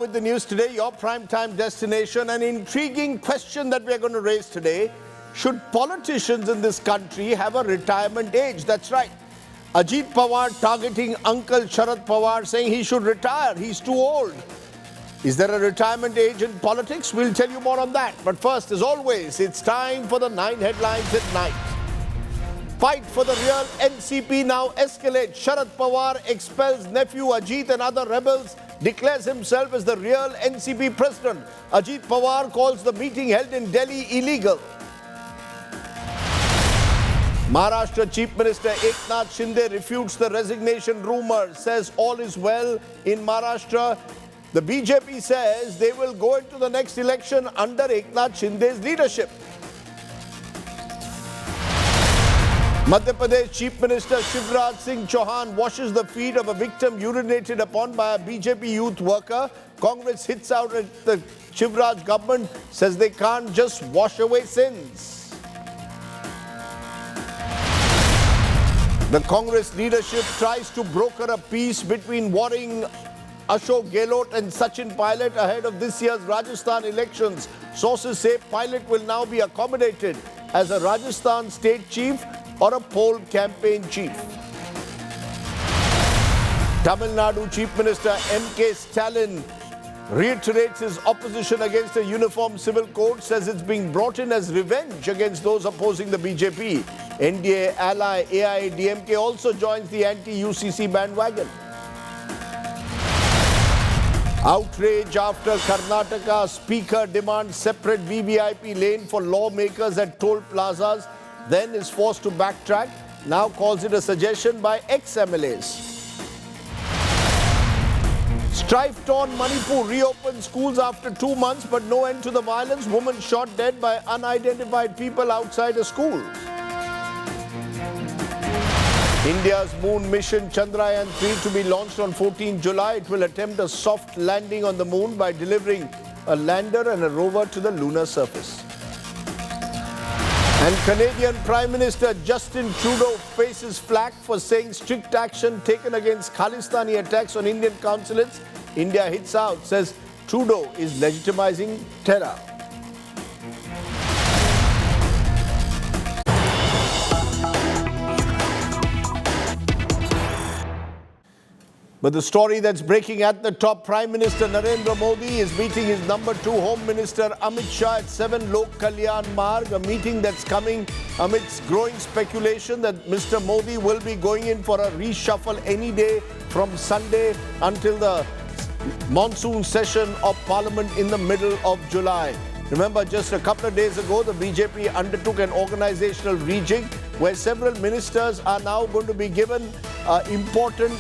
With the news today, your primetime destination, an intriguing question that we're going to raise today. Should politicians in this country have a retirement age? That's right. Ajit Pawar targeting Uncle Sharad Pawar, saying he should retire. He's too old. Is there a retirement age in politics? We'll tell you more on that. But first, as always, it's time for the 9 headlines at night. Fight for the real NCP now escalates. Sharad Pawar expels nephew Ajit and other rebels, declares himself as the real NCP president. Ajit Pawar calls the meeting held in Delhi illegal. Maharashtra Chief Minister Eknath Shinde refutes the resignation rumor, says all is well in Maharashtra. The BJP says they will go into the next election under Eknath Shinde's leadership. Madhya Pradesh Chief Minister Shivraj Singh Chauhan washes the feet of a victim urinated upon by a BJP youth worker. Congress hits out at the Shivraj government, says they can't just wash away sins. The Congress leadership tries to broker a peace between warring Ashok Gehlot and Sachin Pilot ahead of this year's Rajasthan elections. Sources say Pilot will now be accommodated as a Rajasthan state chief or a poll campaign chief. Tamil Nadu Chief Minister M.K. Stalin reiterates his opposition against a uniform civil code, says it's being brought in as revenge against those opposing the BJP. NDA ally AIADMK also joins the anti-UCC bandwagon. Outrage after Karnataka Speaker demands separate VVIP lane for lawmakers at toll plazas, then is forced to backtrack, now calls it a suggestion by ex-MLAs. Strife-torn Manipur reopens schools after 2 months, but no end to the violence. Woman shot dead by unidentified people outside a school. India's moon mission Chandrayaan-3 to be launched on 14 July. It will attempt a soft landing on the moon by delivering a lander and a rover to the lunar surface. And Canadian Prime Minister Justin Trudeau faces flack for saying strict action taken against Khalistani attacks on Indian consulates. India hits out, says Trudeau is legitimizing terror. But the story that's breaking at the top, Prime Minister Narendra Modi is meeting his number 2 Home Minister Amit Shah at 7 Lok Kalyan Marg, a meeting that's coming amidst growing speculation that Mr. Modi will be going in for a reshuffle any day from Sunday until the monsoon session of Parliament in the middle of July. Remember, just a couple of days ago, the BJP undertook an organizational rejig where several ministers are now going to be given important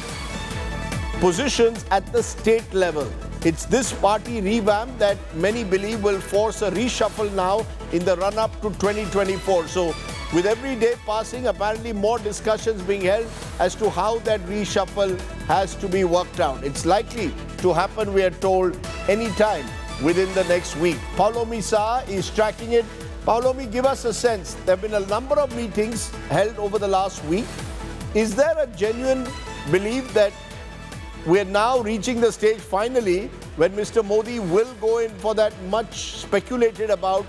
positions at the state level. It's this party revamp that many believe will force a reshuffle now in the run-up to 2024. So with every day passing, apparently more discussions being held as to how that reshuffle has to be worked out. It's likely to happen, we are told, anytime within the next week. Paulomi Saha is tracking it. Paulomi, give us a sense. There have been a number of meetings held over the last week. Is there a genuine belief that we're now reaching the stage finally when Mr. Modi will go in for that much speculated about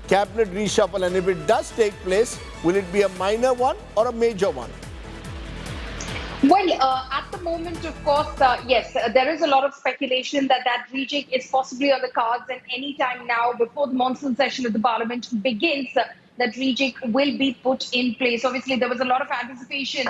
cabinet reshuffle? And if it does take place, will it be a minor one or a major one? Well, at the moment, of course, yes, there is a lot of speculation that that rejig is possibly on the cards, and any time now before the monsoon session of the Parliament begins, that rejig will be put in place. Obviously, there was a lot of anticipation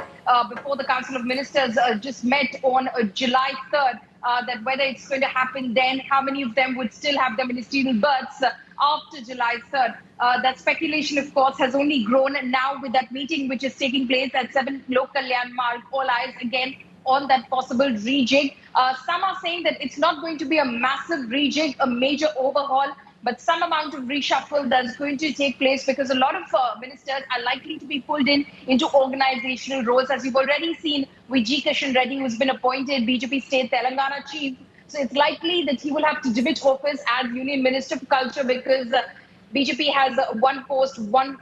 before the Council of Ministers just met on July 3rd, that whether it's going to happen then, how many of them would still have their ministerial berths after July 3rd. That speculation, of course, has only grown now with that meeting which is taking place at 7 Lok Kalyan Marg. All eyes again on that possible rejig. Some are saying that it's not going to be a massive rejig, a major overhaul, but some amount of reshuffle that's going to take place because a lot of ministers are likely to be pulled into organizational roles. As you've already seen with G. Kishan Reddy, who's been appointed BJP State Telangana Chief. So it's likely that he will have to divide office as Union Minister for Culture because BJP has one post, one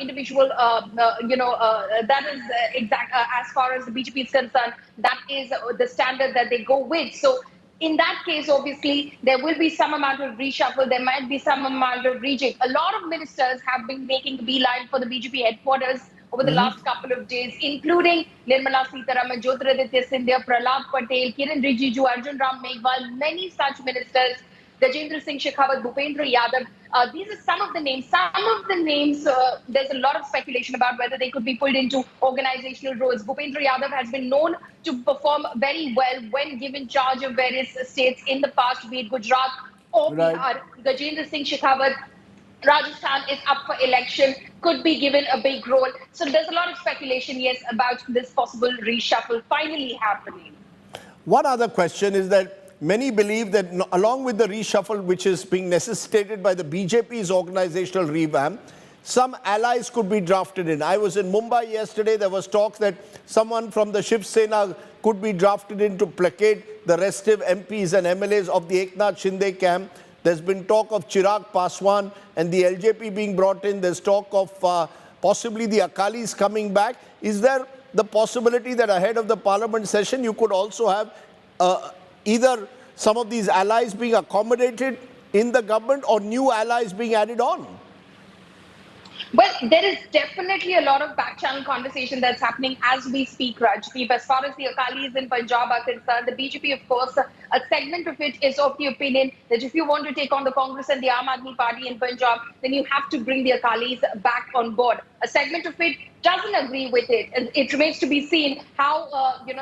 individual, that is exact as far as the BJP is concerned. That is the standard that they go with. So In that case, obviously, there will be some amount of reshuffle. There might be some amount of rejig. A lot of ministers have been making a beeline for the BJP headquarters over the last couple of days, including Nirmala Sitharaman, Jyotiraditya Scindia, Prahlad Patel, Kiran Rijiju, Arjun Ram Meghwal, many such ministers, Gajendra Singh Shekhawat, Bhupendra Yadav. These are some of the names. Some of the names, there's a lot of speculation about whether they could be pulled into organizational roles. Bhupendra Yadav has been known to perform very well when given charge of various states in the past, be it Gujarat or Right. Bihar. Gajendra Singh Shekhawat, Rajasthan is up for election, could be given a big role. So there's a lot of speculation, yes, about this possible reshuffle finally happening. One other question is that many believe that along with the reshuffle which is being necessitated by the BJP's organizational revamp, some allies could be drafted in. I was in Mumbai yesterday. There was talk that someone from the Shiv Sena could be drafted in to placate the restive MPs and MLAs of the Eknath Shinde camp. There's been talk of Chirag Paswan and the LJP being brought in. There's talk of possibly the Akalis coming back. Is there the possibility that ahead of the parliament session, you could also have either some of these allies being accommodated in the government or new allies being added on? Well, there is definitely a lot of back-channel conversation that's happening as we speak, Rajdeep. As far as the Akalis in Punjab are concerned, the BJP, of course, a segment of it is of the opinion that if you want to take on the Congress and the Aam Aadmi Party in Punjab, then you have to bring the Akalis back on board. A segment of it doesn't agree with it. And it remains to be seen how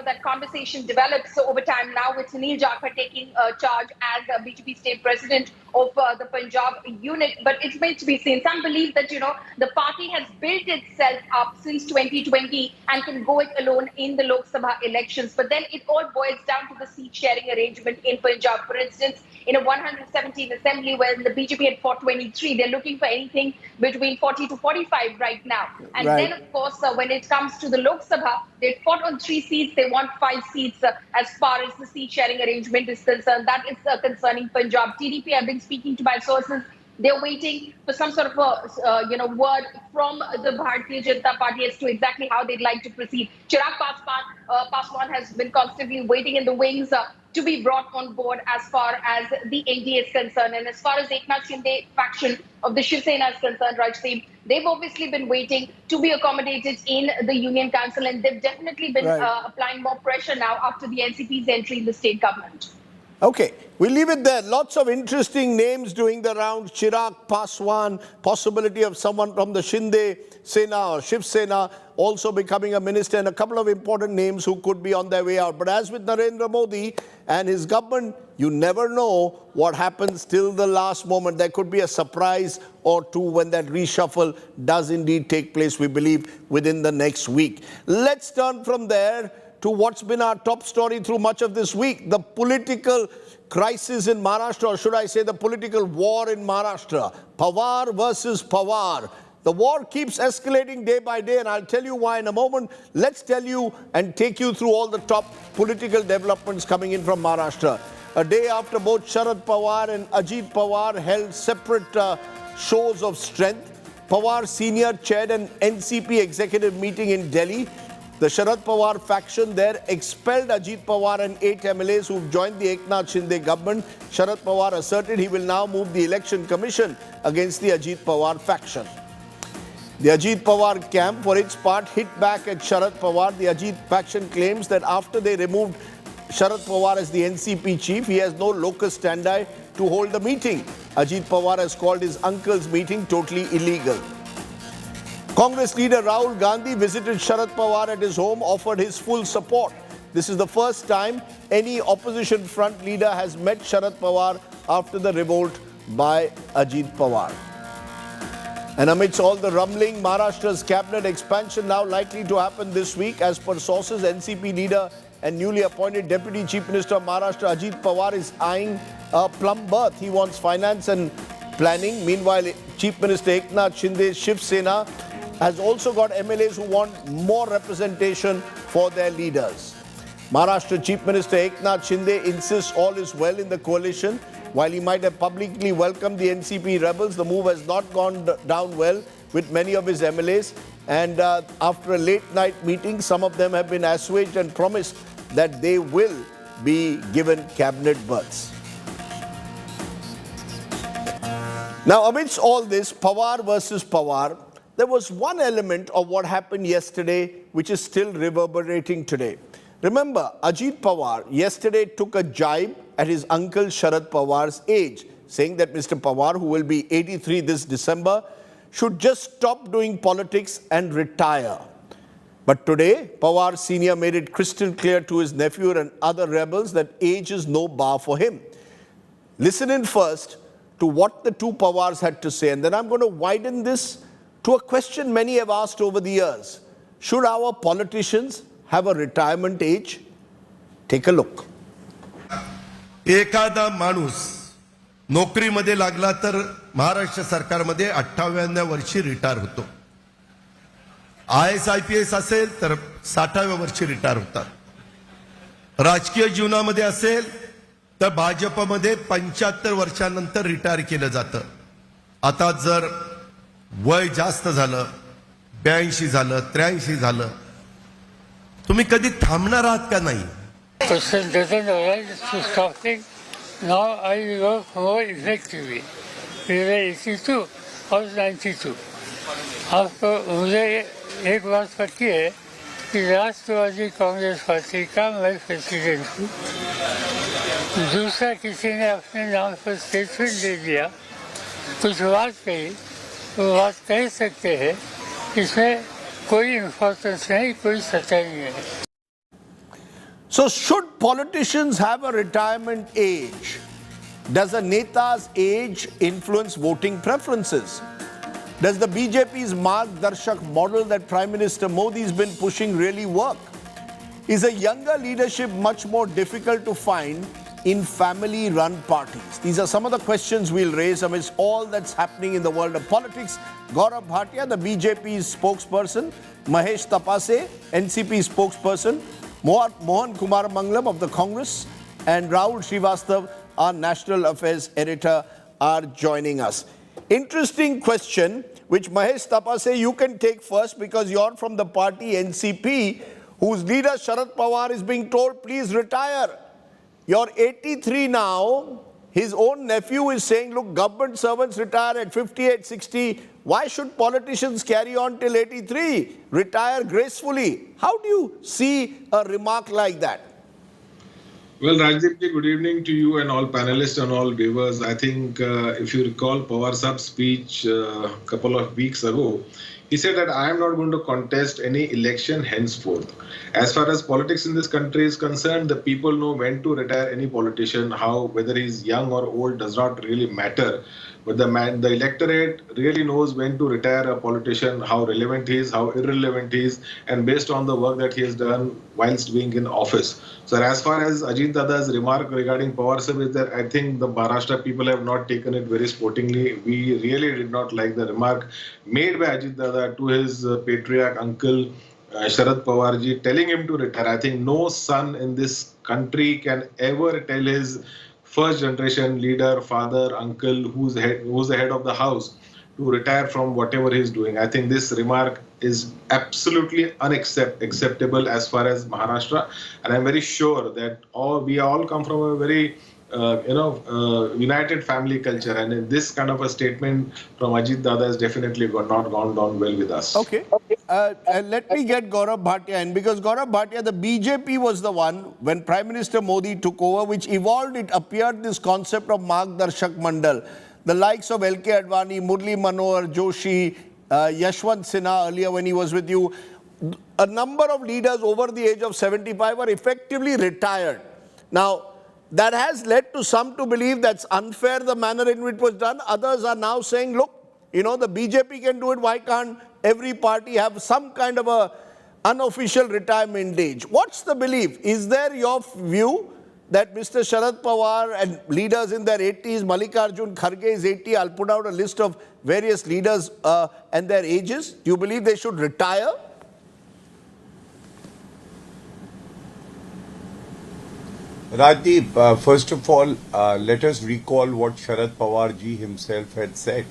that conversation develops over time now with Sunil Jakhar taking charge as BJP state president of the Punjab unit. But it remains to be seen. Some believe that, the party has built itself up since 2020 and can go it alone in the Lok Sabha elections. But then it all boils down to the seat sharing arrangement in Punjab. For instance, in a 117 assembly where the BJP had 423, they're looking for anything between 40 to 45 right now. And then, of course, when it comes to the Lok Sabha, they fought on 3 seats. They want 5 seats as far as the seat sharing arrangement is concerned. That is concerning Punjab. TDP, I've been speaking to my sources. They're waiting for some sort of a, word from the Bharatiya Janata Party as to exactly how they'd like to proceed. Chirag Paswan has been constantly waiting in the wings to be brought on board as far as the NDA is concerned. And as far as Eknath Shinde faction of the Shiv Sena is concerned, Rajdeep, they've obviously been waiting to be accommodated in the Union Council, and they've definitely been applying more pressure now after the NCP's entry in the state government. Okay, we'll leave it there. Lots of interesting names doing the rounds. Chirag Paswan, possibility of someone from the Shinde Sena or Shiv Sena also becoming a minister, and a couple of important names who could be on their way out. But as with Narendra Modi and his government, you never know what happens till the last moment. There could be a surprise or two when that reshuffle does indeed take place, we believe, within the next week. Let's turn from there to what's been our top story through much of this week, the political crisis in Maharashtra, or should I say the political war in Maharashtra. Pawar versus Pawar. The war keeps escalating day by day, and I'll tell you why in a moment. Let's tell you and take you through all the top political developments coming in from Maharashtra. A day after both Sharad Pawar and Ajit Pawar held separate shows of strength, Pawar Senior chaired an NCP executive meeting in Delhi. The Sharad Pawar faction there expelled Ajit Pawar and 8 MLAs who've joined the Eknath Shinde government. Sharad Pawar asserted he will now move the election commission against the Ajit Pawar faction. The Ajit Pawar camp, for its part, hit back at Sharad Pawar. The Ajit faction claims that after they removed Sharad Pawar as the NCP chief, he has no locus standi to hold the meeting. Ajit Pawar has called his uncle's meeting totally illegal. Congress leader Rahul Gandhi visited Sharad Pawar at his home, offered his full support. This is the first time any opposition front leader has met Sharad Pawar after the revolt by Ajit Pawar. And amidst all the rumbling, Maharashtra's cabinet expansion now likely to happen this week. As per sources, NCP leader and newly appointed Deputy Chief Minister of Maharashtra, Ajit Pawar, is eyeing a plum berth. He wants finance and planning. Meanwhile, Chief Minister Eknath Shinde's Shiv Sena has also got MLAs who want more representation for their leaders. Maharashtra Chief Minister Eknath Shinde insists all is well in the coalition. While he might have publicly welcomed the NCP rebels, the move has not gone down well with many of his MLAs. And after a late night meeting, some of them have been assuaged and promised that they will be given cabinet berths. Now, amidst all this, Pawar versus Pawar, there was one element of what happened yesterday which is still reverberating today. Remember, Ajit Pawar yesterday took a jibe at his uncle Sharad Pawar's age, saying that Mr. Pawar, who will be 83 this December, should just stop doing politics and retire. But today, Pawar Sr. made it crystal clear to his nephew and other rebels that age is no bar for him. Listen in first to what the two Pawars had to say, and then I'm going to widen this to a question many have asked over the years. Should our politicians have a retirement age? Take a look. एखादा माणूस नोकरीमध्ये लागला तर महाराष्ट्र सरकारमध्ये 58व्या वर्षी retire होतो. IAS IPS असेल तर 60व्या वर्षी रिटायर होतात. राजकीय जीवनामध्ये असेल तर भाजपमध्ये 75 वर्षांनंतर रिटायर केलं जातं. आता जर वय जास्त झालं, 82 झालं, 83 झालं, तुम्ही कधी थांबणार आहात का नाही? Question doesn't arise to stopping. Now I work more effectively. Whether 82 or 92. आपको मुझे एक बात पता है कि राष्ट्रवादी कांग्रेस पार्टी का मैं प्रेसिडेंट हूँ. दूसरा किसी ने अपने नाम पर स्टेटमेंट दे दिया, कुछ बात कही, वो बात कह सकते हैं. इसमें कोई इम्पोर्टेंस नहीं, कोई सच्चाई नहीं है. So should politicians have a retirement age? Does a neta's age influence voting preferences? Does the BJP's Margdarshak model that Prime Minister Modi has been pushing really work? Is a younger leadership much more difficult to find in family-run parties? These are some of the questions we'll raise amidst all that's happening in the world of politics. Gaurav Bhatia, the BJP's spokesperson, Mahesh Tapase, NCP spokesperson, Mohan Kumar Mangalam of the Congress, and Rahul Srivastava, our National Affairs editor, are joining us. Interesting question, which Mahesh Tapase, you can take first because you're from the party NCP, whose leader Sharad Pawar is being told, please retire. You're 83 now. His own nephew is saying, look, government servants retire at 58, 60. Why should politicians carry on till 83? Retire gracefully. How do you see a remark like that? Well, Rajdeep, good evening to you and all panelists and all viewers. I think if you recall Pawar Saab's speech a couple of weeks ago, he said that I am not going to contest any election henceforth. As far as politics in this country is concerned, the people know when to retire any politician, how, whether he's young or old does not really matter. But the electorate really knows when to retire a politician, how relevant he is, how irrelevant he is, and based on the work that he has done whilst being in office. So as far as Ajit Dada's remark regarding Pawar Saab is that I think the Maharashtra people have not taken it very sportingly. We really did not like the remark made by Ajit Dada to his patriarch uncle Sharad Pawar ji, telling him to retire. I think no son in this country can ever tell his first generation leader, father, uncle, who's the head of the house, to retire from whatever he's doing. I think this remark is absolutely unacceptable as far as Maharashtra, and I'm very sure that we all come from a very united family culture, and this kind of a statement from Ajit Dada has definitely not gone down well with us. Okay. Let me get Gaurav Bhatia in, because Gaurav Bhatia, the BJP was the one, when Prime Minister Modi took over, which evolved, it appeared, this concept of Margdarshak Mandal. The likes of L.K. Advani, Murli Manohar Joshi, Yashwant Sinha earlier when he was with you, a number of leaders over the age of 75 are effectively retired. Now, that has led to some to believe that's unfair, the manner in which it was done. Others are now saying, look, the BJP can do it. Why can't every party have some kind of a unofficial retirement age? What's the belief? Is there your view that Mr. Sharad Pawar and leaders in their 80s, Mallikarjun Kharge is 80, I'll put out a list of various leaders and their ages. Do you believe they should retire? Rajdeep, first of all, let us recall what Sharad Pawar ji himself had said.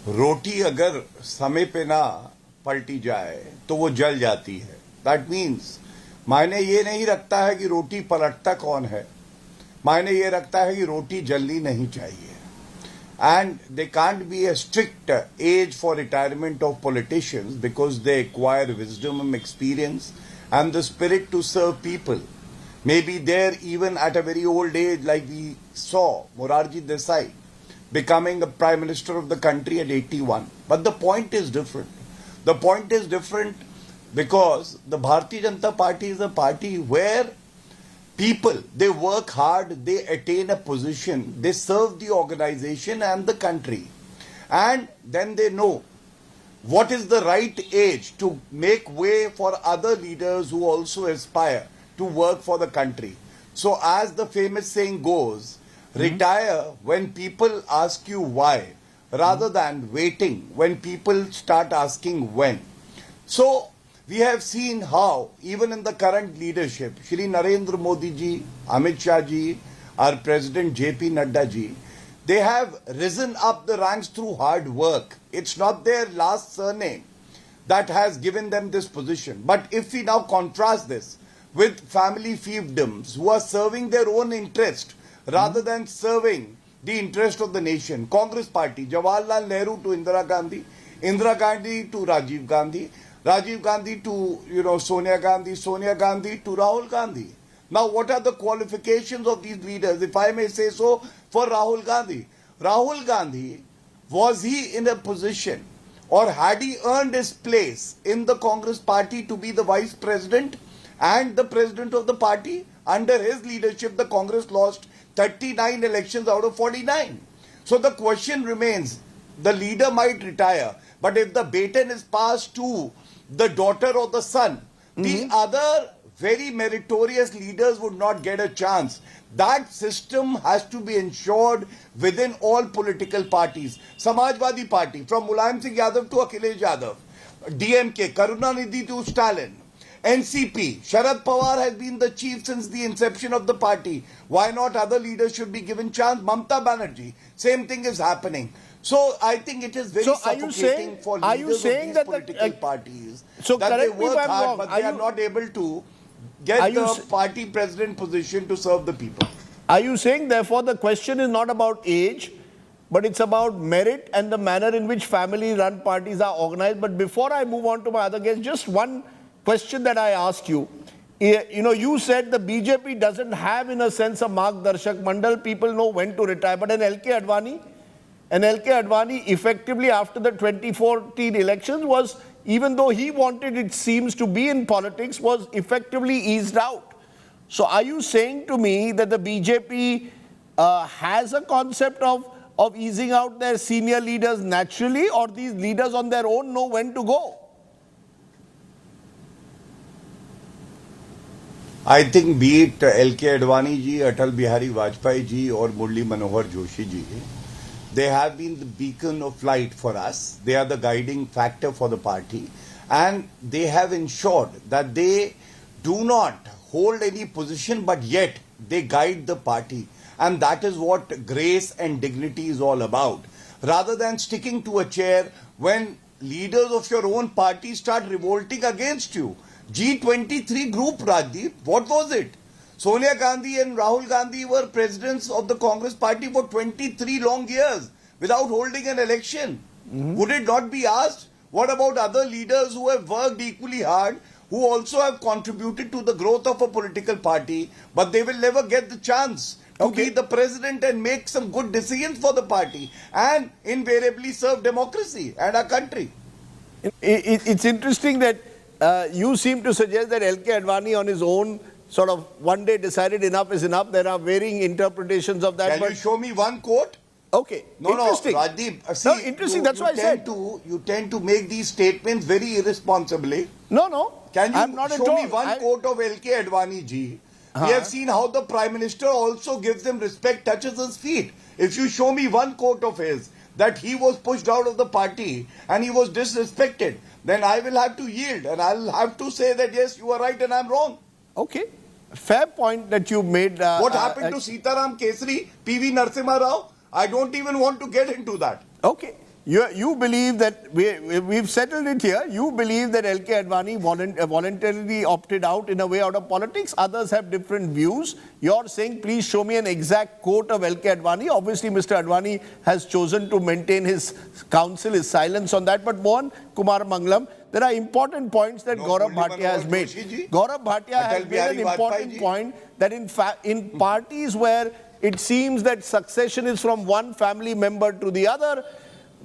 रोटी अगर समय पे ना पलटी जाए तो वो जल जाती है. That means मायने ये नहीं रखता है कि रोटी पलटता कौन है, मायने ये रखता है कि रोटी जलनी नहीं चाहिए. And there can't be a strict age for retirement of politicians because they acquire wisdom and experience and the spirit to serve people. Maybe there even at a very old age, like we saw Morarji Desai becoming a prime minister of the country at 81. But the point is different. The point is different because the Bharatiya Janata Party is a party where people, they work hard, they attain a position, they serve the organization and the country, and then they know what is the right age to make way for other leaders who also aspire to work for the country. So as the famous saying goes, retire when people ask you why, rather than waiting when people start asking when. So we have seen how, even in the current leadership, Shri Narendra Modi ji, Amit Shah ji, our President JP Nadda ji, they have risen up the ranks through hard work. It's not their last surname that has given them this position. But if we now contrast this with family fiefdoms who are serving their own interest rather than serving the interest of the nation, Congress Party, Jawaharlal Nehru to Indira Gandhi to Rajiv Gandhi, Rajiv Gandhi to Sonia Gandhi to Rahul Gandhi. Now what are the qualifications of these leaders, if I may say so, for Rahul Gandhi? Rahul Gandhi, was he in a position or had he earned his place in the Congress Party to be the vice president and the president of the party? Under his leadership, the Congress lost 39 elections out of 49. So the question remains, the leader might retire, but if the baton is passed to the daughter or the son, the other very meritorious leaders would not get a chance. That system has to be ensured within all political parties. Samajwadi Party, from Mulayam Singh Yadav to Akhilesh Yadav, DMK, Karunanidhi to Stalin, NCP, Sharad Pawar has been the chief since the inception of the party. Why not other leaders should be given chance? Mamta Banerjee, same thing is happening. So I think it is very suffocating for leaders of these political parties that they work hard but they are not able to get the party president position to serve the people. Are you saying therefore the question is not about age, but it's about merit and the manner in which family-run parties are organized? But before I move on to my other guests, just one question that I ask you. You said the BJP doesn't have in a sense a Margdarshak Mandal, people know when to retire, but an LK Advani effectively after the 2014 elections was, even though he wanted, it seems, to be in politics, was effectively eased out. So are you saying to me that the BJP has a concept of easing out their senior leaders naturally, or these leaders on their own know when to go? I think be it LK Advani ji, Atal Bihari Vajpayee ji or Murli Manohar Joshi ji, they have been the beacon of light for us. They are the guiding factor for the party. And they have ensured that they do not hold any position, but yet they guide the party. And that is what grace and dignity is all about. Rather than sticking to a chair when leaders of your own party start revolting against you. G23 group, Rajdeep, what was it? Sonia Gandhi and Rahul Gandhi were presidents of the Congress Party for 23 long years without holding an election. Would it not be asked? What about other leaders who have worked equally hard, who also have contributed to the growth of a political party, but they will never get the chance to be the president and make some good decisions for the party and invariably serve democracy and our country? It's interesting that you seem to suggest that LK Advani on his own sort of one day decided enough is enough. There are varying interpretations of that. Can you show me one quote? Okay. No, interesting. Rajdeep, see, no, interesting. That's why I said. You tend to make these statements very irresponsibly. No. Can you I'm not show me one quote of LK Advani ji? We have seen how the Prime Minister also gives him respect, touches his feet. If you show me one quote of his, that he was pushed out of the party and he was disrespected, then I will have to yield and I'll have to say that yes, you are right and I'm wrong. Okay. Fair point that you made. What happened to Sitaram Kesri, PV Narasimha Rao? I don't even want to get into that. Okay. You believe that we've settled it here. You believe that LK Advani voluntarily opted out in a way out of politics. Others have different views. You're saying, please show me an exact quote of LK Advani. Obviously, Mr. Advani has chosen to maintain his counsel, his silence on that. But Mohan Kumar Mangalam, there are important points that Gaurav Bhatia has made. Gaurav Bhatia has made an important point that in parties where it seems that succession is from one family member to the other,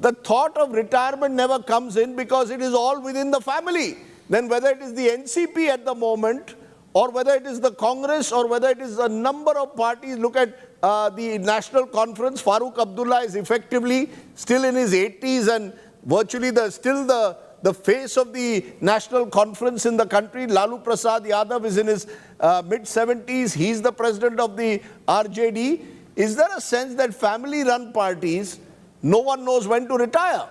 the thought of retirement never comes in because it is all within the family. Then whether it is the NCP at the moment, or whether it is the Congress, or whether it is a number of parties, look at the National Conference, Farooq Abdullah is effectively still in his 80s and virtually still the face of the National Conference in the country. Lalu Prasad Yadav is in his mid-70s. He's the president of the RJD. Is there a sense that family-run parties, no one knows when to retire?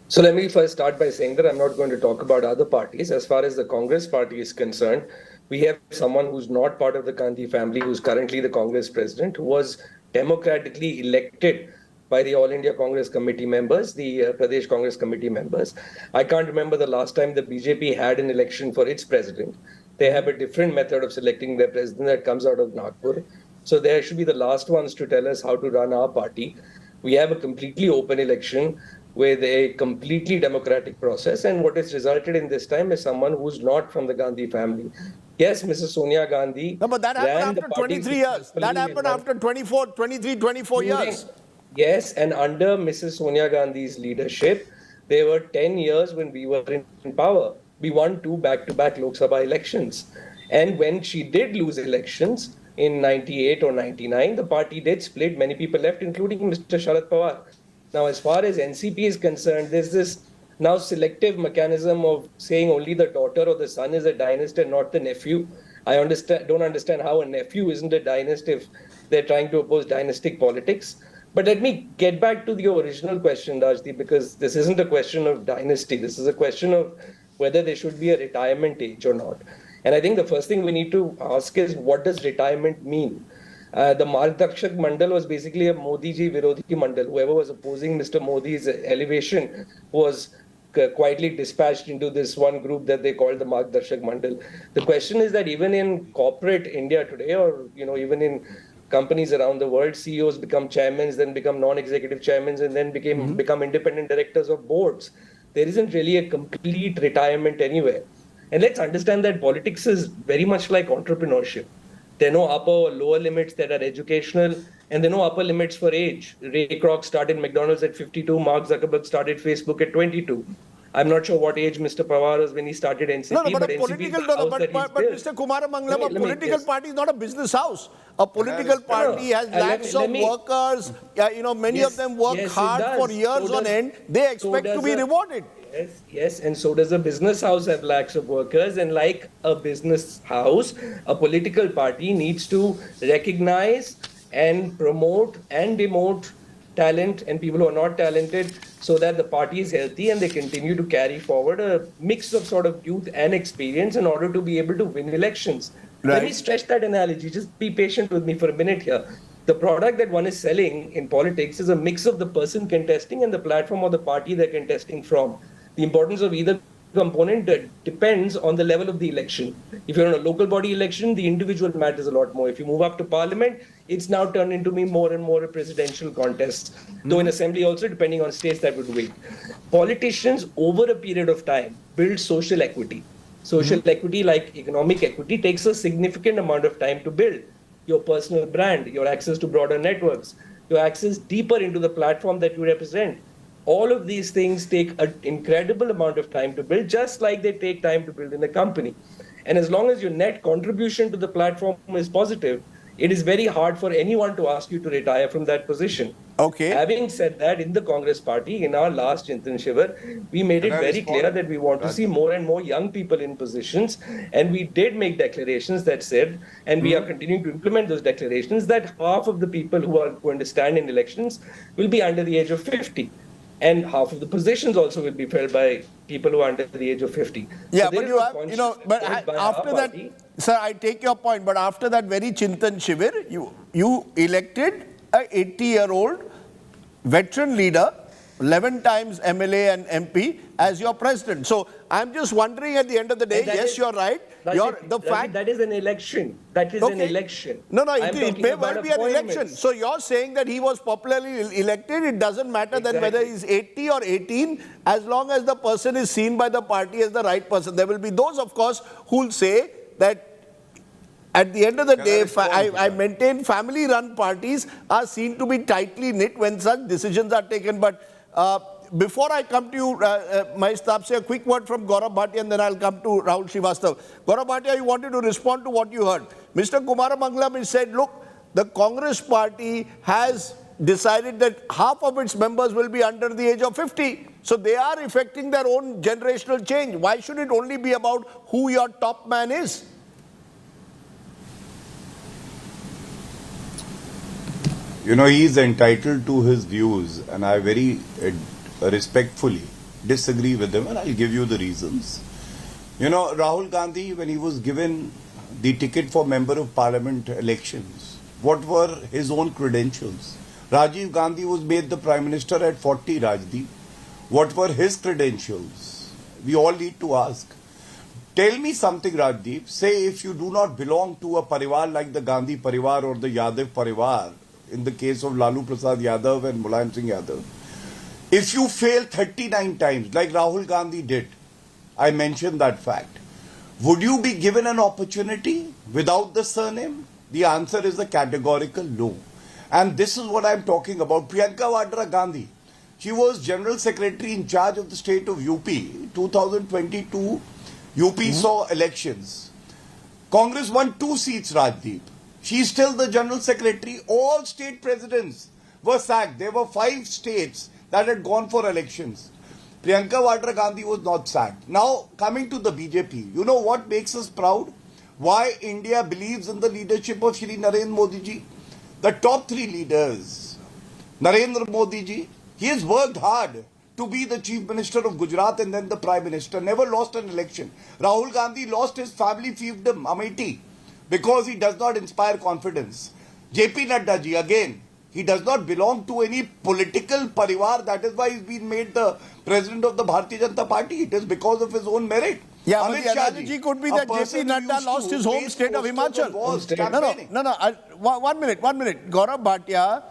So let me first start by saying that I'm not going to talk about other parties. As far as the Congress party is concerned, we have someone who's not part of the Gandhi family, who's currently the Congress president, who was democratically elected by the All India Congress Committee members, the Pradesh Congress Committee members. I can't remember the last time the BJP had an election for its president. They have a different method of selecting their president that comes out of Nagpur. So they should be the last ones to tell us how to run our party. We have a completely open election with a completely democratic process. And what has resulted in this time is someone who's not from the Gandhi family. Yes, Mrs. Sonia Gandhi. No, but that happened after 23 years. That happened after 24 years. Yes, and under Mrs. Sonia Gandhi's leadership, there were 10 years when we were in power. We won 2 back-to-back Lok Sabha elections. And when she did lose elections, in 98 or 99, the party did split. Many people left, including Mr. Sharad Pawar. Now, as far as NCP is concerned, there's this now selective mechanism of saying only the daughter or the son is a dynast and not the nephew. I don't understand how a nephew isn't a dynast if they're trying to oppose dynastic politics. But let me get back to the original question, Rajdeep, because this isn't a question of dynasty. This is a question of whether there should be a retirement age or not. And I think the first thing we need to ask is, what does retirement mean? The Margdarshak Mandal was basically a Modi ji Virodhi Mandal. Whoever was opposing Mr. Modi's elevation was quietly dispatched into this one group that they called the Margdarshak Mandal. The question is that even in corporate India today, or even in companies around the world, CEOs become chairmen, then become non-executive chairmen, and then become independent directors of boards. There isn't really a complete retirement anywhere. And let's understand that politics is very much like entrepreneurship. There are no upper or lower limits that are educational, and there are no upper limits for age. Ray Kroc started McDonald's at 52, Mark Zuckerberg started Facebook at 22. I'm not sure what age Mr. Pawar was when he started NCP, but Mr. Kumar Mangalam, a political party is not a business house. A political party has lakhs of workers. Many of them work hard for years on end. They expect to be rewarded. Yes, and so does a business house have lakhs of workers. And like a business house, a political party needs to recognize and promote and demote talent and people who are not talented, so that the party is healthy and they continue to carry forward a mix of sort of youth and experience in order to be able to win elections. Right. Let me stretch that analogy. Just be patient with me for a minute here. The product that one is selling in politics is a mix of the person contesting and the platform or the party they're contesting from. The importance of either component depends on the level of the election. If you're in a local body election, the individual matters a lot more. If you move up to parliament, it's now turned into more and more a presidential contest. Though in assembly also, depending on states, that would wait. Politicians, over a period of time, build social equity. Social equity, like economic equity, takes a significant amount of time to build. Your personal brand, your access to broader networks, your access deeper into the platform that you represent. All of these things take an incredible amount of time to build, just like they take time to build in a company. And as long as your net contribution to the platform is positive, it is very hard for anyone to ask you to retire from that position. Okay. Having said that, in the Congress party, in our last Chintan Shivar, we made it very clear that we want to see more and more young people in positions. And we did make declarations that said, and we are continuing to implement those declarations, that half of the people who are going to stand in elections will be under the age of 50. And half of the positions also will be filled by people who are under the age of 50. Yeah, so but you have, but after that, sir, I take your point, but after that very Chintan Shivir, you elected a 80-year-old veteran leader, 11 times MLA and MP as your president. So I'm just wondering at the end of the day, yes, you're right. That is an election. That is an election. No, I'm it talking may about well be an election. appointments. So you're saying that he was popularly elected. It doesn't matter then whether he's 80 or 18, as long as the person is seen by the party as the right person. There will be those, of course, who'll say that at the end of the day, I maintain family-run parties are seen to be tightly knit when such decisions are taken. But before I come to you, Mahesh Tapse, a quick word from Gaurav Bhatia, and then I'll come to Rahul Srivastava. Gaurav Bhatia, you wanted to respond to what you heard. Mr. Kumaramangalam has said, look, the Congress party has decided that half of its members will be under the age of 50. So they are effecting their own generational change. Why should it only be about who your top man is? You know, he is entitled to his views, and I very respectfully disagree with him, and I'll give you the reasons. You know, Rahul Gandhi, when he was given the ticket for Member of Parliament elections, what were his own credentials? Rajiv Gandhi was made the Prime Minister at 40, Rajdeep. What were his credentials? We all need to ask. Tell me something, Rajdeep. Say if you do not belong to a parivar like the Gandhi parivar or the Yadav parivar, in the case of Lalu Prasad Yadav and Mulayam Singh Yadav, if you fail 39 times, like Rahul Gandhi did, I mentioned that fact, would you be given an opportunity without the surname? The answer is a categorical no. And this is what I'm talking about. Priyanka Vadra Gandhi, she was General Secretary in charge of the state of UP. 2022, UP saw elections. Congress won 2 seats, Rajdeep. She is still the General Secretary. All state presidents were sacked. There were 5 states that had gone for elections. Priyanka Vadra Gandhi was not sacked. Now, coming to the BJP, you know what makes us proud? Why India believes in the leadership of Shri Narendra Modi ji? The top 3 leaders. Narendra Modi ji, he has worked hard to be the Chief Minister of Gujarat and then the Prime Minister. Never lost an election. Rahul Gandhi lost his family fiefdom, Amethi, because he does not inspire confidence. JP Nadda ji, again, he does not belong to any political parivar. That is why he's been made the president of the Bharatiya Janata Party. It is because of his own merit. Yeah, but the analogy could be that JP Nadda lost his home state of Himachal. No. 1 minute. Gaurav Bhatia,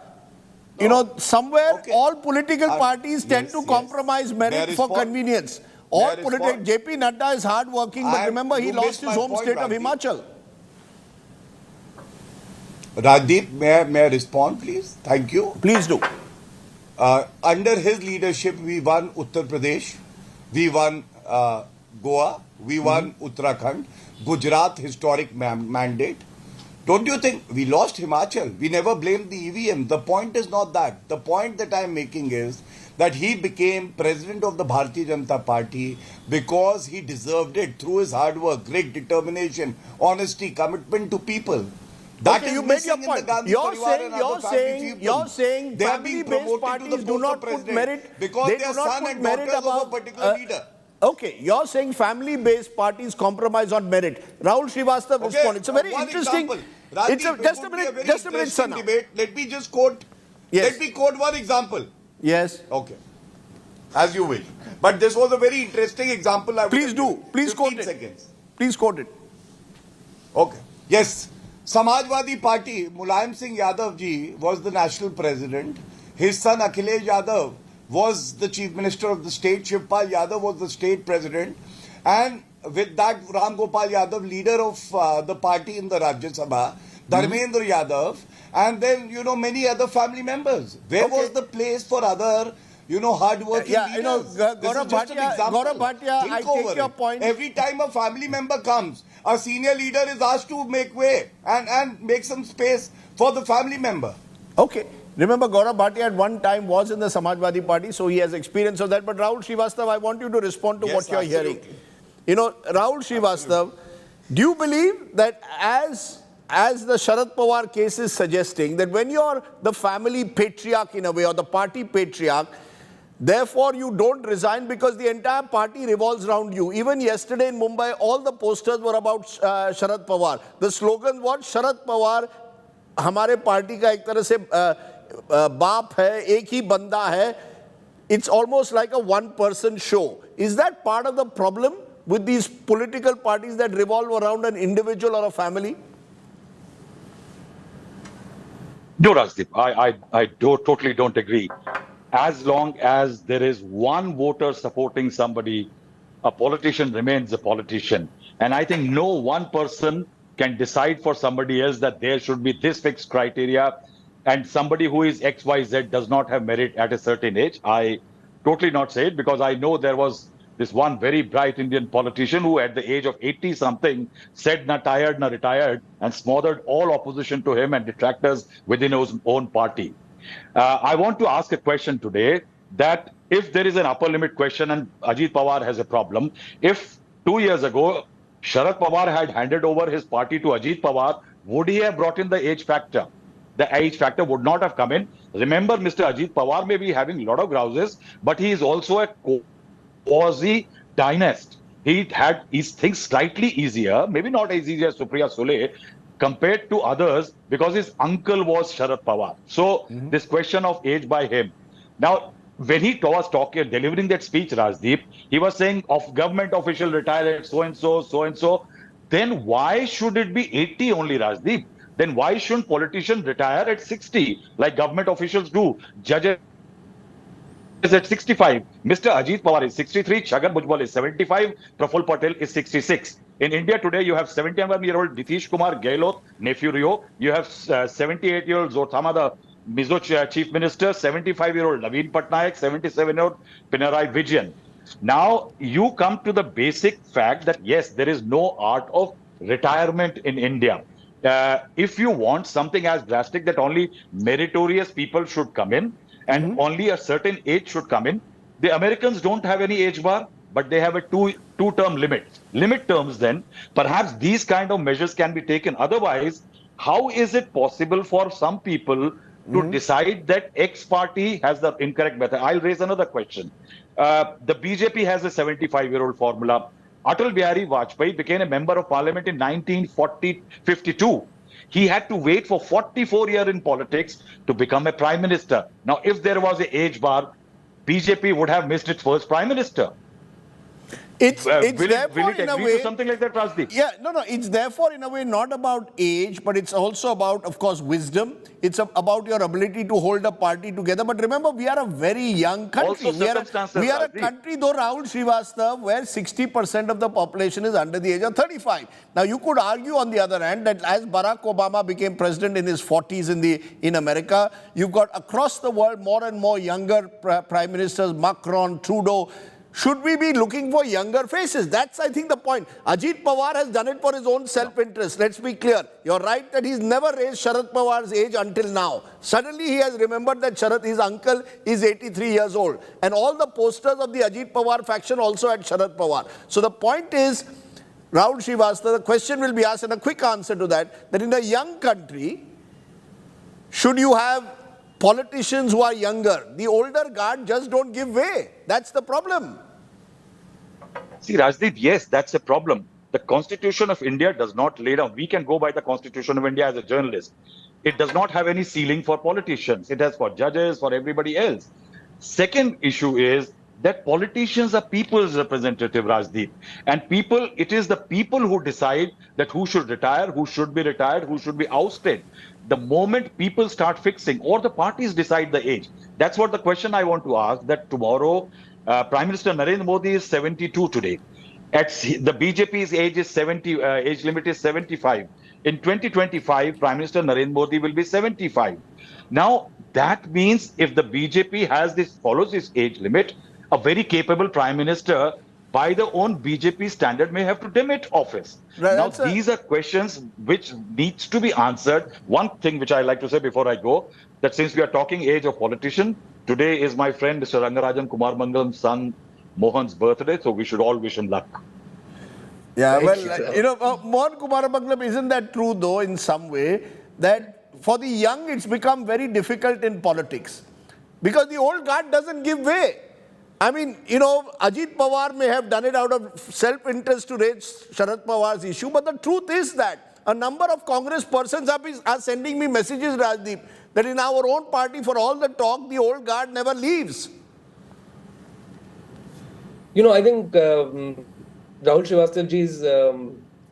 you know, somewhere all political parties tend to compromise merit for convenience. All political, JP Nadda is hardworking, but remember he lost his home state of Himachal. Rajdeep, may I respond, please? Thank you. Please do. Under his leadership, we won Uttar Pradesh, we won Goa, we won Uttarakhand, Gujarat historic mandate. Don't you think we lost Himachal? We never blamed the EVM. The point is not that. The point that I'm making is that he became president of the Bharatiya Janata Party because he deserved it through his hard work, great determination, honesty, commitment to people. That okay, you made your point. You're saying family-based parties do not put merit because they are son and daughters of a particular leader. Okay, you're saying family-based parties compromise on merit. Rahul Srivastava responded. It's a very interesting. Just a minute, Sana. Let me just quote. Yes. Let me quote one example. Yes. Okay. As you wish. But this was a very interesting example. Please do. Please quote it. Seconds. Please quote it. Okay. Yes. Samajwadi Party, Mulayam Singh Yadav ji was the national president. His son Akhilesh Yadav was the chief minister of the state. Shivpal Yadav was the state president. And with that, Ram Gopal Yadav, leader of the party in the Rajya Sabha, Dharmendra Yadav, and then, you know, many other family members. Where was the place for other, you know, hard-working leaders? You know, Gaurav Bhatia, I take your point. Every time a family member comes, a senior leader is asked to make way and make some space for the family member. Okay. Remember, Gaurav Bhatia at one time was in the Samajwadi Party, so he has experience of that. But Rahul Srivastava, I want you to respond to what you're hearing. You know, Rahul Srivastava, do you believe that as the Sharad Pawar case is suggesting, that when you're the family patriarch in a way, or the party patriarch, therefore you don't resign because the entire party revolves around you? Even yesterday in Mumbai, all the posters were about Sharad Pawar. The slogan was, Sharad Pawar, हमारे party का एक तरह से बाप है, एक ही बंदा है. It's almost like a one-person show. Is that part of the problem with these political parties that revolve around an individual or a family? No, Rajdeep, totally don't agree. As long as there is one voter supporting somebody, a politician remains a politician. And I think no one person can decide for somebody else that there should be this fixed criteria and somebody who is XYZ does not have merit at a certain age. I totally not say it because I know there was this one very bright Indian politician who at the age of 80 something said na tired, na retired and smothered all opposition to him and detractors within his own party. I want to ask a question today that if there is an upper limit question and Ajit Pawar has a problem, if 2 years ago Sharad Pawar had handed over his party to Ajit Pawar, would he have brought in the age factor? The age factor would not have come in. Remember, Mr. Ajit Pawar may be having a lot of grouses, but he is also a quasi-dynast. His things slightly easier, maybe not as easy as Supriya Sule, compared to others because his uncle was Sharad Pawar. So this question of age by him. Now, when he was talking, delivering that speech, Rajdeep, he was saying of government official retired so-and-so, so-and-so. Then why should it be 80 only, Rajdeep? Then why shouldn't politicians retire at 60 like government officials do? Judges is at 65. Mr. Ajit Pawar is 63. Chhagan Bhujbal is 75. Praful Patel is 66. In India today, you have 71-year-old Nitish Kumar Gehlot, nephew Rio. You have 78-year-old Zothama, the Mizo Chief Minister, 75-year-old Naveen Patnaik, 77-year-old Pinarayi Vijayan. Now, you come to the basic fact that, yes, there is no art of retirement in India. If you want something as drastic that only meritorious people should come in and only a certain age should come in, the Americans don't have any age bar, but they have a two-term limit. Limit terms then, perhaps these kind of measures can be taken. Otherwise, how is it possible for some people to decide that X party has the incorrect method? I'll raise another question. The BJP has a 75-year-old formula. Atal Bihari Vajpayee became a member of parliament in 1952. He had to wait for 44 years in politics to become a prime minister. Now, if there was an age bar, BJP would have missed its first prime minister. It's Will therefore it in a agree way to something like that, Rajdeep? Yeah, no. It's therefore in a way not about age, but it's also about, of course, wisdom. It's about your ability to hold a party together. But remember, we are a very young country. Also circumstances, We are a Rajdeep. country, though, Rahul Srivastava, where 60% of the population is under the age of 35. Now, you could argue on the other hand that as Barack Obama became president in his 40s in America, you've got across the world more and more younger prime ministers, Macron, Trudeau. Should we be looking for younger faces? That's, I think, the point. Ajit Pawar has done it for his own self-interest. Let's be clear. You're right that he's never raised Sharad Pawar's age until now. Suddenly, he has remembered that his uncle, is 83 years old. And all the posters of the Ajit Pawar faction also had Sharad Pawar. So the point is, Rahul Srivastava, the question will be asked, and a quick answer to that in a young country, should you have politicians who are younger? The older guard just don't give way. That's the problem. See, Rajdeep, yes, that's a problem. The Constitution of India does not lay down. We can go by the Constitution of India as a journalist. It does not have any ceiling for politicians. It has for judges, for everybody else. Second issue is that politicians are people's representative, Rajdeep. And it is the people who decide that who should retire, who should be retired, who should be ousted. The moment people start fixing, or the parties decide the age. That's what the question I want to ask, that tomorrow, Prime Minister Narendra Modi is 72 today. The BJP's age limit is 75. In 2025, Prime Minister Narendra Modi will be 75. Now, that means if the BJP follows this age limit, a very capable Prime Minister, by the own BJP standard, may have to demit office. Right, now, these are questions which needs to be answered. One thing which I like to say before I go, that since we are talking age of politician, today is my friend Mr. Rangarajan Kumar Mangalam's son Mohan's birthday, so we should all wish him luck. Yeah, Mohan Kumar Mangalam, isn't that true though in some way, that for the young it's become very difficult in politics? Because the old guard doesn't give way. I mean, Ajit Pawar may have done it out of self-interest to raise Sharad Pawar's issue, but the truth is that a number of Congress persons are sending me messages, Rajdeep, that in our own party, for all the talk, the old guard never leaves. I think Rahul Srivastavaji's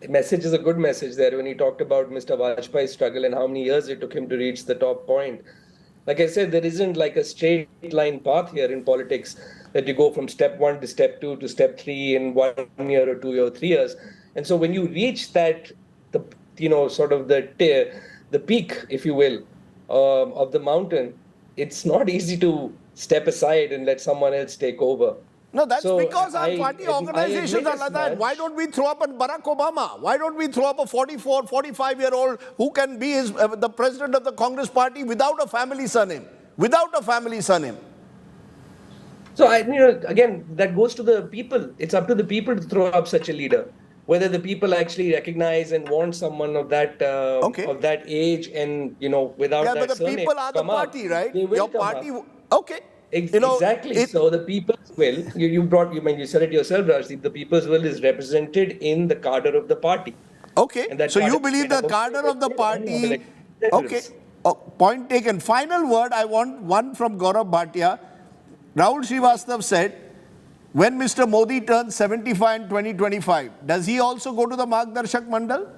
message is a good message there when he talked about Mr. Vajpayee's struggle and how many years it took him to reach the top point. Like I said, there isn't like a straight line path here in politics that you go from step 1 to step 2 to step 3 in 1 year or 2 year or 3 years. And so when you reach that, sort of the peak, if you will, of the mountain, it's not easy to step aside and let someone else take over. No, that's So because our party organizations are like that. Why don't we throw up a Barack Obama? Why don't we throw up a 44, 45-year-old who can be the president of the Congress Party without a family surname? Without a family surname. So, again, that goes to the people. It's up to the people to throw up such a leader. Whether the people actually recognize and want someone of that of that age and, without that surname. Yeah, but the people are the party, right? Your party, okay. Exactly. So the people's will, you said it yourself, Rajdeep, the people's will is represented in the cadre of the party. Okay. So you believe the cadre of the party. Okay. Point taken. Final word, I want one from Gaurav Bhatia. Rahul Srivastav said, when Mr. Modi turns 75 in 2025, does he also go to the Margdarshak Mandal?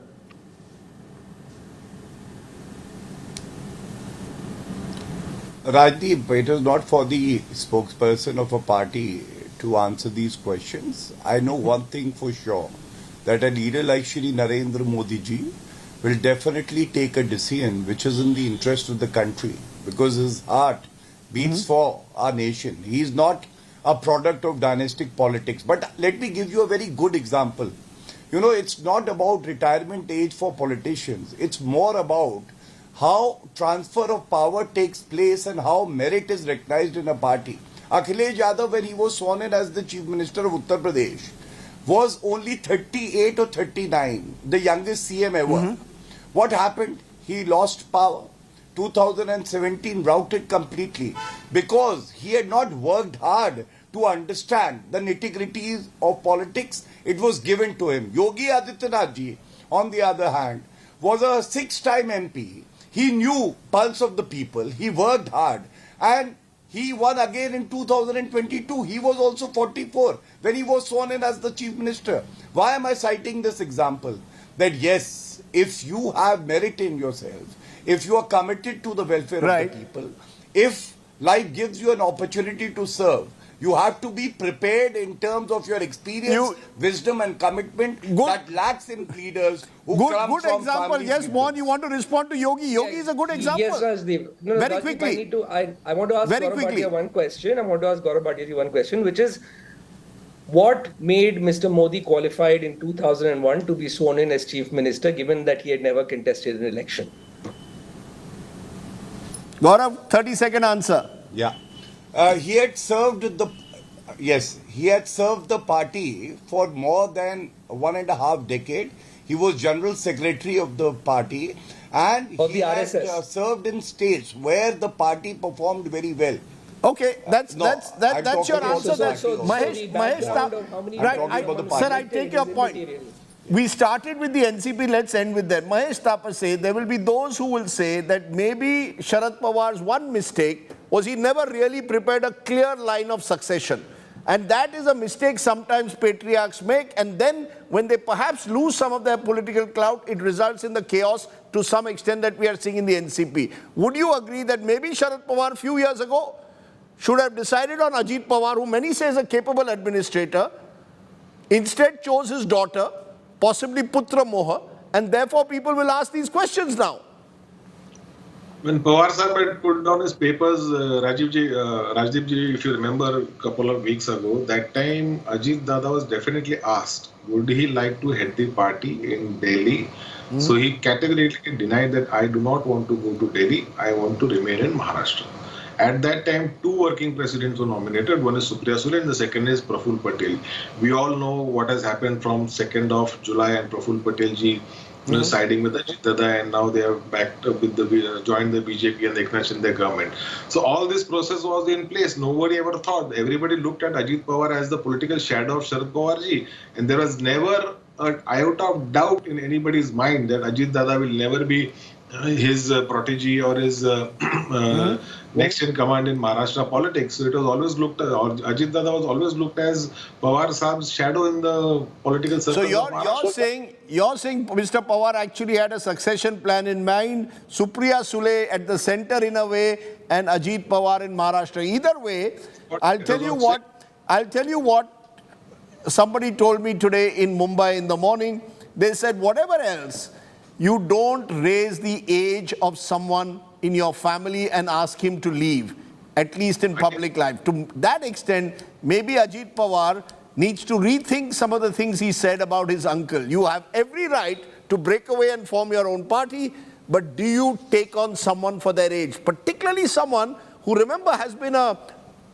Rajdeep, it is not for the spokesperson of a party to answer these questions. I know one thing for sure, that a leader like Shri Narendra Modi ji will definitely take a decision which is in the interest of the country, because his heart beats for our nation. He is not a product of dynastic politics. But let me give you a very good example. It's not about retirement age for politicians. It's more about how transfer of power takes place and how merit is recognized in a party. Akhilesh Yadav, when he was sworn in as the Chief Minister of Uttar Pradesh, was only 38 or 39, the youngest CM ever. What happened? He lost power. 2017 routed completely because he had not worked hard to understand the nitty-gritties of politics. It was given to him. Yogi Adityanath ji, on the other hand, was a 6-time MP. He knew pulse of the people. He worked hard and he won again in 2022. He was also 44 when he was sworn in as the Chief Minister. Why am I citing this example? That yes, if you have merit in yourself, if you are committed to the welfare of the people, if life gives you an opportunity to serve, you have to be prepared in terms of your experience, wisdom and commitment that lacks in leaders who come good from example. Yes, Mohan, you want to respond to Yogi. Yogi is a good example. Yes, Rajdeep. Very Rajdeep, quickly. I want to ask Gaurav Bhatia one question. I want to ask Gaurav Bhatia one question, which is, what made Mr. Modi qualified in 2001 to be sworn in as Chief Minister, given that he had never contested an election? Gaurav, 30-second answer. Yeah. He had served the party for more than 1.5 decades. He was General Secretary of the party and he had served in states where the party performed very well. Okay, that's your answer. Sir, I take your point. We started with the NCP, let's end with that. Mahesh Thapar says there will be those who will say that maybe Sharad Pawar's one mistake was he never really prepared a clear line of succession. And that is a mistake sometimes patriarchs make, and then when they perhaps lose some of their political clout, it results in the chaos to some extent that we are seeing in the NCP. Would you agree that maybe Sharad Pawar a few years ago should have decided on Ajit Pawar, who many say is a capable administrator, instead chose his daughter, possibly Putra Moha, and therefore people will ask these questions now? When Pawar Sahib had put down his papers, Rajdeep ji, if you remember a couple of weeks ago, that time Ajit Dada was definitely asked, would he like to head the party in Delhi? So he categorically denied that I do not want to go to Delhi, I want to remain in Maharashtra. At that time, 2 working presidents were nominated. One is Supriya Sule and the second is Praful Patel. We all know what has happened from 2nd of July and Praful Patel ji siding with Ajit Dada, and now they have backed up with joined the BJP and Eknath Shinde government. So all this process was in place. Nobody ever thought. Everybody looked at Ajit Pawar as the political shadow of Sharad Pawar ji, and there was never an iota of doubt in anybody's mind that Ajit Dada will never be his protege or his next in command in Maharashtra politics. So it was always looked at, or Ajit Dada was always looked as Pawar Saab's shadow in the political circle. So you're saying Mr. Pawar actually had a succession plan in mind, Supriya Sule at the center in a way, and Ajit Pawar in Maharashtra. Either way, I'll tell you what somebody told me today in Mumbai in the morning. They said, whatever else, you don't raise the age of someone in your family and ask him to leave, at least in public life. To that extent, maybe Ajit Pawar needs to rethink some of the things he said about his uncle. You have every right to break away and form your own party, but do you take on someone for their age, particularly someone who, remember, has been a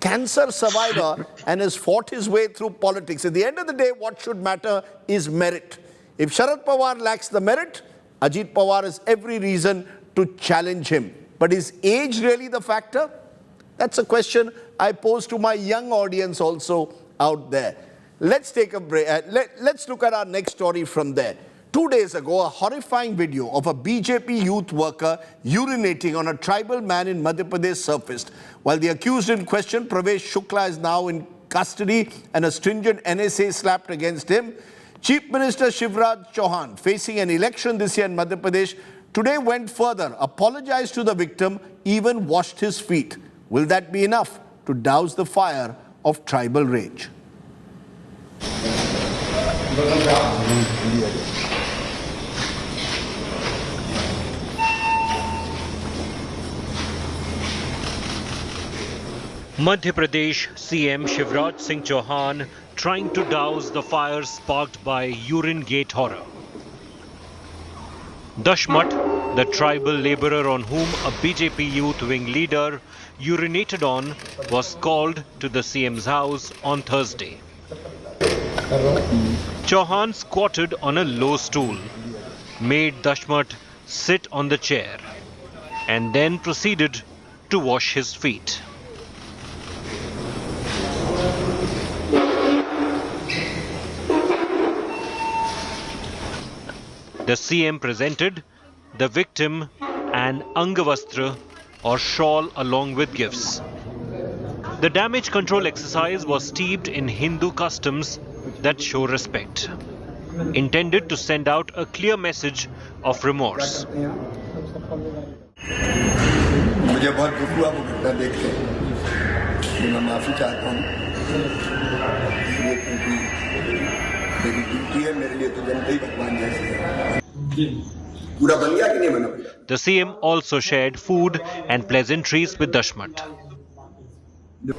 cancer survivor and has fought his way through politics? At the end of the day, what should matter is merit. If Sharad Pawar lacks the merit, Ajit Pawar has every reason to challenge him. But is age really the factor? That's a question I pose to my young audience also out there. Let's take a break. Let's look at our next story from there. 2 days ago, a horrifying video of a BJP youth worker urinating on a tribal man in Madhya Pradesh surfaced. While the accused in question, Pravesh Shukla, is now in custody and a stringent NSA slapped against him, Chief Minister Shivraj Chauhan, facing an election this year in Madhya Pradesh, today went further, apologized to the victim, even washed his feet. Will that be enough to douse the fire of tribal rage? Madhya Pradesh CM Shivraj Singh Chauhan trying to douse the fire sparked by urine gate horror. Dashmat, the tribal labourer on whom a BJP youth wing leader urinated on, was called to the CM's house on Thursday. Chauhan squatted on a low stool, made Dashmat sit on the chair, and then proceeded to wash his feet. The CM presented the victim an Angavastra or shawl along with gifts. The damage control exercise was steeped in Hindu customs that show respect, intended to send out a clear message of remorse. मुझे बहुत दुख हुआ वो घटना देख के, मैं माफी चाहता हूँ, क्योंकि मेरी ड्यूटी है, मेरे लिए तो जनता ही भगवान जैसे है। पूरा बन गया कि नहीं बना? The CM also shared food and pleasantries with Dashmat.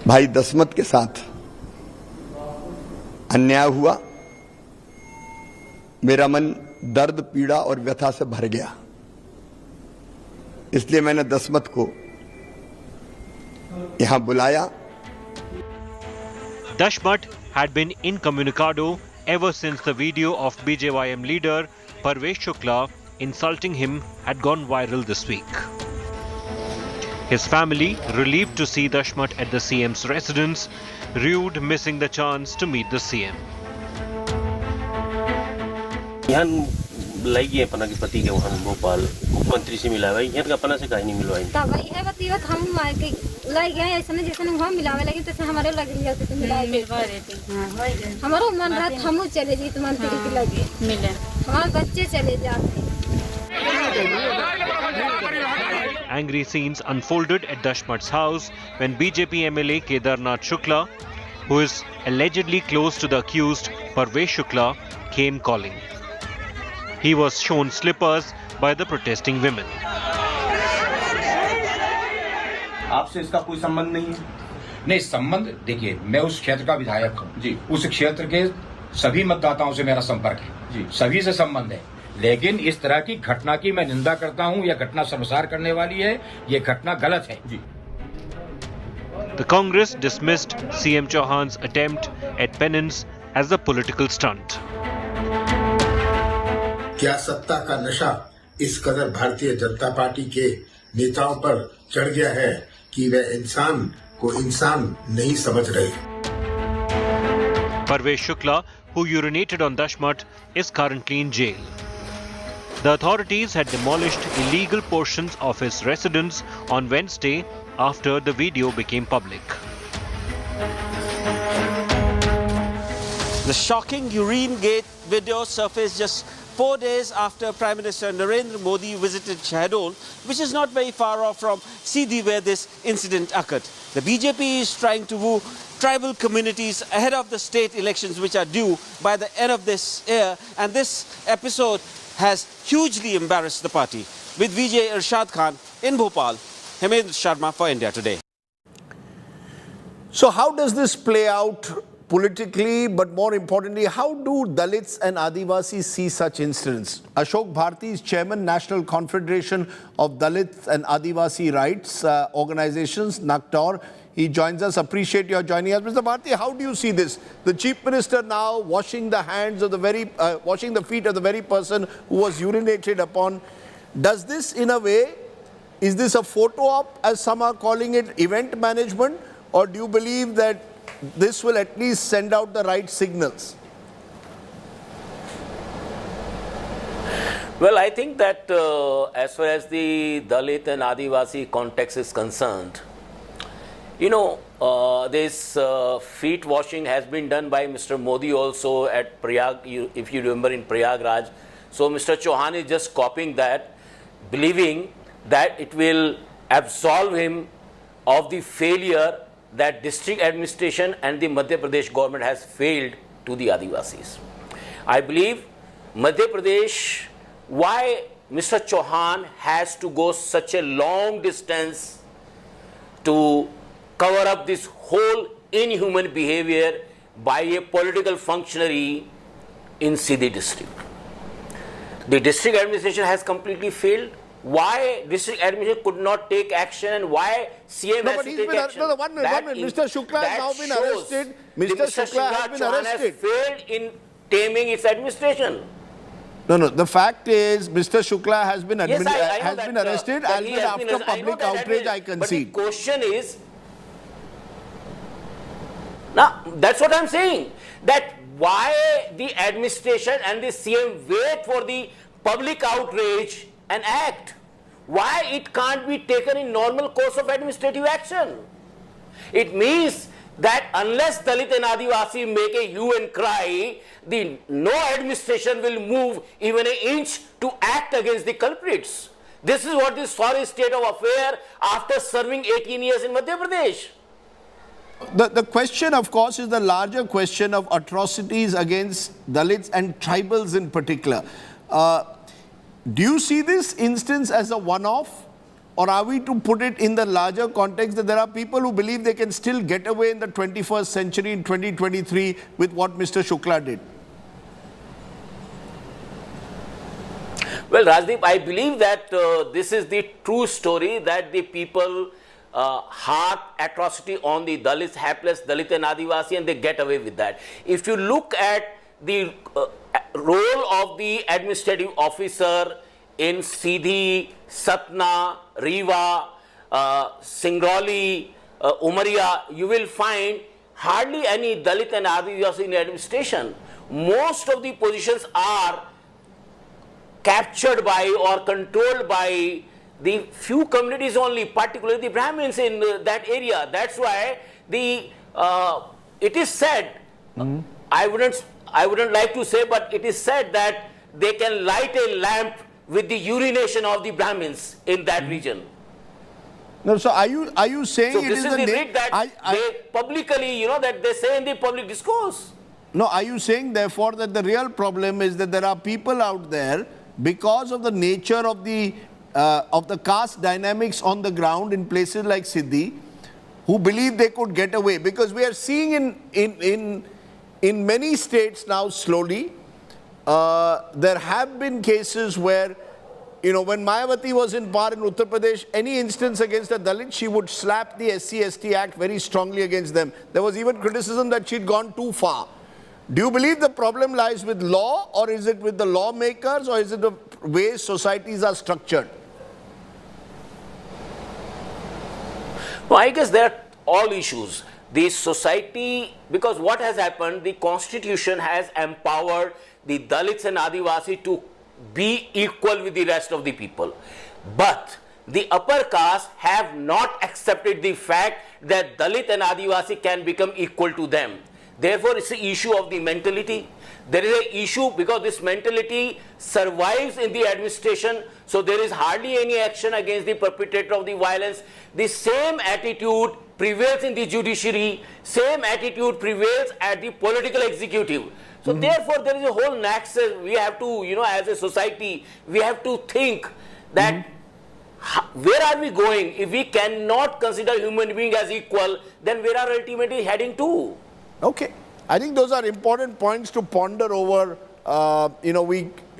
भाई दशमत के साथ अन्याय हुआ, मेरा मन दर्द, पीड़ा और व्यथा से भर गया, इसलिए मैंने दशमत को यहां बुलाया। Dashmat had been incommunicado ever since the video of BJYM leader Pravesh Shukla insulting him had gone viral this week. His family relieved to see Dashmat at the CM's residence, rued missing the chance to meet the CM. यहाँ लाई गए अपना के पति के वहाँ भोपाल मुख्यमंत्री से मिला भाई, यहाँ का अपना से कहीं नहीं मिलवाई। तब भाई है बतियो हम लाई गए ऐसे में जैसे वहाँ मिलावे लगे तैसे हमारे लग रही है तो मिलवा देती। हमारा मन रहा हम चले जी तो मंत्री की लगे मिले, हमारे बच्चे चले जाते। Angry scenes unfolded at Dashmat's house when BJP MLA Kedarnath Shukla, who is allegedly close to the accused Pravesh Shukla, came calling. He was shown slippers by the protesting women. आपसे इसका कोई संबंध नहीं है। नहीं संबंध, देखिए मैं उस क्षेत्र का विधायक हूँ जी, उस क्षेत्र के सभी मतदाताओं से मेरा संपर्क है जी, सभी से संबंध है, लेकिन इस तरह की घटना की मैं निंदा करता हूँ। यह घटना शर्मसार करने वाली है, यह घटना गलत है जी। The Congress dismissed CM Chauhan's attempt at penance as a political stunt. क्या सत्ता का नशा इस कदर भारतीय जनता पार्टी के नेताओं पर चढ़ गया है कि वे इंसान को इंसान नहीं समझ रहे? Pravesh Shukla, who urinated on Dashmat, is currently in jail. The authorities had demolished illegal portions of his residence on Wednesday after the video became public. The shocking urine gate video surfaced just 4 days after Prime Minister Narendra Modi visited Shahdol, which is not very far off from Sindhi where this incident occurred. The BJP is trying to woo tribal communities ahead of the state elections which are due by the end of this year, and this episode has hugely embarrassed the party. With Vijay Irshad Khan in Bhopal, Hemendra Sharma for India Today. So how does this play out politically, but more importantly, how do Dalits and Adivasis see such incidents? Ashok Bharti is chairman, National Confederation of Dalits and Adivasi Rights Organizations, NACTOR. He joins us. Appreciate your joining us. Mr. Bharti, how do you see this? The Chief Minister now washing the hands of the washing the feet of the very person who was urinated upon. Does this, in a way, is this a photo op, as some are calling it, event management? Or do you believe that this will at least send out the right signals? Well, I think that as far as the Dalit and Adivasi context is concerned, you know, this feet washing has been done by Mr. Modi also at Prayag, if you remember, in Prayagraj. So Mr. Chauhan is just copying that, believing that it will absolve him of the failure that district administration and the Madhya Pradesh government has failed to the Adivasis. I believe Madhya Pradesh, why Mr. Chauhan has to go such a long distance to cover up this whole inhuman behavior by a political functionary in Sindhi district. The district administration has completely failed. Why district administration could not take action and why CM has to take action? No, one minute. Mr. Shukla has now been arrested. Mr. Shukla has been arrested. Has failed in taming its administration. No, the fact is, Mr. Shukla has been, I been arrested and after public outrage, I concede. But the question is, now that's what I'm saying, that why the administration and the CM wait for the public outrage and act? Why it can't be taken in normal course of administrative action? It means that unless Dalit and Adivasi make a hue and cry, no administration will move even an inch to act against the culprits. This is what the sorry state of affair after serving 18 years in Madhya Pradesh. The question, of course, is the larger question of atrocities against Dalits and tribals in particular. Do you see this instance as a one-off, or are we to put it in the larger context that there are people who believe they can still get away in the 21st century in 2023 with what Mr. Shukla did? Well, Rajdeep, I believe that this is the true story, that the people harp atrocity on the Dalits, hapless Dalit and Adivasi, and they get away with that. If you look at the role of the administrative officer in Sindhi, Satna, Rewa, Singrauli, Umaria, you will find hardly any Dalit and Adivasi in administration. Most of the positions are captured by or controlled by the few communities only, particularly the Brahmins in that area. That's why it is said, I wouldn't like to say, but it is said that they can light a lamp with the urination of the Brahmins in that region. No, so are you saying so it this is is the myth that they publicly, you know, that they say in the public discourse? No, are you saying therefore that the real problem is that there are people out there, because of the nature of the caste dynamics on the ground in places like Sindhi, who believe they could get away? Because we are seeing in many states now slowly, there have been cases where, you know, when Mayawati was in power in Uttar Pradesh, any instance against a Dalit, she would slap the SC/ST Act very strongly against them. There was even criticism that she'd gone too far. Do you believe the problem lies with law, or is it with the lawmakers, or is it the way societies are structured? No, I guess there are all issues. The society, because what has happened, the constitution has empowered the Dalits and Adivasi to be equal with the rest of the people. But the upper caste have not accepted the fact that Dalit and Adivasi can become equal to them. Therefore, it's an issue of the mentality. There is an issue because this mentality survives in the administration, so there is hardly any action against the perpetrator of the violence. The same attitude prevails in the judiciary, same attitude prevails at the political executive. So therefore, there is a whole nexus. We have to, as a society, we have to think that where are we going? If we cannot consider human being as equal, then where are ultimately heading to? Okay. I think those are important points to ponder over.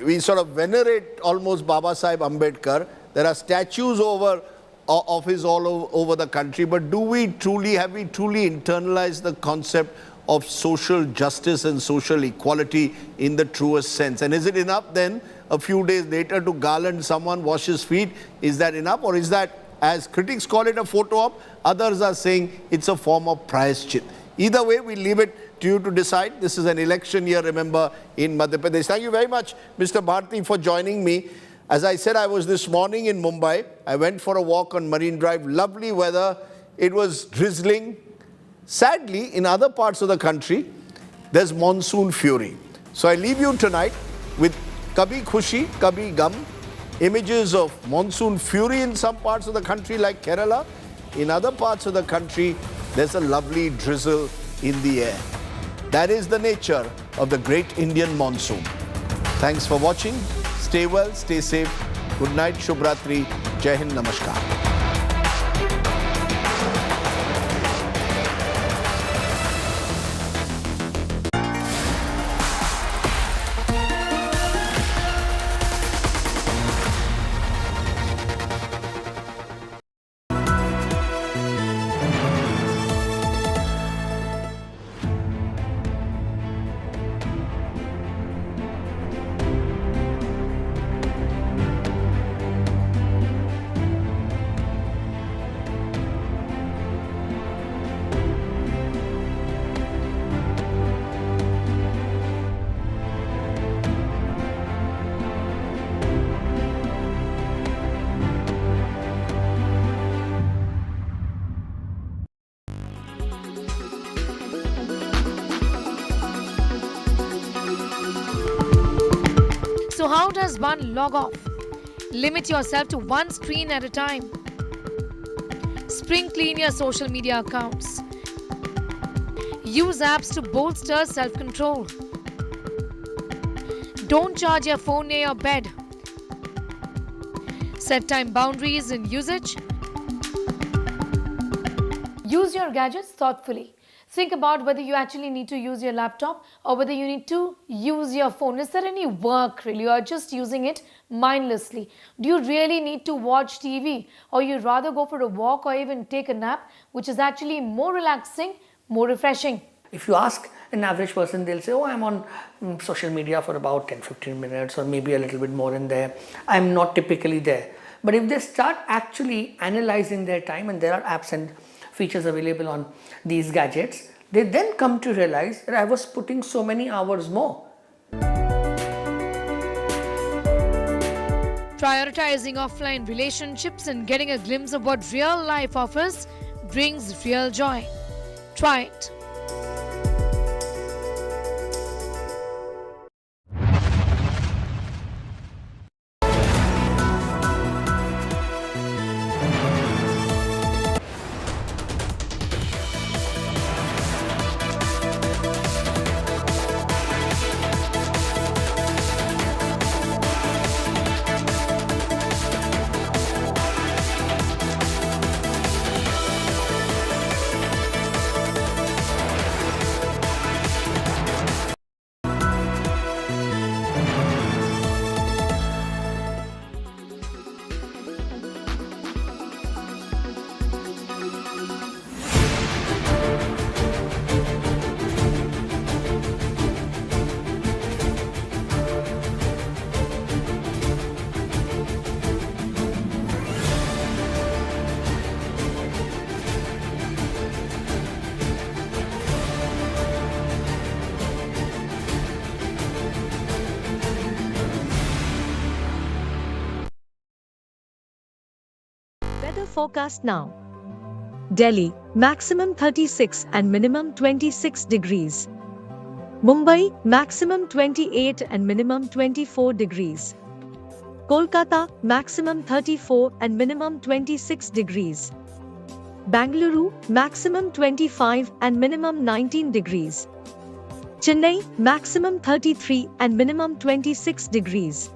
We sort of venerate almost Baba Sahib Ambedkar. There are statues of his all over the country. But have we truly internalized the concept of social justice and social equality in the truest sense? And is it enough then a few days later to garland someone, wash his feet? Is that enough? Or is that, as critics call it, a photo op? Others are saying it's a form of prayashchit. Either way, we leave it to you to decide. This is an election year, remember, in Madhya Pradesh. Thank you very much, Mr. Bharti, for joining me. As I said, I was this morning in Mumbai. I went for a walk on Marine Drive. Lovely weather. It was drizzling. Sadly, in other parts of the country, there's monsoon fury. So I leave you tonight with Kabhi Khushi, Kabhi Gum, images of monsoon fury in some parts of the country like Kerala. In other parts of the country, there's a lovely drizzle in the air. That is the nature of the great Indian monsoon. Thanks for watching. Stay well, stay safe. Good night, Shubhratri. Jai Hind, Namaskar. So how does one log off? Limit yourself to one screen at a time. Spring clean your social media accounts. Use apps to bolster self-control. Don't charge your phone near your bed. Set time boundaries in usage. Use your gadgets thoughtfully. Think about whether you actually need to use your laptop or whether you need to use your phone. Is there any work really, or just using it mindlessly? Do you really need to watch TV, or you'd rather go for a walk or even take a nap, which is actually more relaxing, more refreshing? If you ask an average person, they'll say, oh, I'm on social media for about 10-15 minutes or maybe a little bit more in there. I'm not typically there. But if they start actually analyzing their time, and there are apps and features available on these gadgets, they then come to realize that I was putting so many hours more. Prioritizing offline relationships and getting a glimpse of what real life offers brings real joy. Try it. forecast now. Delhi, maximum 36 and minimum 26 degrees. Mumbai, maximum 28 and minimum 24 degrees. Kolkata, maximum 34 and minimum 26 degrees. Bangalore, maximum 25 and minimum 19 degrees. Chennai, maximum 33 and minimum 26 degrees.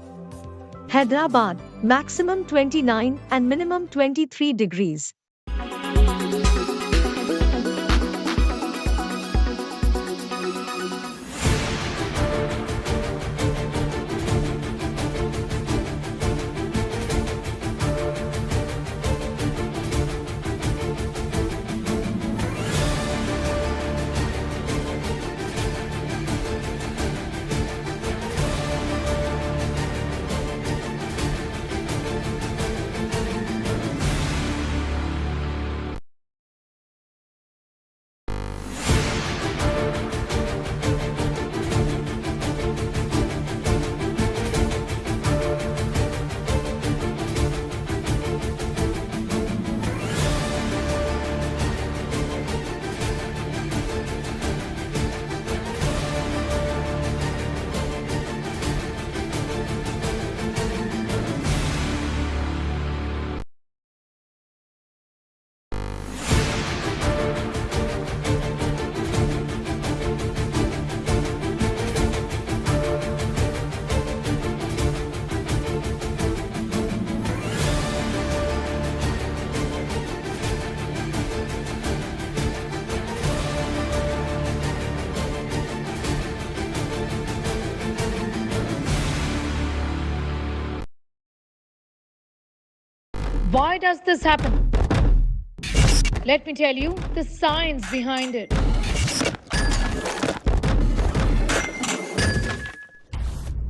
Hyderabad, maximum 29 and minimum 23 degrees. Why does this happen? Let me tell you the science behind it.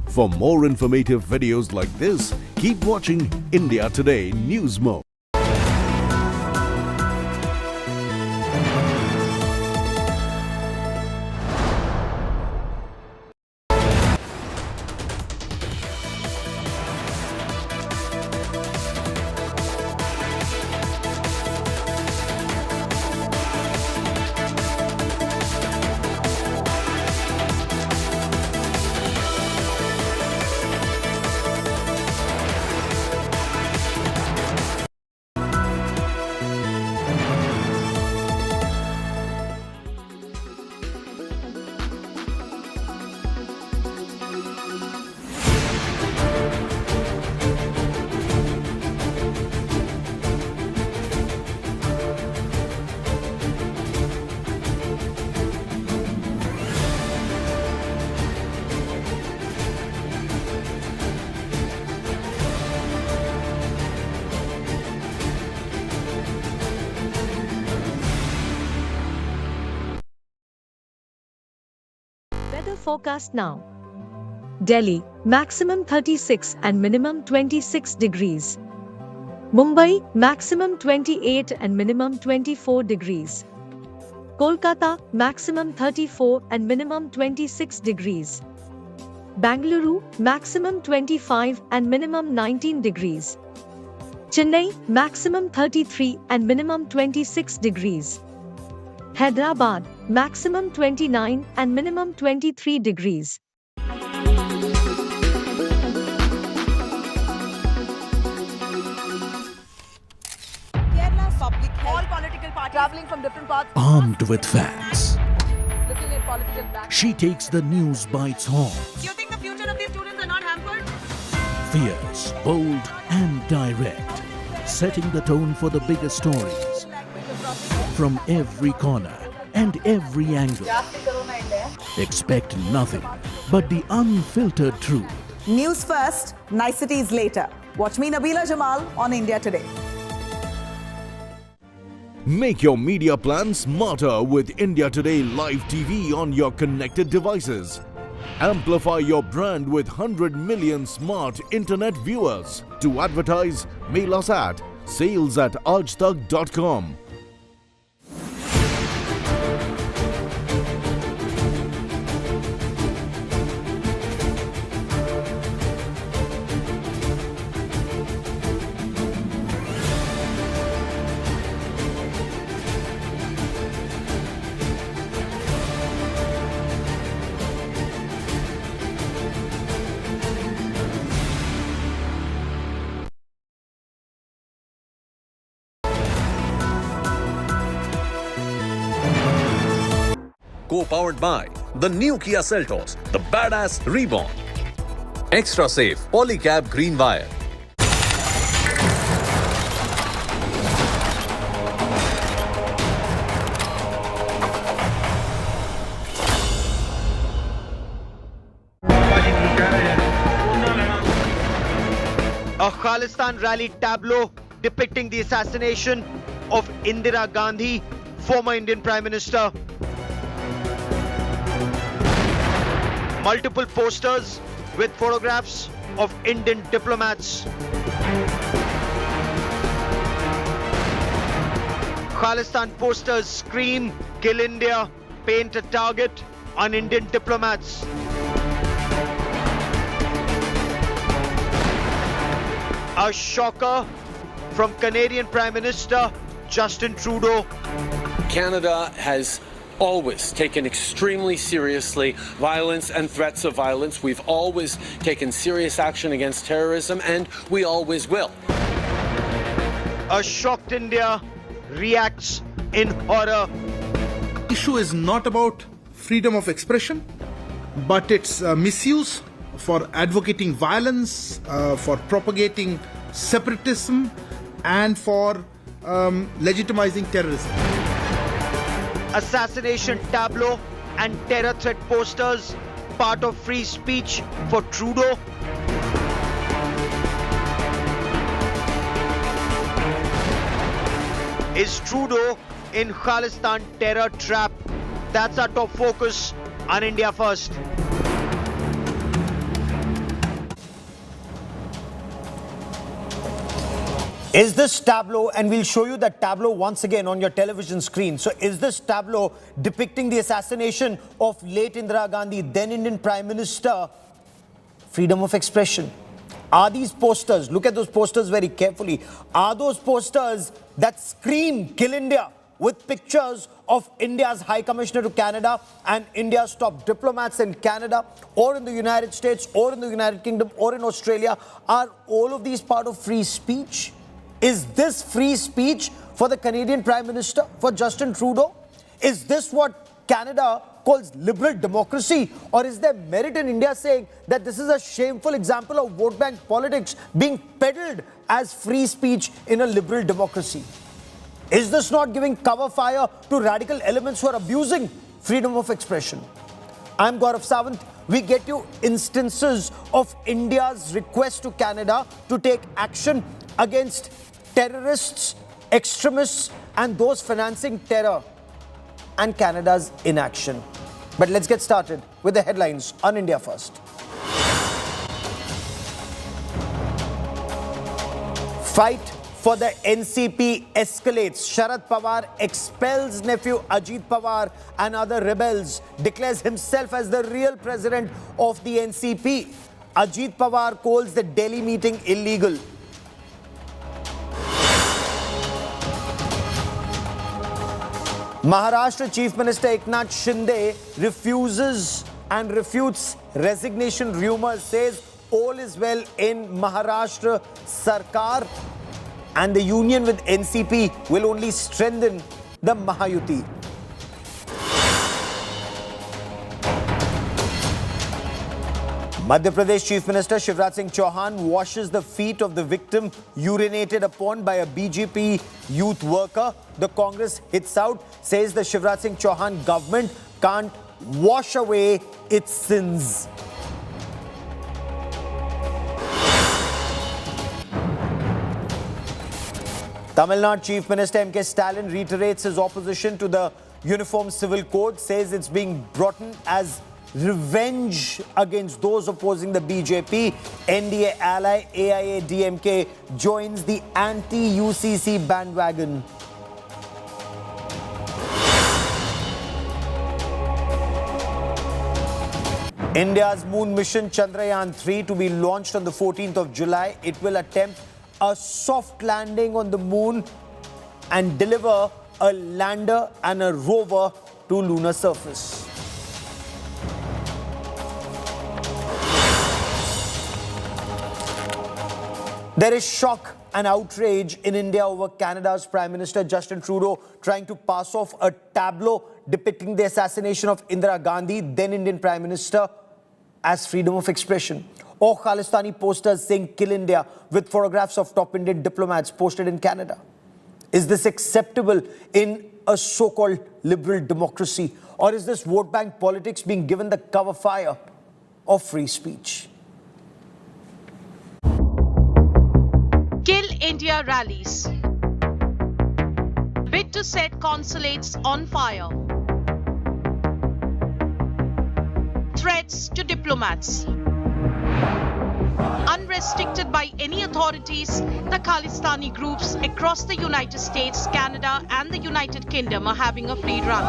For more informative videos like this, keep watching India Today News Mode. Weather forecast now. Delhi, maximum 36 and minimum 26 degrees. Mumbai, maximum 28 and minimum 24 degrees. Kolkata, maximum 34 and minimum 26 degrees. Bangalore, maximum 25 and minimum 19 degrees. Chennai, maximum 33 and minimum 26 degrees. Hyderabad, maximum 29 and minimum 23 degrees. Kerala's public health. All political parties traveling from different parts. Armed with facts, Looking at political back. she takes the news by its horns. You think the future of these students are not hampered? Fierce, bold, and direct, setting the tone for the biggest stories from every corner and every angle. Expect nothing but the unfiltered truth. News first, niceties later. Watch me, Nabila Jamal, on India Today. Make your media plan smarter with India Today Live TV on your connected devices. Amplify your brand with 100 million smart internet viewers. To advertise, mail us at sales@aajtak.com. co-powered by the new Kia Seltos, the badass reborn. Extra safe polycab green wire. A Khalistan rally tableau depicting the assassination of Indira Gandhi, former Indian Prime Minister. Multiple posters with photographs of Indian diplomats. Khalistan posters scream, "Kill India," paint a target on Indian diplomats. A shocker from Canadian Prime Minister Justin Trudeau. Canada has always taken extremely seriously violence and threats of violence. We've always taken serious action against terrorism, and we always will. A shocked India reacts in horror. The issue is not about freedom of expression, but its misuse for advocating violence, for propagating separatism, and for legitimizing terrorism. Assassination tableau and terror threat posters, part of free speech for Trudeau. Is Trudeau in Khalistan terror trap? That's our top focus on India First. Is this tableau, and we'll show you that tableau once again on your television screen. So is this tableau depicting the assassination of late Indira Gandhi, then Indian Prime Minister, freedom of expression? Are these posters, look at those posters very carefully, are those posters that scream "Kill India" with pictures of India's High Commissioner to Canada and India's top diplomats in Canada or in the United States or in the United Kingdom or in Australia? Are all of these part of free speech? Is this free speech for the Canadian Prime Minister, for Justin Trudeau? Is this what Canada calls liberal democracy? Or is there merit in India saying that this is a shameful example of vote bank politics being peddled as free speech in a liberal democracy? Is this not giving cover fire to radical elements who are abusing freedom of expression? I'm Gaurav Sawant. We get you instances of India's request to Canada to take action against terrorists, extremists, and those financing terror, and Canada's inaction. But let's get started with the headlines on India First. Fight for the NCP escalates. Sharad Pawar expels nephew Ajit Pawar and other rebels, declares himself as the real president of the NCP. Ajit Pawar calls the Delhi meeting illegal. Maharashtra Chief Minister Eknath Shinde refuses and refutes resignation rumors, says all is well in Maharashtra Sarkar, and the union with NCP will only strengthen the Mahayuti. Madhya Pradesh Chief Minister Shivraj Singh Chauhan washes the feet of the victim urinated upon by a BJP youth worker. The Congress hits out, says the Shivraj Singh Chauhan government can't wash away its sins. Tamil Nadu Chief Minister M.K. Stalin reiterates his opposition to the Uniform Civil Code, says it's being brought in as revenge against those opposing the BJP. NDA ally AIA-DMK joins the anti-UCC bandwagon. India's moon mission Chandrayaan-3 to be launched on the 14th of July. It will attempt a soft landing on the moon and deliver a lander and a rover to lunar surface. There is shock an outrage in India over Canada's Prime Minister Justin Trudeau trying to pass off a tableau depicting the assassination of Indira Gandhi, then Indian Prime Minister, as freedom of expression. Or Khalistani posters saying "Kill India" with photographs of top Indian diplomats posted in Canada. Is this acceptable in a so-called liberal democracy? Or is this vote bank politics being given the cover fire of free speech? Kill India rallies. Bid to set consulates on fire. Threats to diplomats. Unrestricted by any authorities, the Khalistani groups across the United States, Canada and the United Kingdom are having a free run.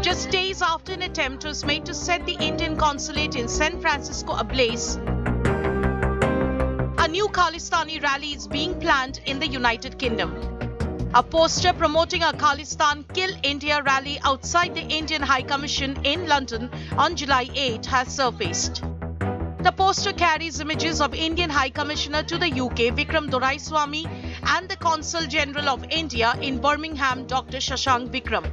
Just days after an attempt was made to set the Indian consulate in San Francisco ablaze, a new Khalistani rally is being planned in the United Kingdom. A poster promoting a Khalistan Kill India rally outside the Indian High Commission in London on July 8 has surfaced. The poster carries images of Indian High Commissioner to the UK Vikram Doraiswamy and the Consul General of India in Birmingham Dr. Shashank Vikram.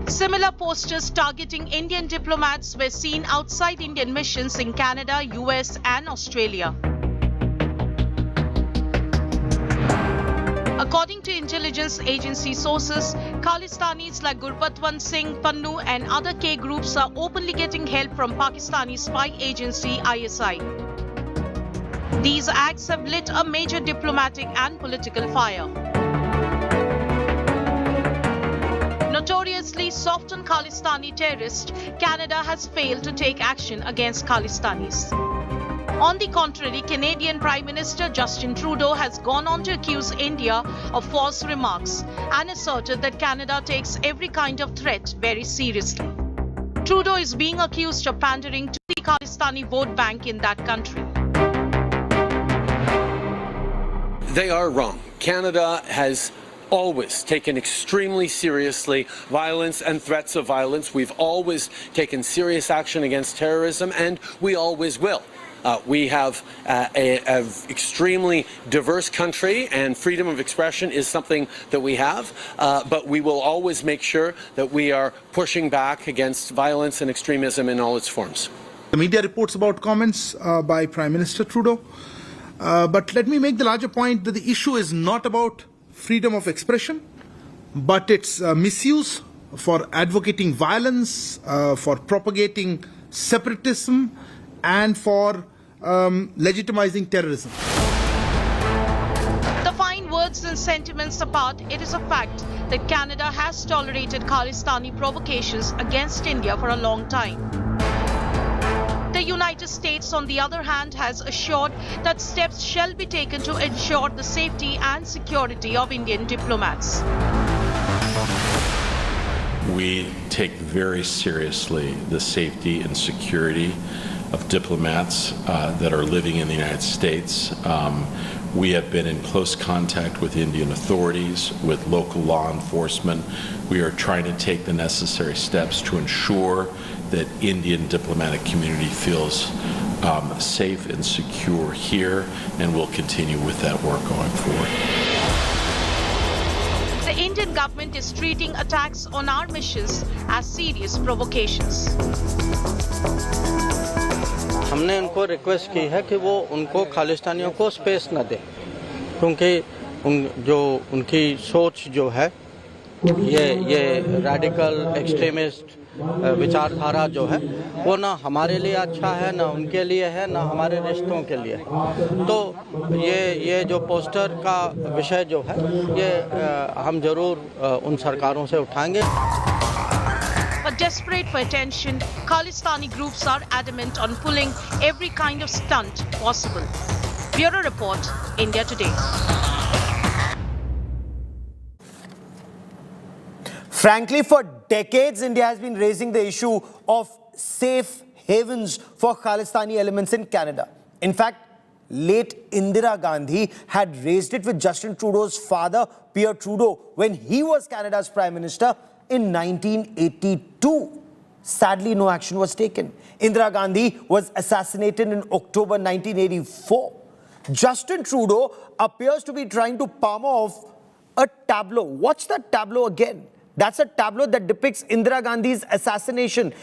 Similar posters targeting Indian diplomats were seen outside Indian missions in Canada, US and Australia. According to intelligence agency sources, Khalistanis like Gurpatwant Singh, Pannu and other K groups are openly getting help from Pakistani spy agency ISI. These acts have lit a major diplomatic and political fire. Notoriously soft on Khalistani terrorists, Canada has failed to take action against Khalistanis. On the contrary, Canadian Prime Minister Justin Trudeau has gone on to accuse India of false remarks and asserted that Canada takes every kind of threat very seriously. Trudeau is being accused of pandering to the Khalistani vote bank in that country. They are wrong. Canada has always taken extremely seriously violence and threats of violence. We've always taken serious action against terrorism, and we always will. We have an extremely diverse country, and freedom of expression is something that we have, but we will always make sure that we are pushing back against violence and extremism in all its forms. The media reports about comments by Prime Minister Trudeau, but let me make the larger point that the issue is not about freedom of expression, but its misuse for advocating violence, for propagating separatism, and for legitimizing terrorism. The fine words and sentiments apart, it is a fact that Canada has tolerated Khalistani provocations against India for a long time. The United States, on the other hand, has assured that steps shall be taken to ensure the safety and security of Indian diplomats. We take very seriously the safety and security of diplomats that are living in the United States. We have been in close contact with Indian authorities, with local law enforcement. We are trying to take the necessary steps to ensure that Indian diplomatic community feels safe and secure here, and we'll continue with that work going forward. The Indian government is treating attacks on our missions as serious provocations. हमने उनको request की है कि वो उनको खालिस्तानियों को space न दें, क्योंकि उनकी सोच जो है ये रैडिकल एक्सट्रीमिस्ट विचारधारा जो है वो ना हमारे लिए अच्छा है, ना उनके लिए है, ना हमारे रिश्तों के लिए। तो ये जो पोस्टर का विषय जो है ये हम जरूर उन सरकारों से उठाएंगे। But desperate for attention, Khalistani groups are adamant on pulling every kind of stunt possible. Bureau Report, India Today. Frankly, for decades, India has been raising the issue of safe havens for Khalistani elements in Canada. In fact, late Indira Gandhi had raised it with Justin Trudeau's father, Pierre Trudeau, when he was Canada's Prime Minister in 1982. Sadly, no action was taken. Indira Gandhi was assassinated in October 1984. Justin Trudeau appears to be trying to palm off a tableau. Watch that tableau again. That's a tableau that depicts Indira Gandhi's assassination.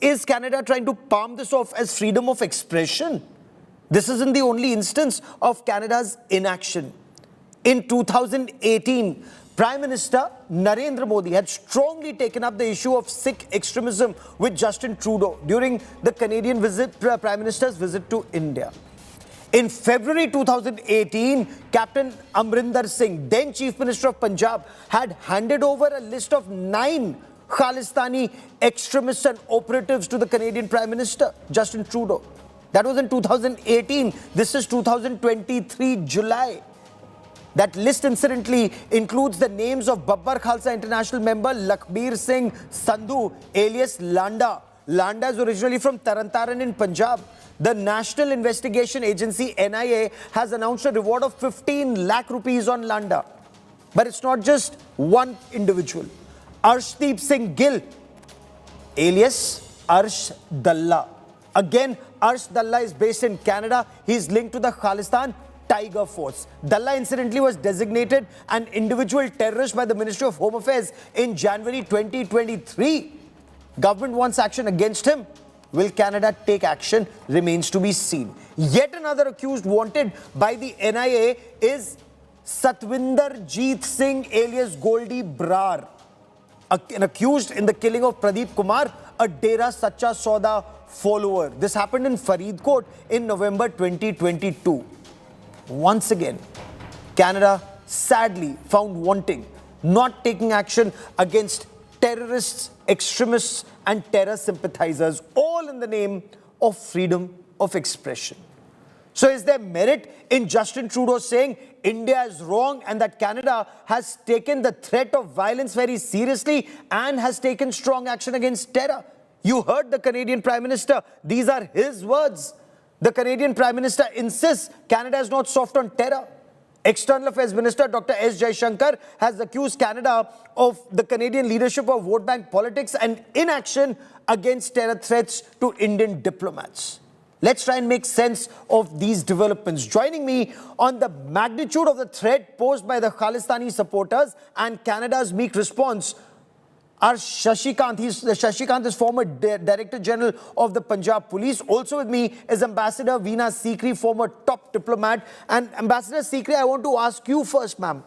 Is Canada trying to palm this off as freedom of expression? This isn't the only instance of Canada's inaction. In 2018, Prime Minister Narendra Modi had strongly taken up the issue of Sikh extremism with Justin Trudeau during the Canadian Prime Minister's visit to India. In February 2018, Captain Amrinder Singh, then Chief Minister of Punjab, had handed over a list of 9 Khalistani extremists and operatives to the Canadian Prime Minister, Justin Trudeau. That was in 2018. This is 2023, July. That list, incidentally, includes the names of Babbar Khalsa International member Lakhbir Singh Sandhu, alias Landa. Landa is originally from Tarantaran in Punjab. The National Investigation Agency, NIA, has announced a reward of 15 lakh rupees on Landa. But it's not just one individual. Rajdeep Singh Gill, alias Arsh Dalla. Again, Arsh Dalla is based in Canada. He's linked to the Khalistan Tiger Force. Dalla, incidentally, was designated an individual terrorist by the Ministry of Home Affairs in January 2023. Government wants action against him. Will Canada take action? Remains to be seen. Yet another accused wanted by the NIA is Satwinder Jeet Singh, alias Goldie Brar, an accused in the killing of Pradeep Kumar, a Dera Sacha Sauda follower. This happened in Faridkot in November 2022. Once again, Canada sadly found wanting, not taking action against terrorists, extremists and terror sympathizers, all in the name of freedom of expression. So is there merit in Justin Trudeau saying India is wrong and that Canada has taken the threat of violence very seriously and has taken strong action against terror? You heard the Canadian Prime Minister. These are his words. The Canadian Prime Minister insists Canada is not soft on terror. External Affairs Minister Dr. S. Jaishankar has accused Canada of the Canadian leadership of vote bank politics and inaction against terror threats to Indian diplomats. Let's try and make sense of these developments. Joining me on the magnitude of the threat posed by the Khalistani supporters and Canada's meek response are Shashikant. Shashikant is former Director General of the Punjab Police. Also with me is Ambassador Veena Sikri, former top diplomat. And Ambassador Sikri, I want to ask you first, ma'am.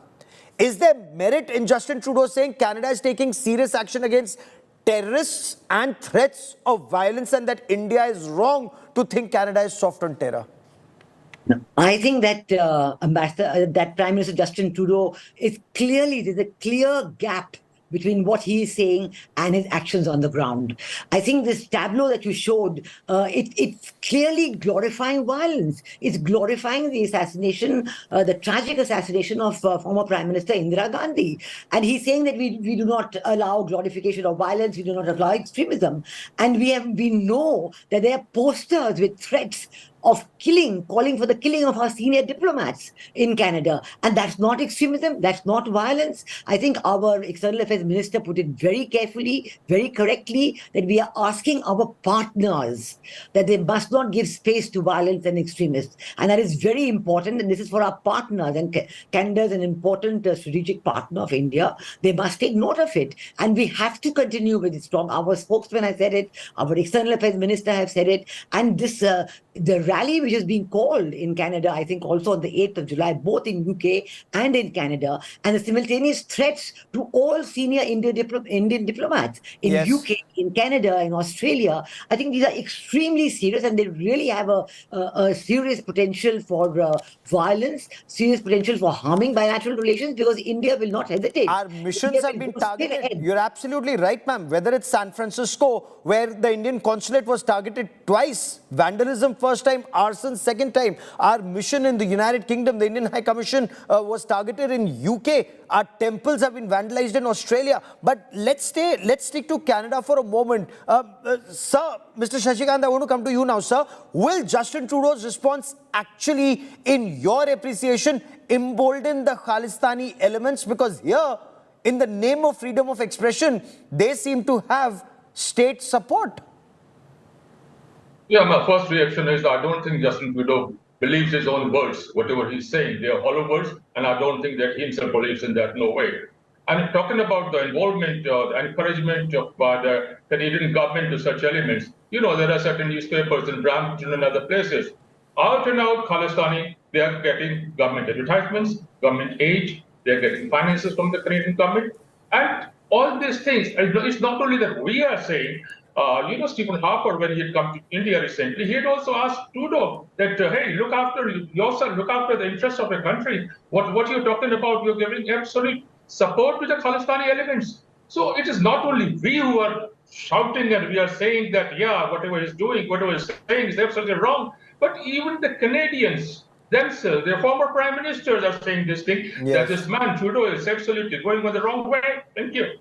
Is there merit in Justin Trudeau saying Canada is taking serious action against terrorists and threats of violence and that India is wrong to think Canada is soft on terror? No, I think that that Prime Minister Justin Trudeau is there's a clear gap between what he is saying and his actions on the ground. I think this tableau that you showed, it's clearly glorifying violence. It's glorifying the assassination, the tragic assassination of former Prime Minister Indira Gandhi. And he's saying that we do not allow glorification of violence, we do not allow extremism. And we know that there are posters with threats of calling for the killing of our senior diplomats in Canada. And that's not extremism, that's not violence. I think our External Affairs Minister put it very carefully, very correctly, that we are asking our partners that they must not give space to violence and extremists. And that is very important, and this is for our partners. And Canada is an important strategic partner of India. They must take note of it. And we have to continue with it strong. Our spokesman has said it, our External Affairs Minister have said it, and this the rally which is being called in Canada, I think also on the 8th of July, both in UK and in Canada, and the simultaneous threats to all senior Indian diplomats in UK, in Canada, in Australia. I think these are extremely serious and they really have a serious potential for violence, serious potential for harming bilateral relations, because India will not hesitate. Our missions have been targeted. You're absolutely right, ma'am. Whether it's San Francisco, where the Indian consulate was targeted twice, vandalism first time, arson second time. Our mission in the United Kingdom, the Indian High Commission was targeted in UK. Our temples have been vandalized in Australia. But let's stick to Canada for a moment. Sir, Mr. Shashikant, I want to come to you now, sir. Will Justin Trudeau's response actually, in your appreciation, embolden the Khalistani elements? Because here, in the name of freedom of expression, they seem to have state support? Yeah, my first reaction is I don't think Justin Trudeau believes his own words, whatever he's saying. They are hollow words, and I don't think that he himself believes in that, no way. And talking about the involvement, the encouragement of the Canadian government to such elements, there are certain newspapers in Brampton and other places. Out and out, Khalistani, they are getting government advertisements, government aid, they're getting finances from the Canadian government. And all these things, it's not only that we are saying, Stephen Harper, when he had come to India recently, he had also asked Trudeau that, hey, look after yourself, look after the interests of your country. What you're talking about, you're giving absolute support to the Khalistani elements. So it is not only we who are shouting and we are saying that, yeah, whatever he's doing, whatever he's saying is absolutely wrong, but even the Canadians themselves, their former prime ministers are saying this thing, that this man Trudeau is absolutely going on the wrong way. Thank you.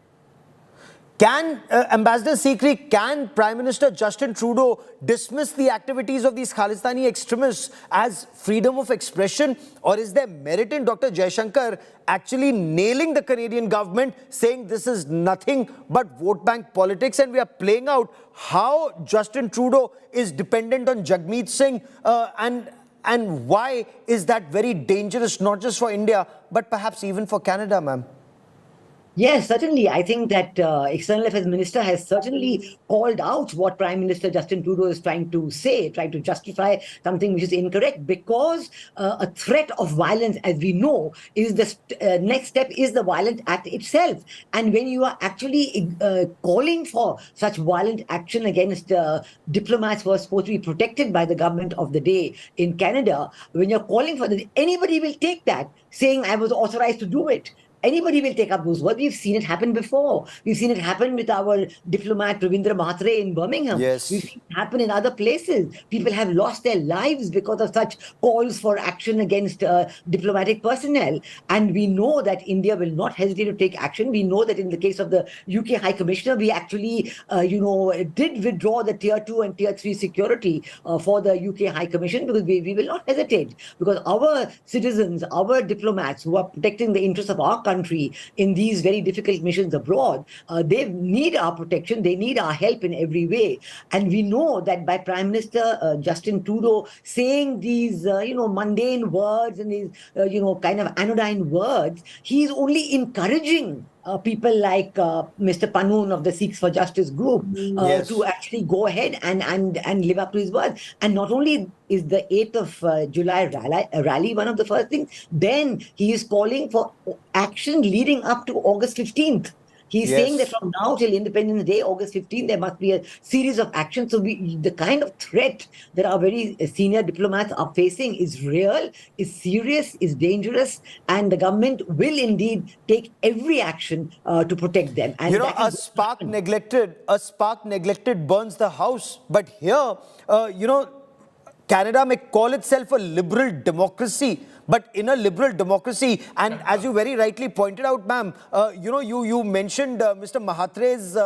Can, Ambassador Sikri, can Prime Minister Justin Trudeau dismiss the activities of these Khalistani extremists as freedom of expression? Or is there merit in Dr. Jaishankar actually nailing the Canadian government, saying this is nothing but vote bank politics, and we are playing out how Justin Trudeau is dependent on Jagmeet Singh and why is that very dangerous, not just for India, but perhaps even for Canada, ma'am? Yes, certainly. I think that External Affairs Minister has certainly called out what Prime Minister Justin Trudeau is trying to say, trying to justify something which is incorrect, because a threat of violence, as we know, is the next step is the violent act itself. And when you are actually calling for such violent action against diplomats who are supposed to be protected by the government of the day in Canada, when you're calling for that, anybody will take that, saying I was authorized to do it. Anybody will take up those words. We've seen it happen before. We've seen it happen with our diplomat Ravindra Mahatre in Birmingham. Yes. We've seen it happen in other places. People have lost their lives because of such calls for action against diplomatic personnel. And we know that India will not hesitate to take action. We know that in the case of the UK High Commissioner, we actually, did withdraw the Tier 2 and Tier 3 security for the UK High Commission, because we will not hesitate. Because our citizens, our diplomats who are protecting the interests of our country in these very difficult missions abroad, they need our protection, they need our help in every way. And we know that by Prime Minister Justin Trudeau saying these, mundane words and these, kind of anodyne words, he is only encouraging people like Mr. Panoon of the Sikhs for Justice group to actually go ahead and live up to his words. And not only is the 8th of July rally one of the first things, then he is calling for action leading up to August 15th. He's saying that from now till Independence Day, August 15th, there must be a series of actions. So the kind of threat that our very senior diplomats are facing is real, is serious, is dangerous, and the government will indeed take every action to protect them. And a spark neglected burns the house. But here, Canada may call itself a liberal democracy, but in a liberal democracy, and as you very rightly pointed out, ma'am, you mentioned Mr. Mahatre's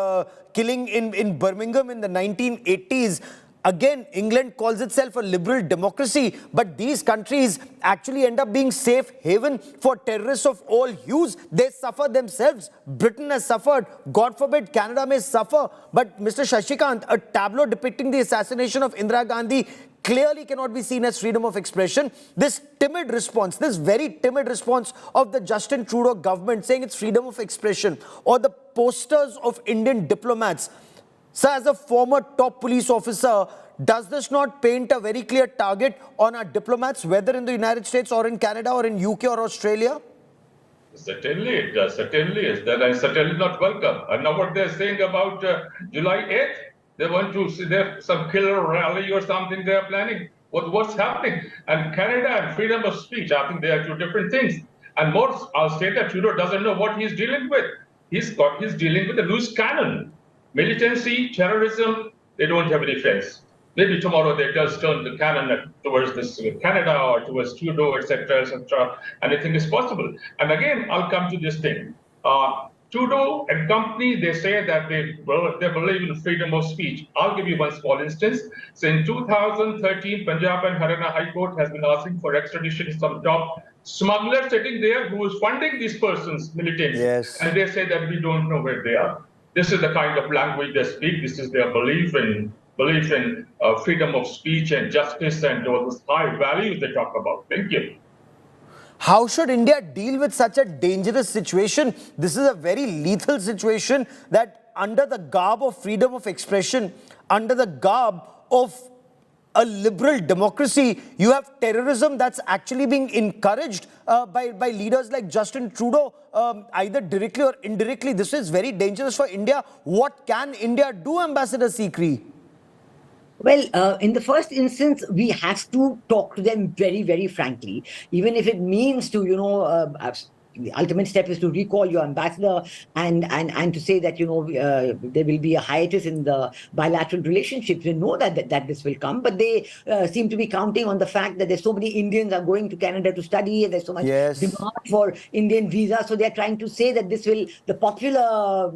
killing in Birmingham in the 1980s. Again, England calls itself a liberal democracy, but these countries actually end up being safe haven for terrorists of all hues. They suffer themselves. Britain has suffered. God forbid Canada may suffer. But Mr. Shashikant, a tableau depicting the assassination of Indira Gandhi clearly cannot be seen as freedom of expression. This timid response, this very timid response of the Justin Trudeau government saying it's freedom of expression, or the posters of Indian diplomats. Sir, as a former top police officer, does this not paint a very clear target on our diplomats, whether in the United States or in Canada or in UK or Australia? Certainly it does. Certainly is. That is certainly not welcome. And now what they're saying about July 8th, they want to see there some killer rally or something they are planning. What's happening? And Canada and freedom of speech, I think they are two different things. And more, I'll say that Trudeau doesn't know what he's dealing with. He's dealing with a loose cannon. Militancy, terrorism, they don't have any friends. Maybe tomorrow they just turn the cannon towards this Canada or towards Trudeau, etc., etc. Anything is possible. And again, I'll come to this thing. Trudeau and company, they say that they believe in freedom of speech. I'll give you one small instance. So in 2013, Punjab and Haryana High Court has been asking for extradition of some top smuggler sitting there who is funding these persons, militants. Yes. And they say that we don't know where they are. This is the kind of language they speak. This is their belief in freedom of speech and justice and all those high values they talk about. Thank you. How should India deal with such a dangerous situation? This is a very lethal situation that under the garb of freedom of expression, under the garb of a liberal democracy, you have terrorism that's actually being encouraged by leaders like Justin Trudeau, either directly or indirectly. This is very dangerous for India. What can India do, Ambassador Sikri? Well, in the first instance, we have to talk to them very, very frankly, even if it means to, the ultimate step is to recall your ambassador and to say that, there will be a hiatus in the bilateral relationships. We know that this will come, but they seem to be counting on the fact that there's so many Indians are going to Canada to study, and there's so much demand for Indian visas. So they're trying to say that the popular,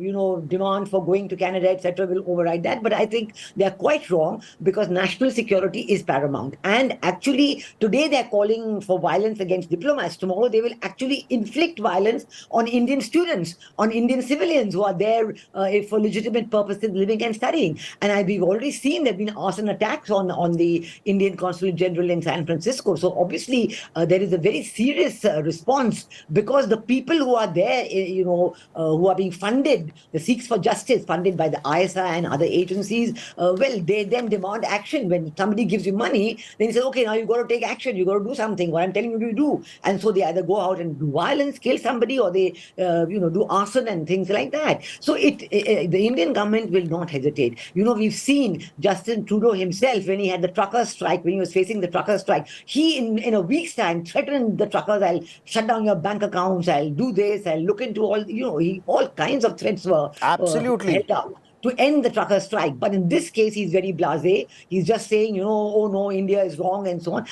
demand for going to Canada, etc., will override that. But I think they're quite wrong, because national security is paramount. And actually, today they're calling for violence against diplomats. Tomorrow they will actually inflict violence on Indian students, on Indian civilians who are there for legitimate purposes, living and studying. And we've already seen there have been arson attacks on the Indian Consulate General in San Francisco. So obviously there is a very serious response, because the people who are there, who are being funded, the Sikhs for Justice, funded by the ISI and other agencies, they then demand action. When somebody gives you money, then you say, okay, now you've got to take action, you've got to do something, what I'm telling you to do. And so they either go out and do violence, kill somebody, or they do arson and things like that. So the Indian government will not hesitate. We've seen Justin Trudeau himself, when he had the trucker strike, when he was facing the trucker strike, he in a week's time threatened the truckers, I'll shut down your bank accounts, I'll do this, I'll look into all kinds of threats were held out to end the trucker strike. But in this case, he's very blasé. He's just saying, oh no, India is wrong and so on.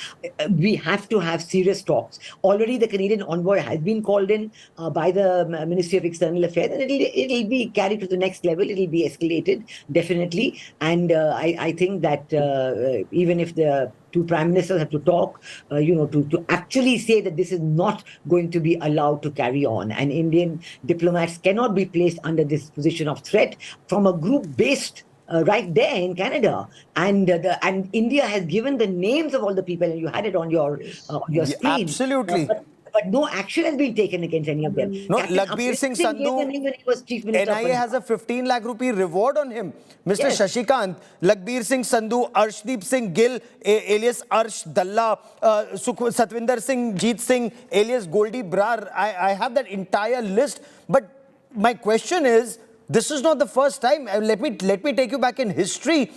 We have to have serious talks. Already the Canadian envoy has been called in by the Ministry of External Affairs, and it'll be carried to the next level. It'll be escalated, definitely. And I think that even if the two prime ministers have to talk, to actually say that this is not going to be allowed to carry on. And Indian diplomats cannot be placed under this position of threat from a group based right there in Canada. And India has given the names of all the people, and you had it on your screen. Absolutely. But no action has been taken against any of them. No, Lakhbir Singh Sandhu, NIA has a 15 lakh rupee reward on him. Mr. Shashikant, Lakhbir Singh Sandhu, Arshdeep Singh Gill, alias Arsh Dalla, Satwinder Singh Jeet Singh, alias Goldie Brar. I have that entire list. But my question is, this is not the first time. Let me take you back in history.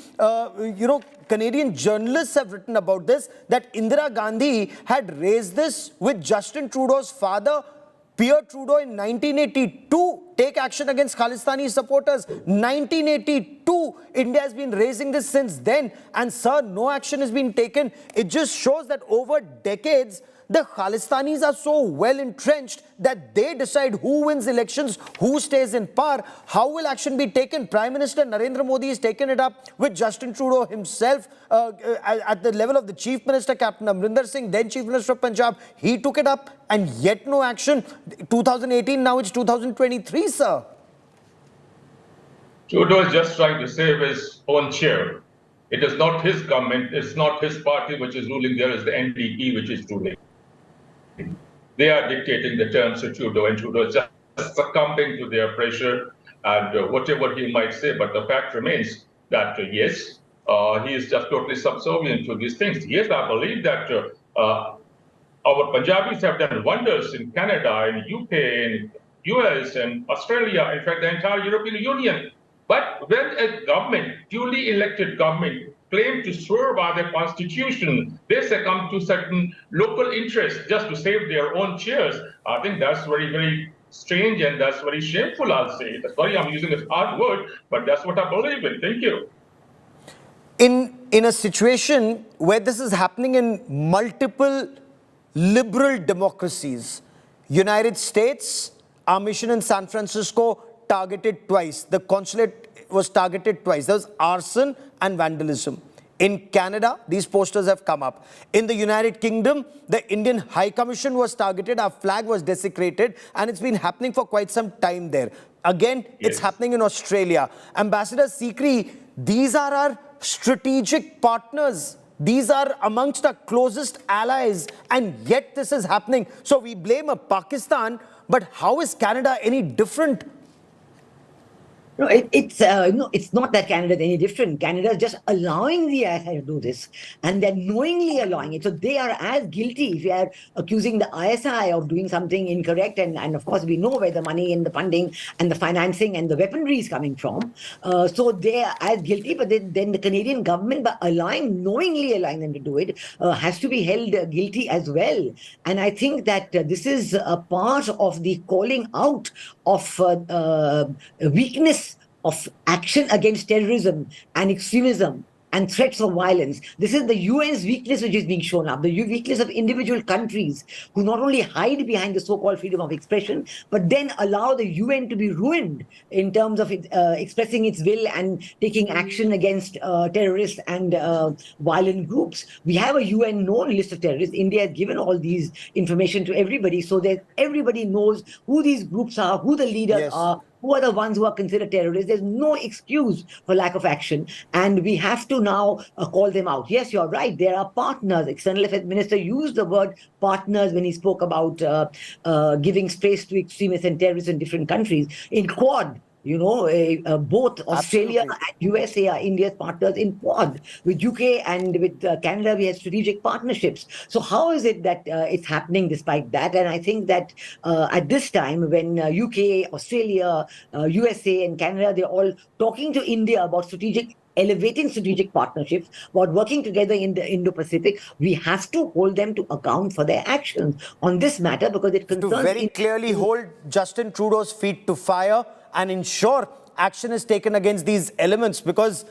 Canadian journalists have written about this, that Indira Gandhi had raised this with Justin Trudeau's father, Pierre Trudeau, in 1982. Take action against Khalistani supporters. 1982. India has been raising this since then. And sir, no action has been taken. It just shows that over decades, the Khalistanis are so well entrenched that they decide who wins elections, who stays in power. How will action be taken? Prime Minister Narendra Modi has taken it up with Justin Trudeau himself at the level of the Chief Minister, Captain Amrinder Singh, then Chief Minister of Punjab. He took it up, and yet no action. 2018, now it's 2023, sir. Trudeau is just trying to save his own chair. It is not his government, it's not his party which is ruling there, is the NDP which is ruling. They are dictating the terms to Trudeau, and Trudeau is just succumbing to their pressure and whatever he might say. But the fact remains that, yes, he is just totally subservient to these things. Yes, I believe that our Punjabis have done wonders in Canada, in UK, in US, and Australia, in fact, the entire European Union. But when a government, duly elected government, claim to swear by the constitution, they succumb to certain local interests just to save their own chairs. I think that's very, very strange, and that's very shameful, I'll say. Sorry, I'm using a hard word, but that's what I believe in. Thank you. In a situation where this is happening in multiple liberal democracies, United States, our mission in San Francisco targeted twice. The consulate was targeted twice. There was arson and vandalism. In Canada, these posters have come up. In the United Kingdom, the Indian High Commission was targeted, our flag was desecrated, and it's been happening for quite some time there. Again, it's happening in Australia. Ambassador Sikri, these are our strategic partners. These are amongst our closest allies, and yet this is happening. So we blame Pakistan, but how is Canada any different? No, it's not that Canada is any different. Canada is just allowing the ISI to do this, and they're knowingly allowing it. So they are as guilty if you are accusing the ISI of doing something incorrect. And of course, we know where the money and the funding and the financing and the weaponry is coming from. So they are as guilty, but then the Canadian government, by knowingly allowing them to do it, has to be held guilty as well. And I think that this is a part of the calling out of weakness of action against terrorism and extremism and threats of violence. This is the UN's weakness which is being shown up, the weakness of individual countries who not only hide behind the so-called freedom of expression, but then allow the UN to be ruined in terms of expressing its will and taking action against terrorists and violent groups. We have a UN known list of terrorists. India has given all these information to everybody so that everybody knows who these groups are, who the leaders are, who are the ones who are considered terrorists. There's no excuse for lack of action. And we have to now call them out. Yes, you're right. There are partners. External Affairs Minister used the word partners when he spoke about giving space to extremists and terrorists in different countries. In Quad, both Australia and USA are India's partners in Quad. With UK and with Canada, we have strategic partnerships. So how is it that it's happening despite that? And I think that at this time, when UK, Australia, USA and Canada, they're all talking to India about elevating strategic partnerships, about working together in the Indo-Pacific, we have to hold them to account for their actions on this matter because it concerns... To very clearly hold Justin Trudeau's feet to fire and ensure action is taken against these elements, because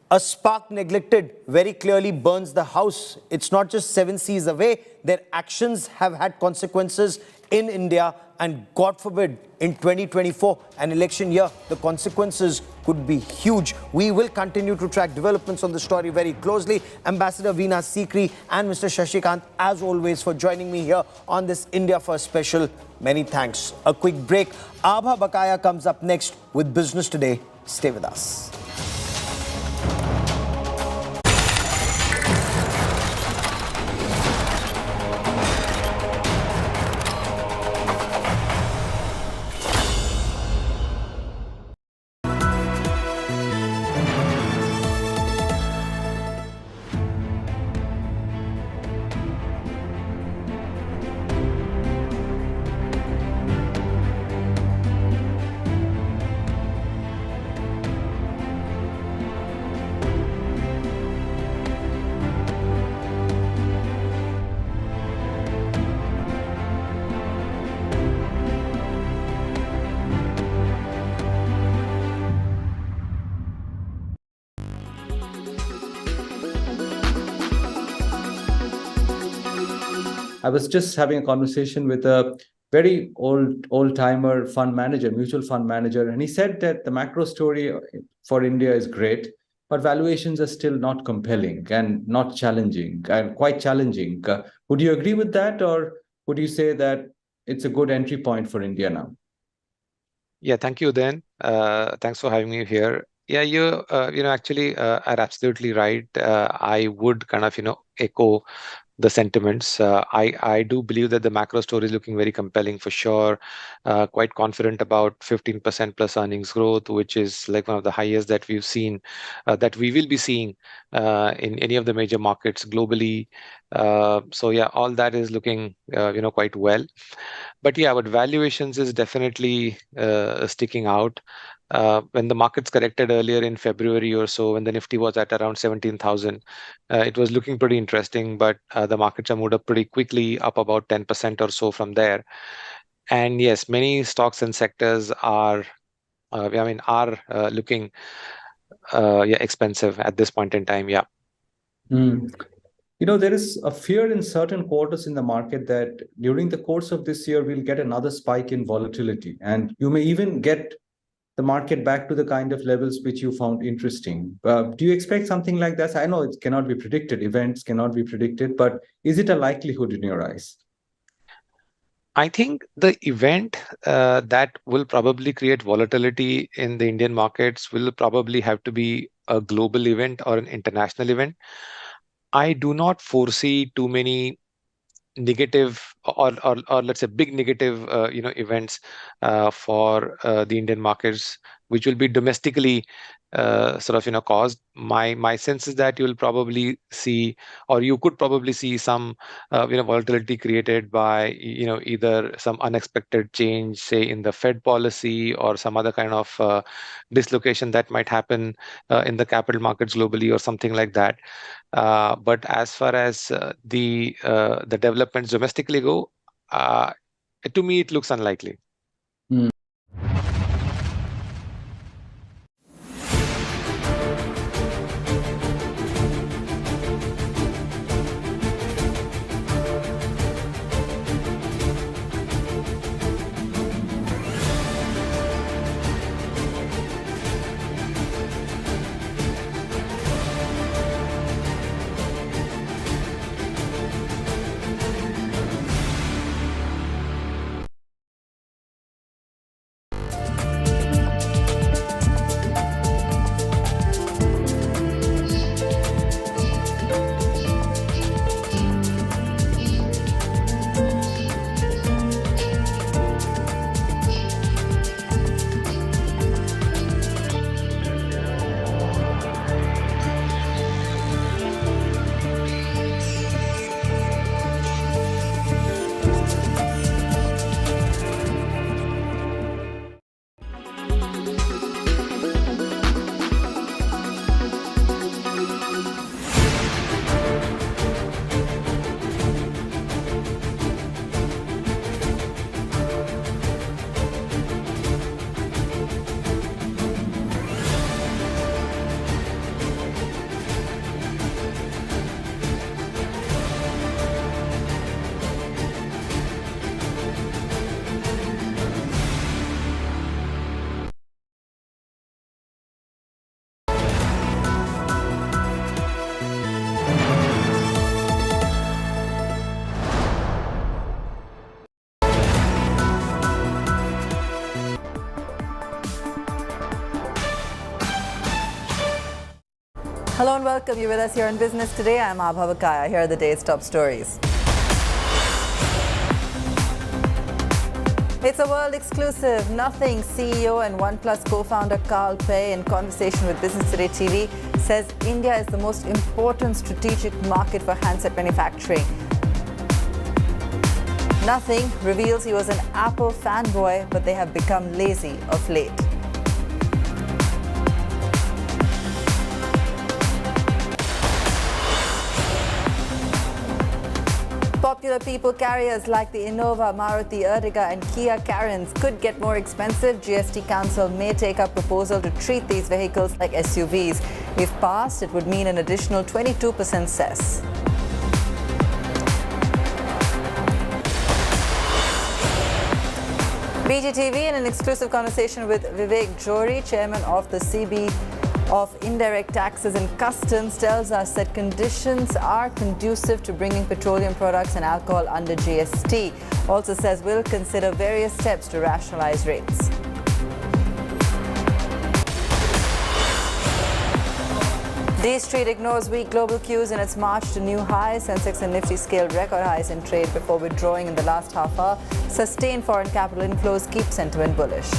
a spark neglected very clearly burns the house. It's not just 7 seas away. Their actions have had consequences in India, and God forbid, in 2024, an election year, the consequences could be huge. We will continue to track developments on the story very closely. Ambassador Veena Sikri and Mr. Shashikant, as always, for joining me here on this India First special. Many thanks. A quick break. Abha Bakaya comes up next with Business Today. Stay with us. I was just having a conversation with a very old-timer fund manager, mutual fund manager, and he said that the macro story for India is great, but valuations are still not compelling and not challenging, and quite challenging. Would you agree with that, or would you say that it's a good entry point for India now? Yeah, thank you, Dan. Thanks for having me here. Yeah, you actually are absolutely right. I would kind of echo the sentiments. I do believe that the macro story is looking very compelling for sure. Quite confident about 15% plus earnings growth, which is like one of the highest that we've seen, that we will be seeing in any of the major markets globally. So yeah, all that is looking quite well. But yeah, but valuations is definitely sticking out. When the markets corrected earlier in February or so, when the Nifty was at around 17,000, it was looking pretty interesting, but the markets have moved up pretty quickly, up about 10% or so from there. And yes, many stocks and sectors are looking expensive at this point in time. Yeah. There is a fear in certain quarters in the market that during the course of this year, we'll get another spike in volatility, and you may even get the market back to the kind of levels which you found interesting. Do you expect something like that? I know it cannot be predicted, events cannot be predicted, but is it a likelihood in your eyes? I think the event that will probably create volatility in the Indian markets will probably have to be a global event or an international event. I do not foresee too many negative or let's say big negative events for the Indian markets, which will be domestically sort of caused. My sense is that you will probably see, or you could probably see some volatility created by either some unexpected change, say in the Fed policy, or some other kind of dislocation that might happen in the capital markets globally, or something like that. But as far as the developments domestically go, to me it looks unlikely. Hello and welcome. You're with us here on Business Today. I'm Abha Vakaya. Here are the day's top stories. It's a world exclusive. Nothing CEO and OnePlus co-founder Carl Pei, in conversation with Business Today TV, says India is the most important strategic market for handset manufacturing. Nothing reveals he was an Apple fanboy, but they have become lazy of late. Popular people carriers like the Innova, Maruti Ertiga and Kia Carens could get more expensive. GST Council may take up proposal to treat these vehicles like SUVs. If passed, it would mean an additional 22% cess. BGTV, in an exclusive conversation with Vivek Jory, chairman of the CB of Indirect Taxes and Customs, tells us that conditions are conducive to bringing petroleum products and alcohol under GST. Also says we'll consider various steps to rationalize rates. D Street ignores weak global cues in its march to new highs. Sensex and Nifty scaled record highs in trade before withdrawing in the last half hour. Sustained foreign capital inflows keep sentiment bullish.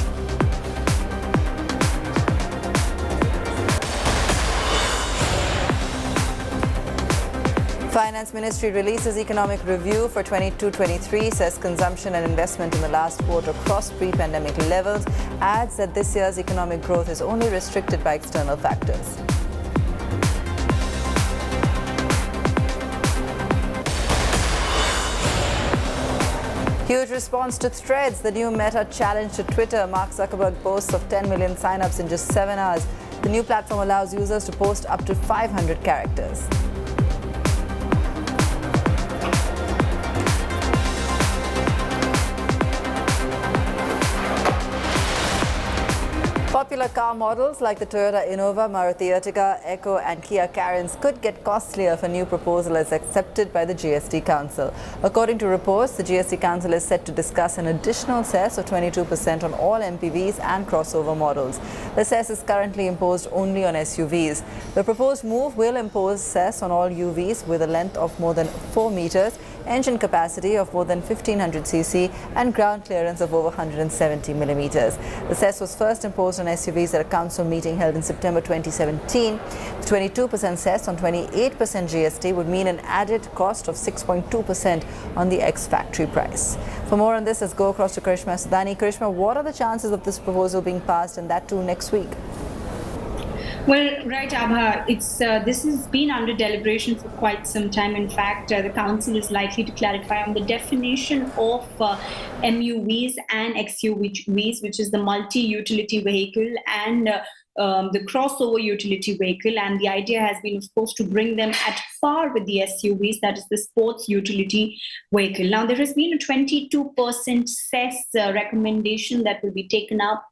Finance Ministry releases economic review for 22-23, says consumption and investment in the last quarter crossed pre-pandemic levels, adds that this year's economic growth is only restricted by external factors. Huge response to Threads, the new Meta challenge to Twitter. Mark Zuckerberg boasts of 10 million signups in just 7 hours. The new platform allows users to post up to 500 characters. Popular car models like the Toyota Innova, Maruti Ertiga, Echo and Kia Carens could get costlier if a new proposal is accepted by the GST Council. According to reports, the GST Council is set to discuss an additional cess of 22% on all MPVs and crossover models. The cess is currently imposed only on SUVs. The proposed move will impose cess on all UVs with a length of more than 4 meters, engine capacity of more than 1500 cc and ground clearance of over 170 millimeters. The cess was first imposed on SUVs at a council meeting held in September 2017. The 22% cess on 28% GST would mean an added cost of 6.2% on the ex-factory price. For more on this, let's go across to Karishma Sudani. Karishma, what are the chances of this proposal being passed, and that too next week? Well, right, Abha, this has been under deliberation for quite some time. In fact, the council is likely to clarify on the definition of MUVs and XUVs, which is the multi-utility vehicle and the crossover utility vehicle. And the idea has been, of course, to bring them at par with the SUVs, that is the sports utility vehicle. Now, there has been a 22% cess recommendation that will be taken up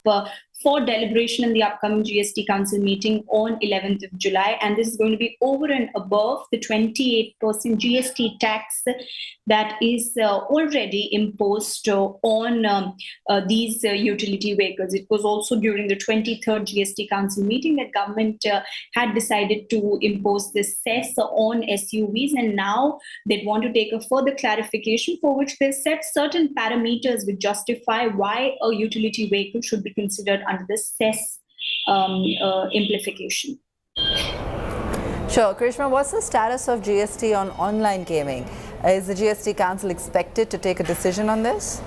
for deliberation in the upcoming GST Council meeting on 11th of July. And this is going to be over and above the 28% GST tax that is already imposed on these utility vehicles. It was also during the 23rd GST Council meeting that government had decided to impose this cess on SUVs, and now they want to take a further clarification for which they set certain parameters which justify why a utility vehicle should be considered under the cess amplification. Sure. Krishna, what's the status of GST on online gaming? Is the GST Council expected to take a decision on this?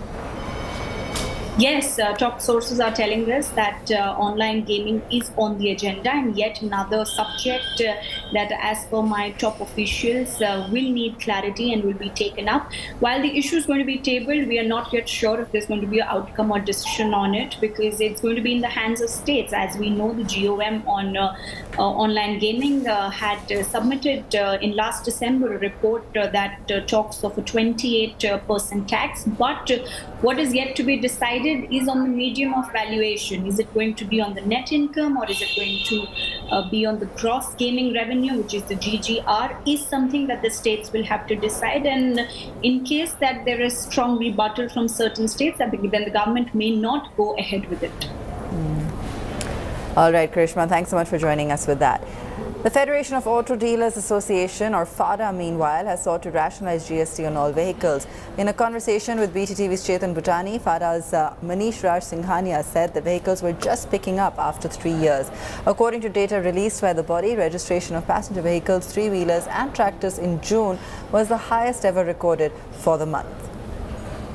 Yes, top sources are telling us that online gaming is on the agenda, and yet another subject that, as per my top officials, will need clarity and will be taken up. While the issue is going to be tabled, we are not yet sure if there's going to be an outcome or decision on it, because it's going to be in the hands of states. As we know, the GOM on online gaming had submitted in last December a report that talks of a 28% tax, but what is yet to be decided is on the medium of valuation. Is it going to be on the net income, or is it going to be on the gross gaming revenue, which is the GGR, is something that the states will have to decide. And in case that there is strong rebuttal from certain states, then the government may not go ahead with it. All right, Karishma, thanks so much for joining us with that. The Federation of Auto Dealers Association, or FADA, meanwhile, has sought to rationalize GST on all vehicles. In a conversation with BTTV's Chetan Bhutani, FADA's Manish Raj Singhania said the vehicles were just picking up after 3 years. According to data released by the body, registration of passenger vehicles, three-wheelers and tractors in June was the highest ever recorded for the month.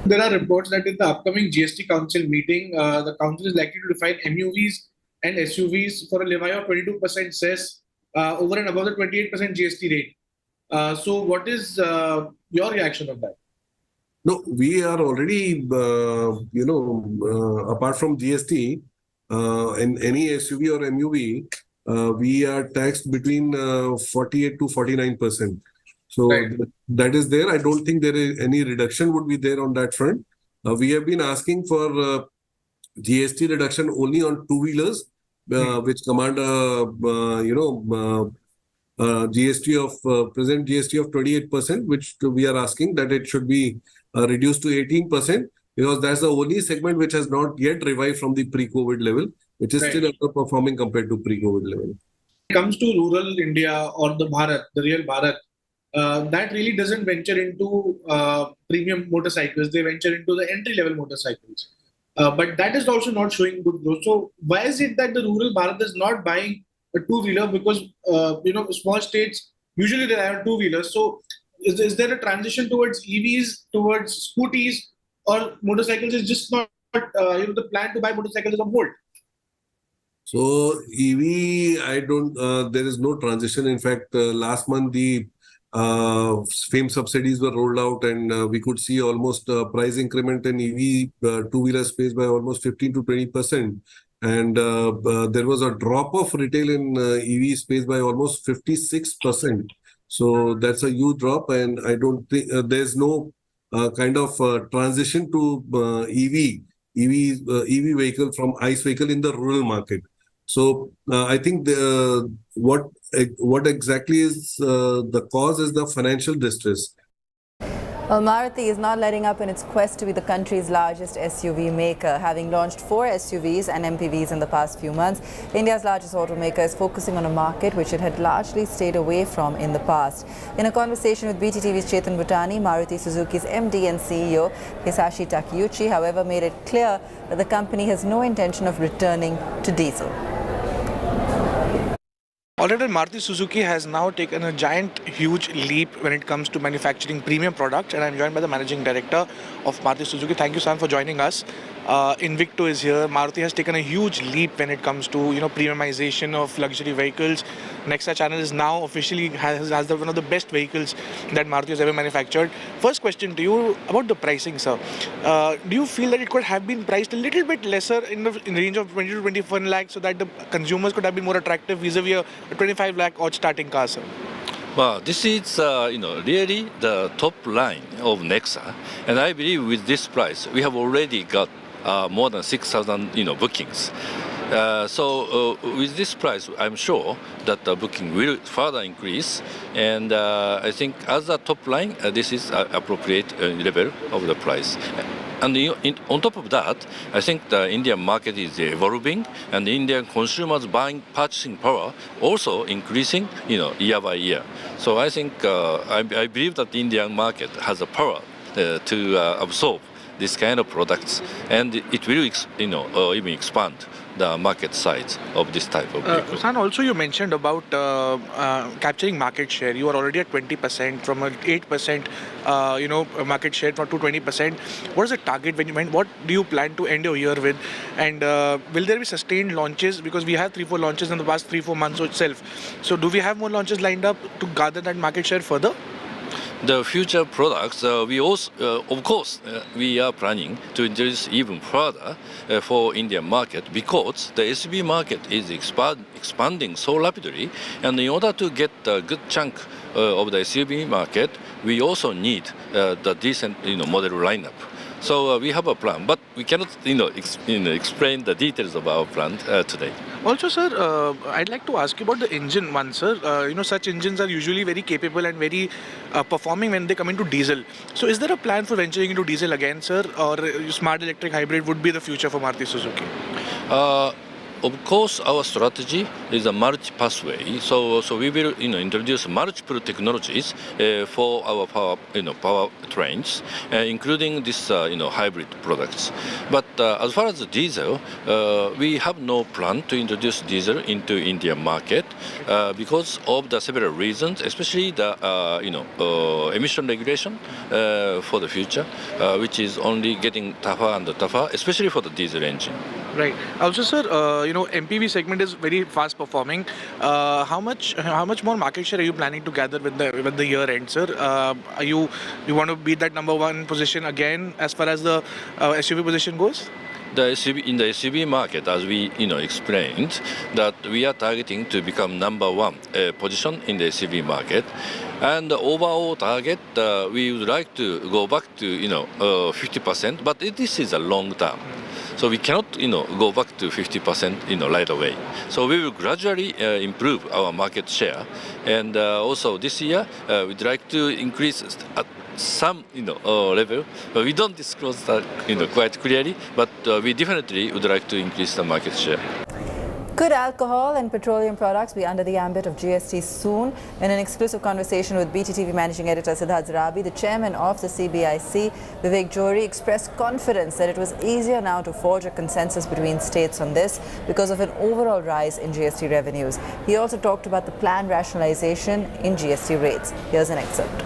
There are reports that in the upcoming GST Council meeting, the Council is likely to define MUVs and SUVs for a levy of 22% cess over and above the 28% GST rate. So what is your reaction on that? No, we are already, apart from GST, in any SUV or MUV, we are taxed between 48 to 49%. So that is there. I don't think there is any reduction would be there on that front. We have been asking for GST reduction only on two-wheelers, which command GST of present GST of 28%, which we are asking that it should be reduced to 18%, because that's the only segment which has not yet revived from the pre-COVID level, which is still underperforming compared to pre-COVID level. When it comes to rural India or the Bharat, the real Bharat, that really doesn't venture into premium motorcycles. They venture into the entry-level motorcycles. But that is also not showing good growth. So why is it that the rural Bharat is not buying a two-wheeler? Because, small states usually rely on two-wheelers. So is there a transition towards EVs, towards scooties, or motorcycles is just not, the plan to buy motorcycles is on hold? So EV, there is no transition. In fact, last month the FAME subsidies were rolled out, and we could see almost price increment in EV two-wheeler space by almost 15 to 20%. And there was a drop of retail in EV space by almost 56%. So that's a huge drop, and I don't think there's no kind of transition to EV EV vehicle from ICE vehicle in the rural market. So I think what exactly is the cause is the financial distress. Well, Maruti is not letting up in its quest to be the country's largest SUV maker. Having launched 4 SUVs and MPVs in the past few months, India's largest automaker is focusing on a market which it had largely stayed away from in the past. In a conversation with BTTV's Chetan Bhutani, Maruti Suzuki's MD and CEO Hisashi Takeuchi, however, made it clear that the company has no intention of returning to diesel. Already, Maruti Suzuki has now taken a huge leap when it comes to manufacturing premium products, and I'm joined by the Managing Director of Maruti Suzuki. Thank you, Sam, for joining us. Invicto is here. Maruti has taken a huge leap when it comes to premiumization of luxury vehicles. Nexa channel is now officially has one of the best vehicles that Maruti has ever manufactured. First question to you about the pricing, sir. Do you feel that it could have been priced a little bit lesser in the range of 20 to 21 lakh so that the consumers could have been more attractive vis-a-vis a 25 lakh odd starting car, sir? Well, this is really the top line of Nexa, and I believe with this price we have already got more than 6,000 bookings. So with this price, I'm sure that the booking will further increase, and I think as a top line, this is appropriate level of the price. And on top of that, I think the Indian market is evolving, and the Indian consumers' purchasing power also increasing, year by year. So I think I believe that the Indian market has the power to absorb this kind of products, and it will, even expand the market size of this type of vehicle. San, also you mentioned about capturing market share. You are already at 20% from an 8%, market share to 20%. What is the target? What do you plan to end your year with? And will there be sustained launches? Because we have 3-4 launches in the past 3-4 months itself. So do we have more launches lined up to gather that market share further? The future products, we also, of course, we are planning to introduce even further for Indian market, because the SUV market is expanding so rapidly, and in order to get a good chunk of the SUV market, we also need the decent, model lineup. So we have a plan, but we cannot, explain the details of our plan today. Also, sir, I'd like to ask you about the engine one, sir. Such engines are usually very capable and very performing when they come into diesel. So is there a plan for venturing into diesel again, sir, or smart electric hybrid would be the future for Maruti Suzuki? Of course, our strategy is a multi-pathway. So we will, introduce multiple technologies for our power trains, including this, hybrid products. But as far as the diesel, we have no plan to introduce diesel into Indian market because of the several reasons, especially the, emission regulation for the future, which is only getting tougher and tougher, especially for the diesel engine. Right. Also, sir, MPV segment is very fast performing. How much more market share are you planning to gather with the year end, sir? You want to beat that number 1 position again as far as the SUV position goes? In the SUV market, as we explained, that we are targeting to become number 1 position in the SUV market, and the overall target we would like to go back to 50%, but this is a long term. So we cannot, go back to 50%, right away. So we will gradually improve our market share, and also this year we'd like to increase at some, level. We don't disclose that, quite clearly, but we definitely would like to increase the market share. Could alcohol and petroleum products be under the ambit of GST soon? In an exclusive conversation with BTTV Managing Editor Siddharth Zarabi, the chairman of the CBIC, Vivek Johri, expressed confidence that it was easier now to forge a consensus between states on this because of an overall rise in GST revenues. He also talked about the planned rationalization in GST rates. Here's an excerpt.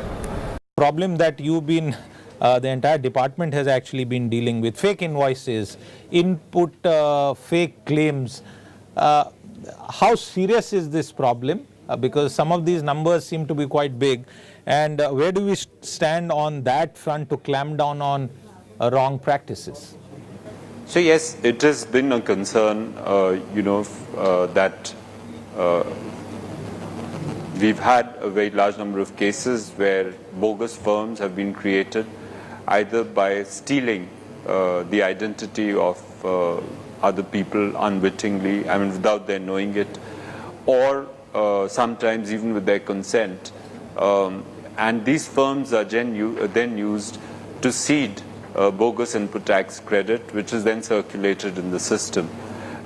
Problem that you've been the entire department has actually been dealing with: fake invoices, input fake claims. How serious is this problem? Because some of these numbers seem to be quite big, and where do we stand on that front to clamp down on wrong practices? So yes, it has been a concern, that we've had a very large number of cases where bogus firms have been created, either by stealing the identity of other people unwittingly, I mean without their knowing it, or sometimes even with their consent. And these firms are then used to seed bogus input tax credit, which is then circulated in the system.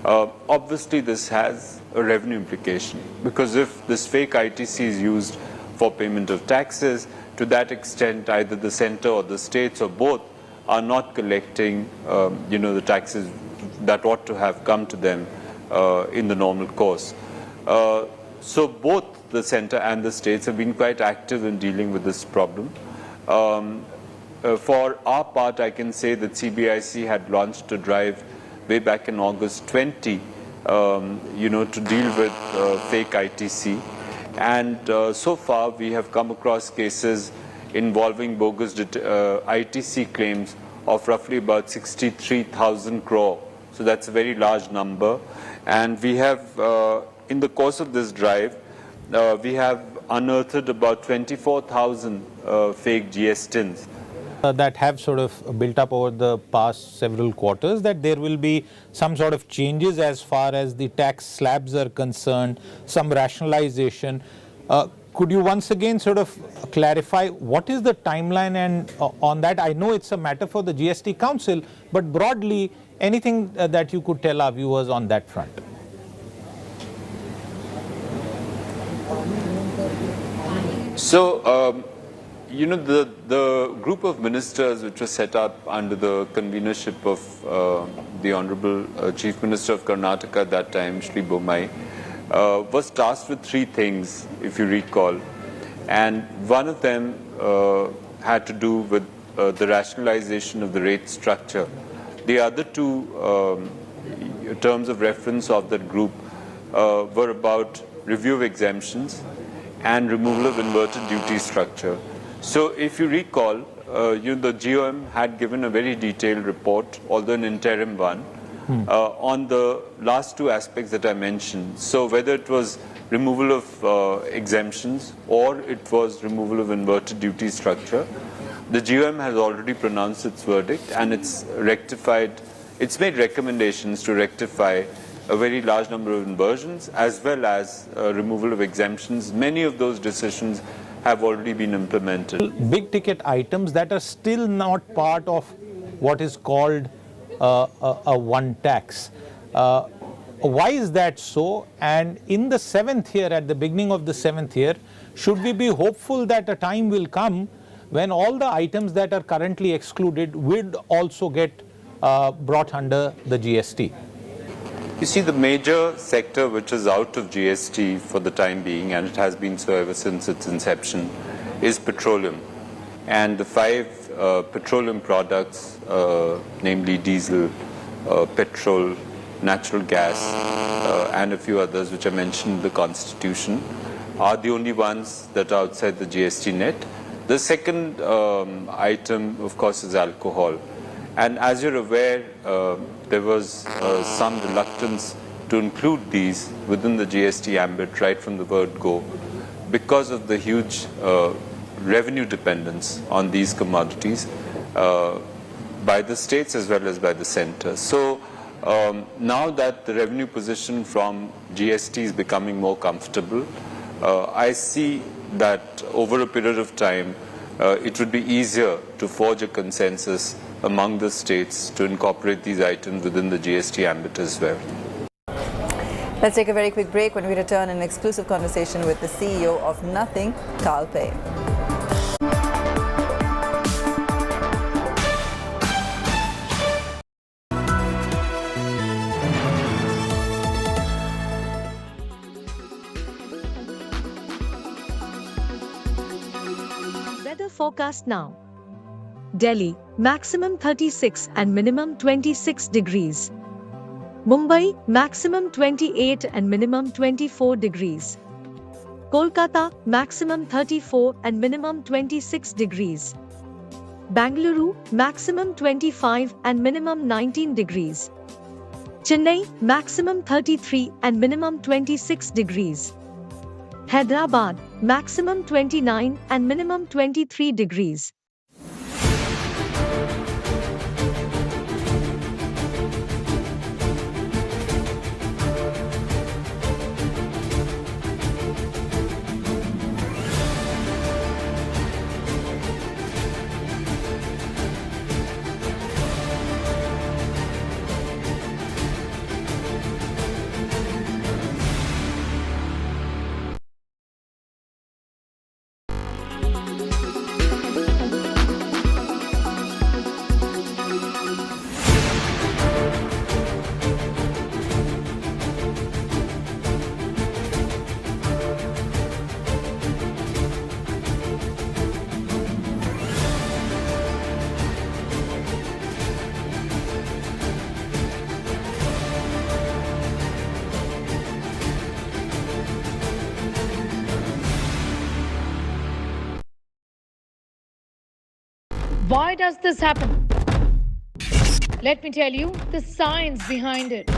Obviously, this has a revenue implication, because if this fake ITC is used for payment of taxes, to that extent, either the center or the states or both are not collecting, the taxes that ought to have come to them in the normal course. So both the center and the states have been quite active in dealing with this problem. For our part, I can say that CBIC had launched a drive way back in August 20, to deal with fake ITC. And so far, we have come across cases involving bogus ITC claims of roughly about 63,000 crore. So that's a very large number. And we have, in the course of this drive, we have unearthed about 24,000 fake GSTINs. That have sort of built up over the past several quarters, that there will be some sort of changes as far as the tax slabs are concerned, some rationalization. Could you once again sort of clarify what is the timeline and on that? I know it's a matter for the GST Council, but broadly, anything that you could tell our viewers on that front? So, the group of ministers which was set up under the convenership of the Honorable Chief Minister of Karnataka at that time, Shri Bommai, was tasked with three things, if you recall. And one of them had to do with the rationalization of the rate structure. The other two terms of reference of that group were about review of exemptions and removal of inverted duty structure. So if you recall, the GOM had given a very detailed report, although an interim one, on the last two aspects that I mentioned. So whether it was removal of exemptions or it was removal of inverted duty structure, the GOM has already pronounced its verdict, and it's made recommendations to rectify a very large number of inversions as well as removal of exemptions. Many of those decisions have already been implemented. Big ticket items that are still not part of what is called a one tax. Why is that so? And in the seventh year, at the beginning of the seventh year, should we be hopeful that a time will come when all the items that are currently excluded would also get brought under the GST? You see, the major sector which is out of GST for the time being, and it has been so ever since its inception, is petroleum. And the five petroleum products, namely diesel, petrol, natural gas, and a few others which I mentioned in the Constitution, are the only ones that are outside the GST net. The second item, of course, is alcohol. And as you're aware, there was some reluctance to include these within the GST ambit right from the word go, because of the huge revenue dependence on these commodities by the states as well as by the center. So now that the revenue position from GST is becoming more comfortable, I see that over a period of time, it would be easier to forge a consensus among the states to incorporate these items within the GST ambit as well. Let's take a very quick break. When we return, an exclusive conversation with the CEO of Nothing, Carl Pei. Weather forecast now. Delhi, maximum 36 and minimum 26 degrees. Mumbai, maximum 28 and minimum 24 degrees. Kolkata, maximum 34 and minimum 26 degrees. Bangalore, maximum 25 and minimum 19 degrees. Chennai, maximum 33 and minimum 26 degrees. Hyderabad, maximum 29 and minimum 23 degrees. Why does this happen? Let me tell you the science behind it.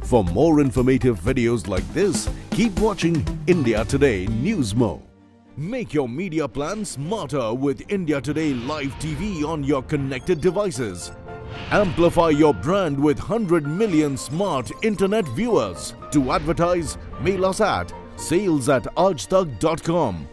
For more informative videos like this, keep watching India Today Newsmo. Make your media plan smarter with India Today Live TV on your connected devices. Amplify your brand with 100 million smart internet viewers. To advertise, mail us at sales@aajtak.com.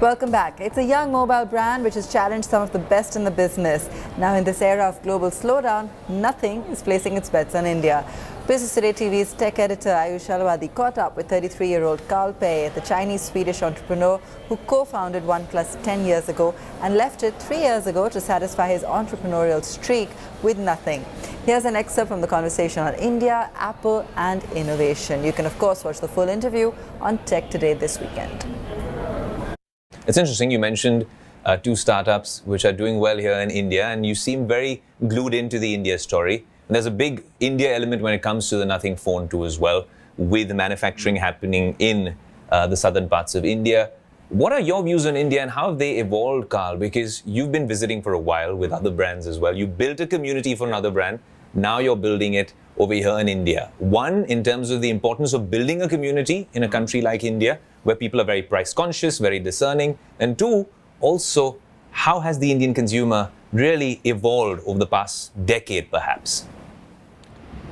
Welcome back. It's a young mobile brand which has challenged some of the best in the business. Now in this era of global slowdown, nothing is placing its bets on India. Business Today TV's tech editor Ayush Alwadi caught up with 33-year-old Carl Pei, the Chinese-Swedish entrepreneur who co-founded OnePlus 10 years ago and left it 3 years ago to satisfy his entrepreneurial streak with nothing. Here's an excerpt from the conversation on India, Apple and innovation. You can of course watch the full interview on Tech Today this weekend. It's interesting, you mentioned two startups which are doing well here in India, and you seem very glued into the India story. And there's a big India element when it comes to the Nothing Phone 2 as well, with manufacturing happening in the southern parts of India. What are your views on India and how have they evolved, Carl? Because you've been visiting for a while with other brands as well. You built a community for another brand. Now you're building it over here in India. One, in terms of the importance of building a community in a country like India, where people are very price conscious, very discerning. And two, also, how has the Indian consumer really evolved over the past decade, perhaps?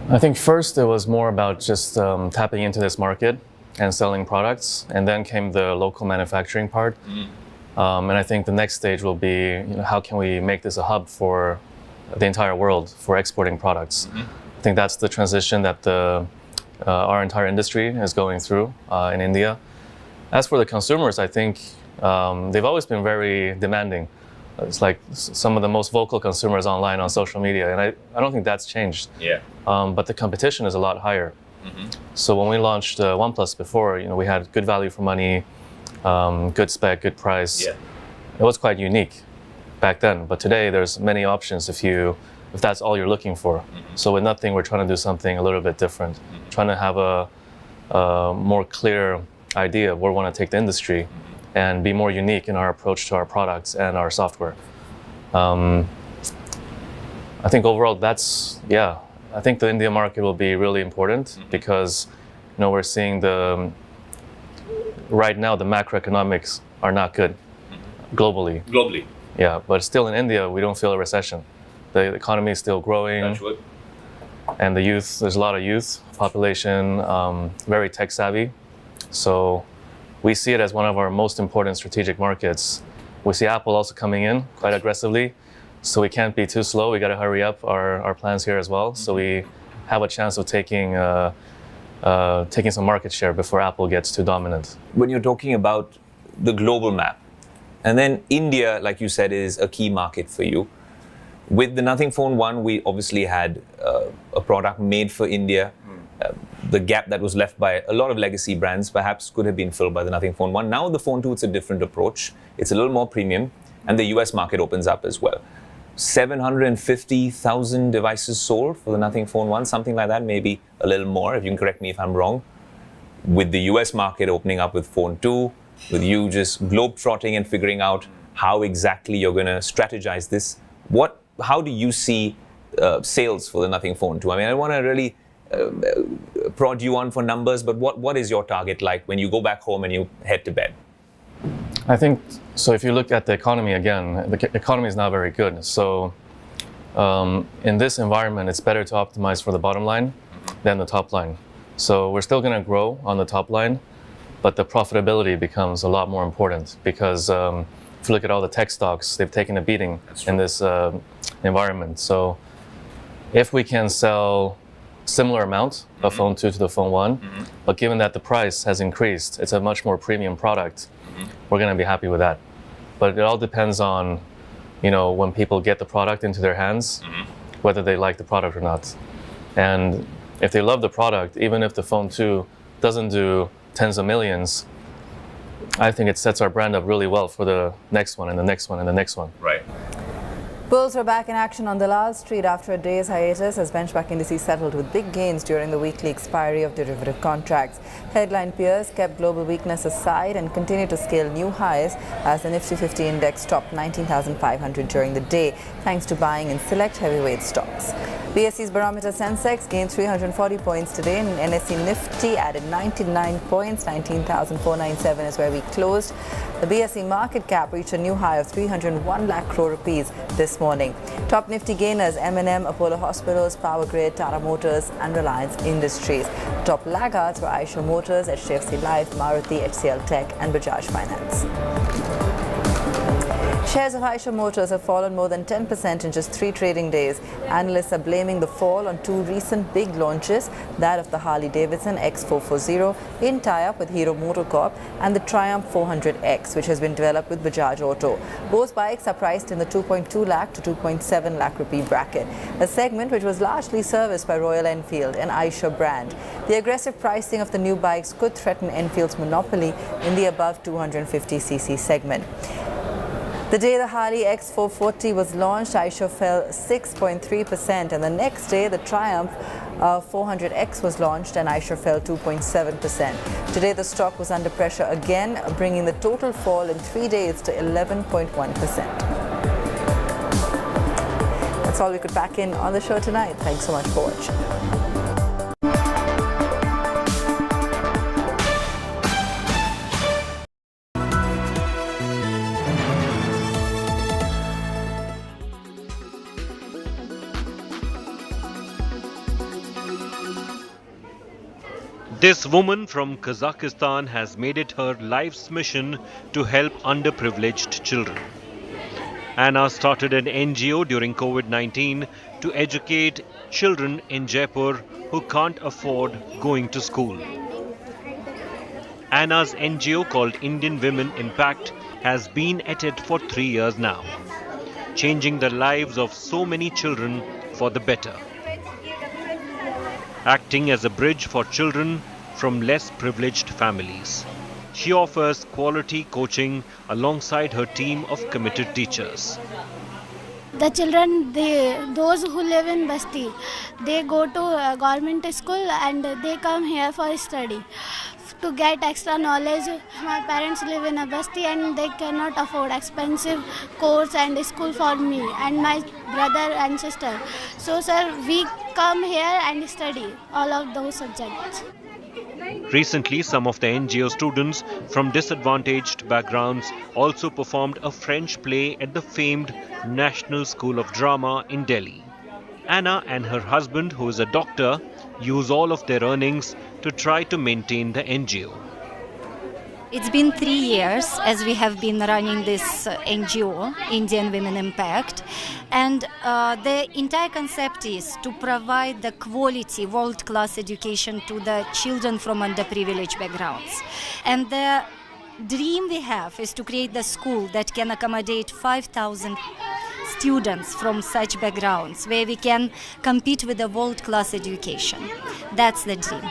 I think first it was more about just tapping into this market and selling products, and then came the local manufacturing part. And I think the next stage will be, how can we make this a hub for the entire world for exporting products? I think that's the transition that our entire industry is going through in India. As for the consumers, I think they've always been very demanding. It's like some of the most vocal consumers online on social media, and I don't think that's changed. Yeah. But the competition is a lot higher. So when we launched OnePlus before, we had good value for money, good spec, good price. Yeah. It was quite unique back then, but today there's many options if that's all you're looking for. So with Nothing, we're trying to do something a little bit different, trying to have a more clear idea of where we want to take the industry and be more unique in our approach to our products and our software. I think overall I think the India market will be really important because we're seeing right now the macroeconomics are not good globally. Yeah, but still in India we don't feel a recession. The economy is still growing. And the youth, there's a lot of youth population, very tech savvy. So we see it as one of our most important strategic markets. We see Apple also coming in quite aggressively. So we can't be too slow. We got to hurry up our plans here as well. So we have a chance of taking some market share before Apple gets too dominant. When you're talking about the global map, and then India, like you said, is a key market for you. With the Nothing Phone 1, we obviously had a product made for India. The gap that was left by a lot of legacy brands perhaps could have been filled by the Nothing Phone 1. Now the Phone 2, it's a different approach. It's a little more premium, and the US market opens up as well. 750,000 devices sold for the Nothing Phone 1, something like that, maybe a little more, if you can correct me if I'm wrong. With the US market opening up with Phone 2, with you just globe-trotting and figuring out how exactly you're going to strategize this, how do you see sales for the Nothing Phone 2? I mean, I don't want to really prod you on for numbers, but what is your target like when you go back home and you head to bed? I think, so if you look at the economy again, the economy is not very good. So in this environment, it's better to optimize for the bottom line than the top line. So we're still going to grow on the top line, but the profitability becomes a lot more important because if you look at all the tech stocks, they've taken a beating in this environment. So if we can sell similar amount of Phone 2 to the Phone 1, but given that the price has increased, it's a much more premium product, we're going to be happy with that. But it all depends on, when people get the product into their hands, whether they like the product or not. And if they love the product, even if the Phone 2 doesn't do tens of millions, I think it sets our brand up really well for the next one and the next one and the next one. Right. Bulls were back in action on Dalal Street after a day's hiatus as benchmark indices settled with big gains during the weekly expiry of derivative contracts. Headline peers kept global weakness aside and continued to scale new highs as the Nifty 50 index topped 19,500 during the day, thanks to buying in select heavyweight stocks. BSE's barometer Sensex gained 340 points today, and NSE Nifty added 99 points. 19,497 is where we closed. The BSE market cap reached a new high of 301 lakh crore rupees this morning. Top Nifty gainers M&M, Apollo Hospitals, Power Grid, Tata Motors and Reliance Industries. Top laggards were Eicher Motors, HDFC Life, Maruti, HCL Tech and Bajaj Finance. Shares of Eicher Motors have fallen more than 10% in just 3 trading days. Analysts are blaming the fall on 2 recent big launches, that of the Harley-Davidson X440 in tie-up with Hero MotoCorp and the Triumph 400X, which has been developed with Bajaj Auto. Both bikes are priced in the 2.2 lakh to 2.7 lakh rupee bracket, a segment which was largely serviced by Royal Enfield, an Eicher brand. The aggressive pricing of the new bikes could threaten Enfield's monopoly in the above 250cc segment. The day the Harley X440 was launched, Eicher fell 6.3%, and the next day the Triumph 400X was launched and Eicher fell 2.7%. Today the stock was under pressure again, bringing the total fall in 3 days to 11.1%. That's all we could pack in on the show tonight. Thanks so much for watching. This woman from Kazakhstan has made it her life's mission to help underprivileged children. Anna started an NGO during COVID-19 to educate children in Jaipur who can't afford going to school. Anna's NGO called Indian Women Impact has been at it for 3 years now, changing the lives of so many children for the better. Acting as a bridge for children from less privileged families. She offers quality coaching alongside her team of committed teachers. The children, those who live in Basti, they go to a government school and they come here for study to get extra knowledge. My parents live in a Basti and they cannot afford expensive course and school for me and my brother and sister. So sir, we come here and study all of those subjects. Recently, some of the NGO students from disadvantaged backgrounds also performed a French play at the famed National School of Drama in Delhi. Anna and her husband, who is a doctor, use all of their earnings to try to maintain the NGO. It's been 3 years as we have been running this NGO, Indian Women Impact, and the entire concept is to provide the quality, world-class education to the children from underprivileged backgrounds. And the dream we have is to create the school that can accommodate 5,000 students from such backgrounds, where we can compete with a world-class education. That's the dream.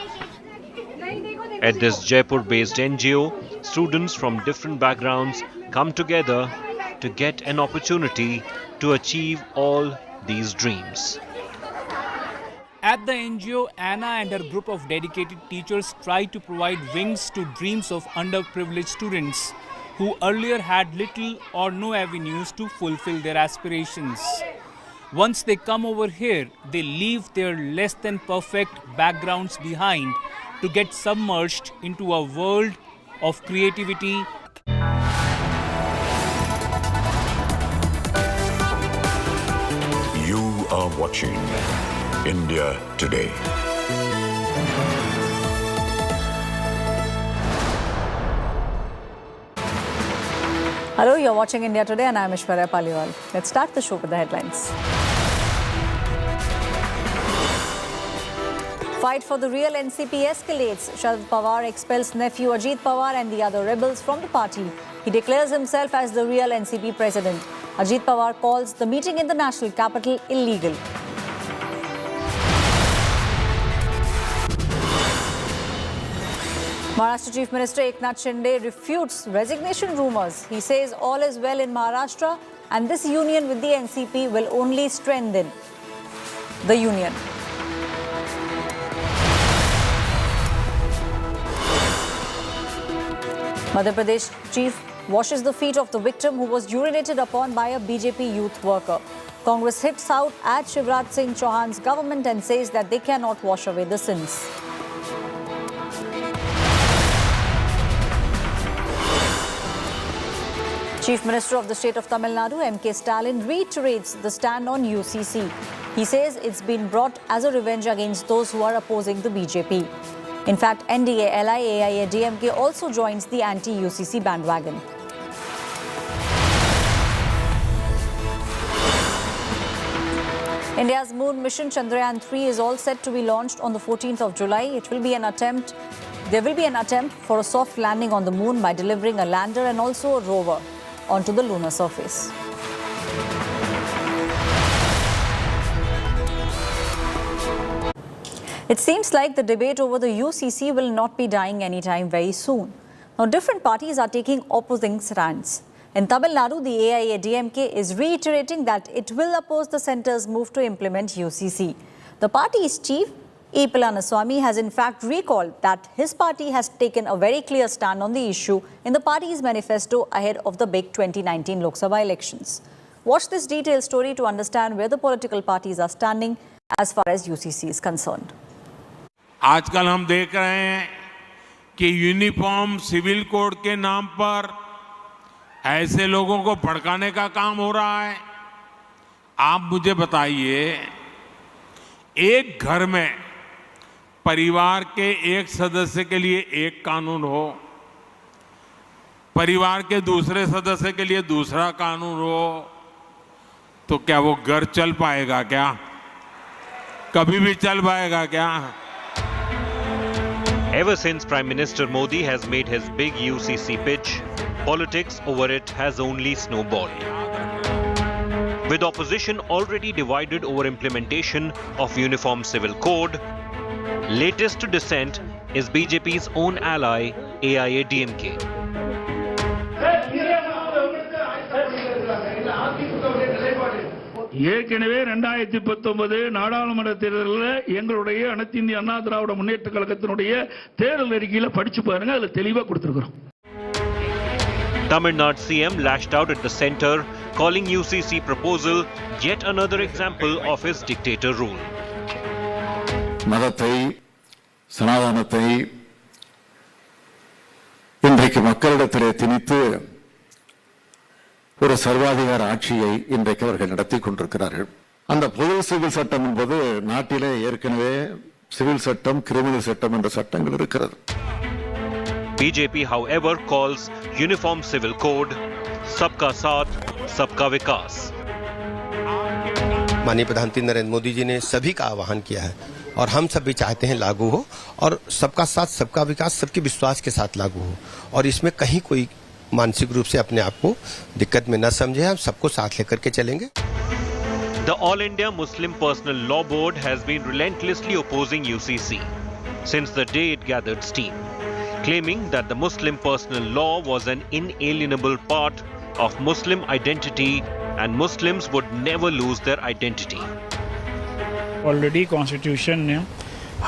At this Jaipur-based NGO, students from different backgrounds come together to get an opportunity to achieve all these dreams. At the NGO, Anna and her group of dedicated teachers try to provide wings to dreams of underprivileged students who earlier had little or no avenues to fulfill their aspirations. Once they come over here, they leave their less than perfect backgrounds behind to get submerged into a world of creativity. You are watching India Today. Hello, you're watching India Today and I'm Ishwarya Paliwal. Let's start the show with the headlines. Fight for the real NCP escalates. Sharad Pawar expels nephew Ajit Pawar and the other rebels from the party. He declares himself as the real NCP president. Ajit Pawar calls the meeting in the national capital illegal. Maharashtra Chief Minister Eknath Shinde refutes resignation rumours. He says all is well in Maharashtra and this union with the NCP will only strengthen the union. Madhya Pradesh Chief washes the feet of the victim who was urinated upon by a BJP youth worker. Congress hits out at Shivraj Singh Chauhan's government and says that they cannot wash away the sins. Chief Minister of the state of Tamil Nadu, M.K. Stalin, reiterates the stand on UCC. He says it's been brought as a revenge against those who are opposing the BJP. In fact, NDA, LI, AIA, DMK also joins the anti-UCC bandwagon. India's moon mission Chandrayaan-3 is all set to be launched on the 14th of July. There will be an attempt for a soft landing on the moon by delivering a lander and also a rover onto the lunar surface. It seems like the debate over the UCC will not be dying anytime very soon. Now, different parties are taking opposing stands. In Tamil Nadu, the AIA-DMK is reiterating that it will oppose the centre's move to implement UCC. The party's chief, E. Palaniswamy, has in fact recalled that his party has taken a very clear stand on the issue in the party's manifesto ahead of the big 2019 Lok Sabha elections. Watch this detailed story to understand where the political parties are standing as far as UCC is concerned. आजकल हम देख रहे हैं कि uniform civil code के नाम पर ऐसे लोगों को भड़काने का काम हो रहा है। आप मुझे बताइए, एक घर में परिवार के एक सदस्य के लिए एक कानून हो, परिवार के दूसरे सदस्य के लिए दूसरा कानून हो, तो क्या वो घर चल पाएगा क्या? कभी भी चल पाएगा क्या? Ever since Prime Minister Modi has made his big UCC pitch, politics over it has only snowballed. With opposition already divided over implementation of Uniform Civil Code, latest to dissent is BJP's own ally, AIA-DMK. ஏற்கனவே 2019 நாடாளுமன்ற தேர்தலில் எங்களுடைய அனைத்து இந்திய அண்ணா திராவிட முன்னேற்ற கழகத்தினுடைய தேர்தல் அறிக்கையில படிச்சு பாருங்க, அதுல தெளிவா கொடுத்திருக்கிறோம். Tamil Nadu CM lashed out at the centre, calling UCC proposal yet another example of his dictator rule. மதத்தை, சனாதனத்தை இன்றைக்கு மக்களிடத்திலே திணித்து ஒரு சர்வாதிகார ஆட்சியை இன்றைக்கு அவர்கள் நடத்தி கொண்டிருக்கிறார்கள். அந்த பொது சிவில் சட்டம் என்பது நாட்டிலே ஏற்கனவே சிவில் சட்டம், கிரிமினல் சட்டம் என்ற சட்டங்கள் இருக்கிறது. BJP, however, calls Uniform Civil Code Sabka Saath, Sabka Vikas. माननीय प्रधानमंत्री नरेंद्र मोदी जी ने सभी का आह्वान किया है और हम सब भी चाहते हैं लागू हो, और सबका साथ सबका विकास सबके विश्वास के साथ लागू हो, और इसमें कहीं कोई मानसिक रूप से अपने आप को दिक्कत में न समझे। हम सबको साथ लेकर के चलेंगे। The All India Muslim Personal Law Board has been relentlessly opposing UCC since the day it gathered steam, claiming that the Muslim personal law was an inalienable part of Muslim identity and Muslims would never lose their identity. Already constitution ने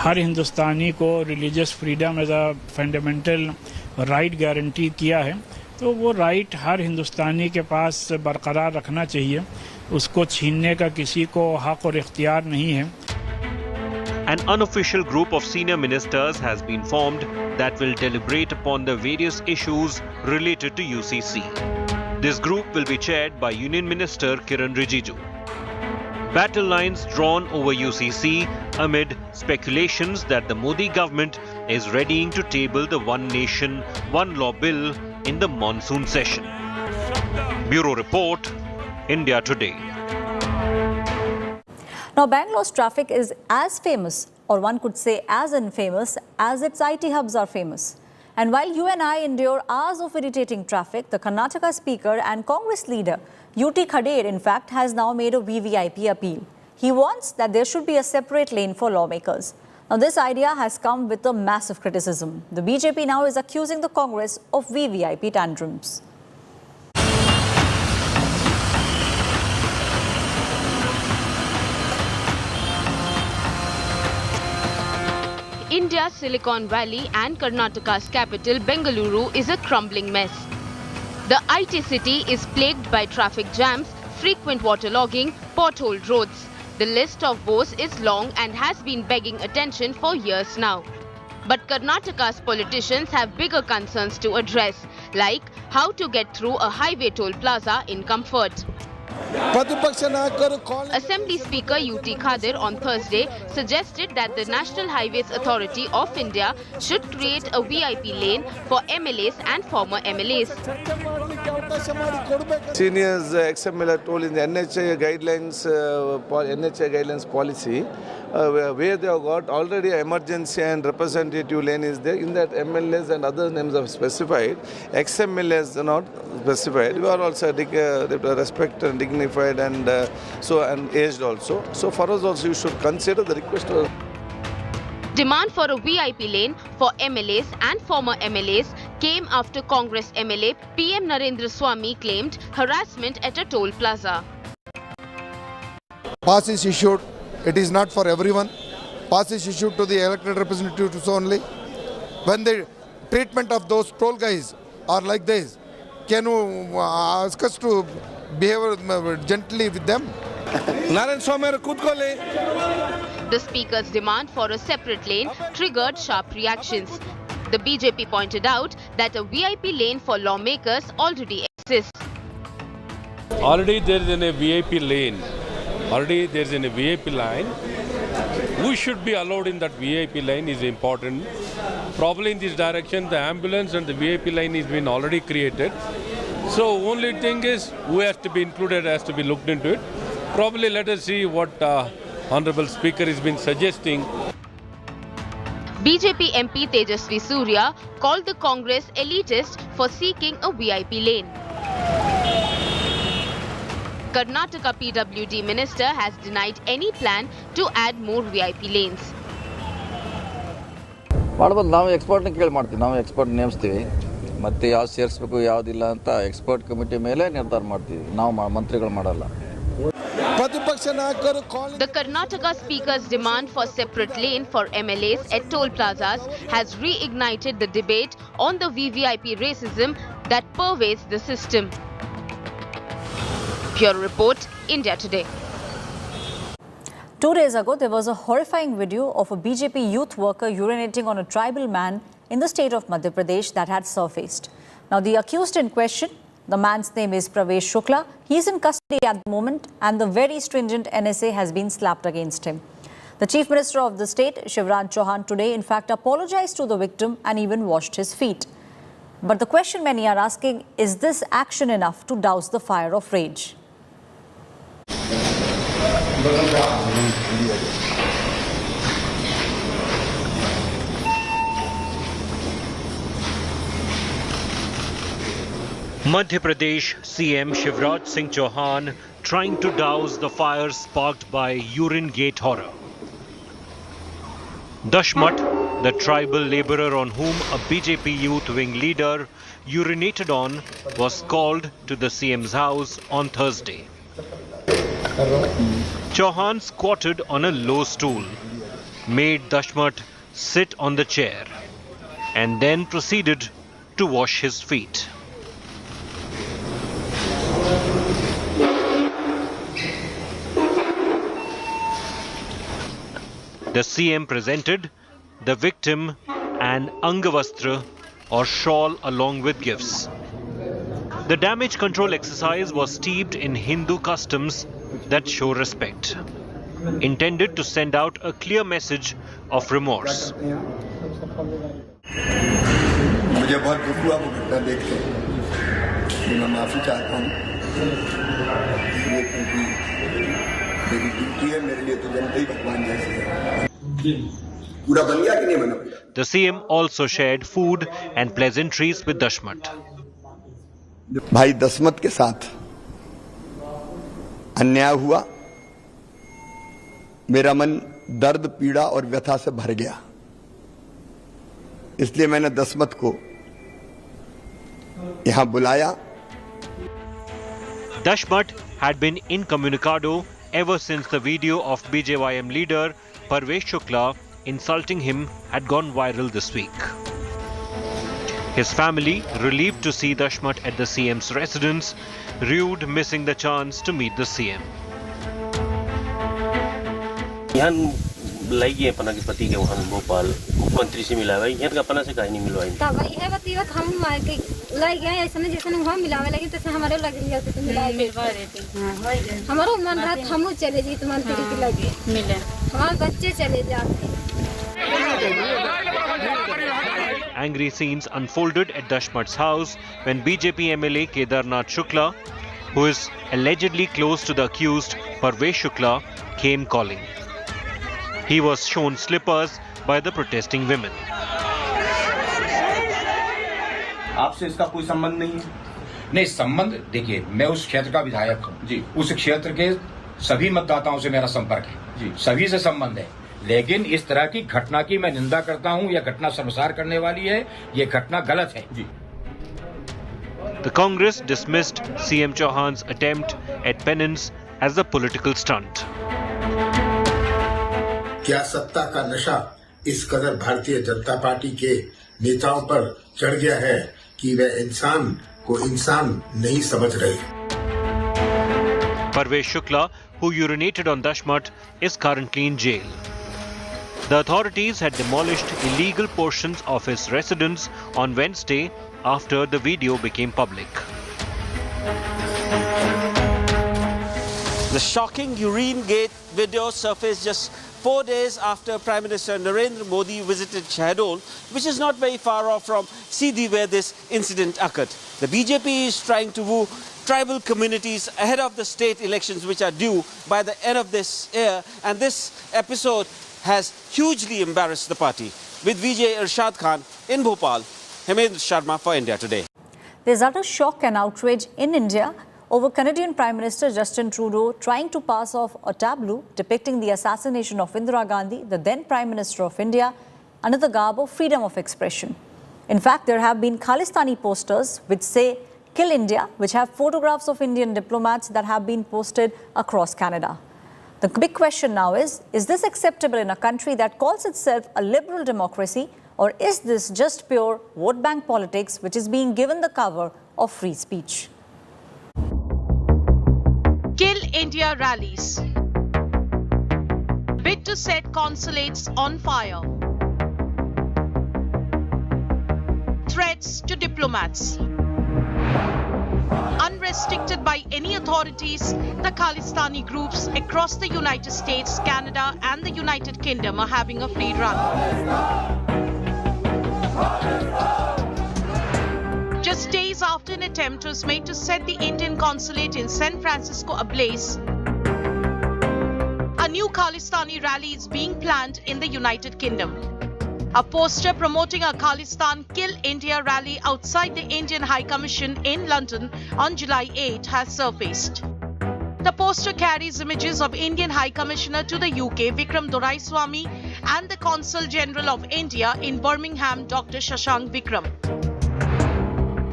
हर हिंदुस्तानी को religious freedom as a fundamental right guarantee किया है, तो वो right हर हिंदुस्तानी के पास बरकरार रखना चाहिए। उसको छीनने का किसी को हक और इख्तियार नहीं है। An unofficial group of senior ministers has been formed that will deliberate upon the various issues related to UCC. This group will be chaired by Union Minister Kiran Rijiju. Battle lines drawn over UCC amid speculations that the Modi government is readying to table the One Nation, One Law bill in the monsoon session. Bureau Report, India Today. Now, Bangalore's traffic is as famous, or one could say as infamous, as its IT hubs are famous. And while you and I endure hours of irritating traffic, the Karnataka Speaker and Congress leader, UT Khadere, in fact, has now made a VVIP appeal. He wants that there should be a separate lane for lawmakers. Now, this idea has come with a massive criticism. The BJP now is accusing the Congress of VVIP tantrums. India's Silicon Valley and Karnataka's capital, Bengaluru, is a crumbling mess. The IT city is plagued by traffic jams, frequent waterlogging, potholed roads. The list of woes is long and has been begging attention for years now. But Karnataka's politicians have bigger concerns to address, like how to get through a highway toll plaza in comfort. Assembly Speaker UT Khadir on Thursday suggested that the National Highways Authority of India should create a VIP lane for MLAs and former MLAs. Seniors ex-MLA told in the NHA guidelines policy, where they have got already emergency and representative lane is there. In that MLAs and other names are specified. Ex-MLAs are not specified. We are also respect and dignified and and aged also. So for us also you should consider the request. Demand for a VIP lane for MLAs and former MLAs came after Congress MLA PM Narendra Swamy claimed harassment at a toll plaza. Pass is issued. It is not for everyone. Pass is issued to the elected representatives only. When the treatment of those toll guys are like this, can you ask us to behave gently with them? The speaker's demand for a separate lane triggered sharp reactions. The BJP pointed out that a VIP lane for lawmakers already exists. Already there is a VIP lane. Already there is a VIP line. Who should be allowed in that VIP lane is important. Probably in this direction, the ambulance and the VIP line has been already created. So only thing is who has to be included, has to be looked into it. Probably let us see what Honorable Speaker has been suggesting. BJP MP Tejasvi Surya called the Congress elitist for seeking a VIP lane. Karnataka PWD minister has denied any plan to add more VIP lanes. ಮಾಡಬಹುದು ನಾವು ಎಕ್ಸ್ಪರ್ಟ್ನ ಕೇಳಿ ಮಾಡ್ತೀವಿ ನಾವು expert ನೇಮಿಸ್ತೀವಿ ಮತ್ತೆ ಯಾವ್ದು ಸೇರಿಸಬೇಕು ಯಾವುದಿಲ್ಲ ಅಂತ ಎಕ್ಸ್ಪರ್ಟ್ ಕಮಿಟಿ ಮೇಲೆ ನಿರ್ಧಾರ ಮಾಡ್ತೀವಿ ನಾವು ಮಂತ್ರಿಗಳು ಮಾಡಲ್ಲ. The Karnataka Speaker's demand for separate lane for MLAs at toll plazas has reignited the debate on the VVIP racism that pervades the system. Bureau Report, India Today. 2 days ago, there was a horrifying video of a BJP youth worker urinating on a tribal man in the state of Madhya Pradesh that had surfaced. Now, the accused in question, the man's name is Pravesh Shukla. He is in custody at the moment and the very stringent NSA has been slapped against him. The Chief Minister of the state, Sharad Pawar, today in fact apologized to the victim and even washed his feet. But the question many are asking, is this action enough to douse the fire of rage? Madhya Pradesh CM Shivraj Singh Chauhan trying to douse the fire sparked by urine gate horror. Dashmat, the tribal labourer on whom a BJP youth wing leader urinated on, was called to the CM's house on Thursday. Chauhan squatted on a low stool, made Dashmat sit on the chair, and then proceeded to wash his feet. The CM presented the victim an Angavastra or shawl along with gifts. The damage control exercise was steeped in Hindu customs that show respect, intended to send out a clear message of remorse. मुझे बहुत दुख हुआ वो घटना देख के, मैं माफी चाहता हूँ। ये क्योंकि मेरी ड्यूटी है, मेरे लिए तो जनता ही भगवान जैसे है। पूरा बन गया कि नहीं बना? The CM also shared food and pleasantries with Dashmat. भाई दशमत के साथ अन्याय हुआ, मेरा मन दर्द, पीड़ा और व्यथा से भर गया। इसलिए मैंने दसमत को यहां बुलाया। Dashmat had been incommunicado ever since the video of BJYM leader Parvesh Shukla insulting him had gone viral this week. His family, relieved to see Dashmat at the CM's residence, rued missing the chance to meet the CM. यहाँ लाई गए अपना के पति के वहाँ भोपाल मुख्यमंत्री से मिला हुआ यहाँ का अपना से कहीं नहीं मिलवाई तब है बतीवत हम मार के लाई गए ऐसा नहीं जैसे वहाँ मिलावे लेकिन तैसे हमारे लग रही है तो मिलवा रहते हमारा मन रहा हम चले जी तो मंत्री के लगे मिले हमारे बच्चे चले जाते। Angry scenes unfolded at Dashmat's house when BJP MLA Kedarnath Shukla, who is allegedly close to the accused Parvesh Shukla, came calling. He was shown slippers by the protesting women. आपसे इसका कोई संबंध नहीं है? नहीं, संबंध देखिए, मैं उस क्षेत्र का विधायक हूँ जी, उस क्षेत्र के सभी मतदाताओं से मेरा संपर्क है जी, सभी से संबंध है, लेकिन इस तरह की घटना की मैं निंदा करता हूँ। यह घटना शर्मसार करने वाली है, ये घटना गलत है जी। The Congress dismissed CM Chauhan's attempt at penance as a political stunt. क्या सत्ता का नशा इस कदर भारतीय जनता पार्टी के नेताओं पर चढ़ गया है कि वे इंसान को इंसान नहीं समझ रहे? Parvesh Shukla, who urinated on Dashmat, is currently in jail. The authorities had demolished illegal portions of his residence on Wednesday after the video became public. The shocking urine gate video surfaced just 4 days after Prime Minister Narendra Modi visited Shahdol, which is not very far off from Sidi where this incident occurred. The BJP is trying to woo tribal communities ahead of the state elections which are due by the end of this year, and this episode has hugely embarrassed the party. With Vijay Irshad Khan in Bhopal, Hemendra Sharma for India Today. There's utter shock and outrage in India over Canadian Prime Minister Justin Trudeau trying to pass off a tableau depicting the assassination of Indira Gandhi, the then Prime Minister of India, under the garb of freedom of expression. In fact, there have been Khalistani posters which say "Kill India," which have photographs of Indian diplomats that have been posted across Canada. The big question now is this acceptable in a country that calls itself a liberal democracy, or is this just pure vote bank politics which is being given the cover of free speech? Kill India rallies. Bid to set consulates on fire. Threats to diplomats. Unrestricted by any authorities, the Khalistani groups across the United States, Canada and the United Kingdom are having a free run. Just days after an attempt was made to set the Indian consulate in San Francisco ablaze, a new Khalistani rally is being planned in the United Kingdom. A poster promoting a Khalistan Kill India rally outside the Indian High Commission in London on July 8 has surfaced. The poster carries images of Indian High Commissioner to the UK Vikram Doraiswamy and the Consul General of India in Birmingham Dr. Shashank Vikram.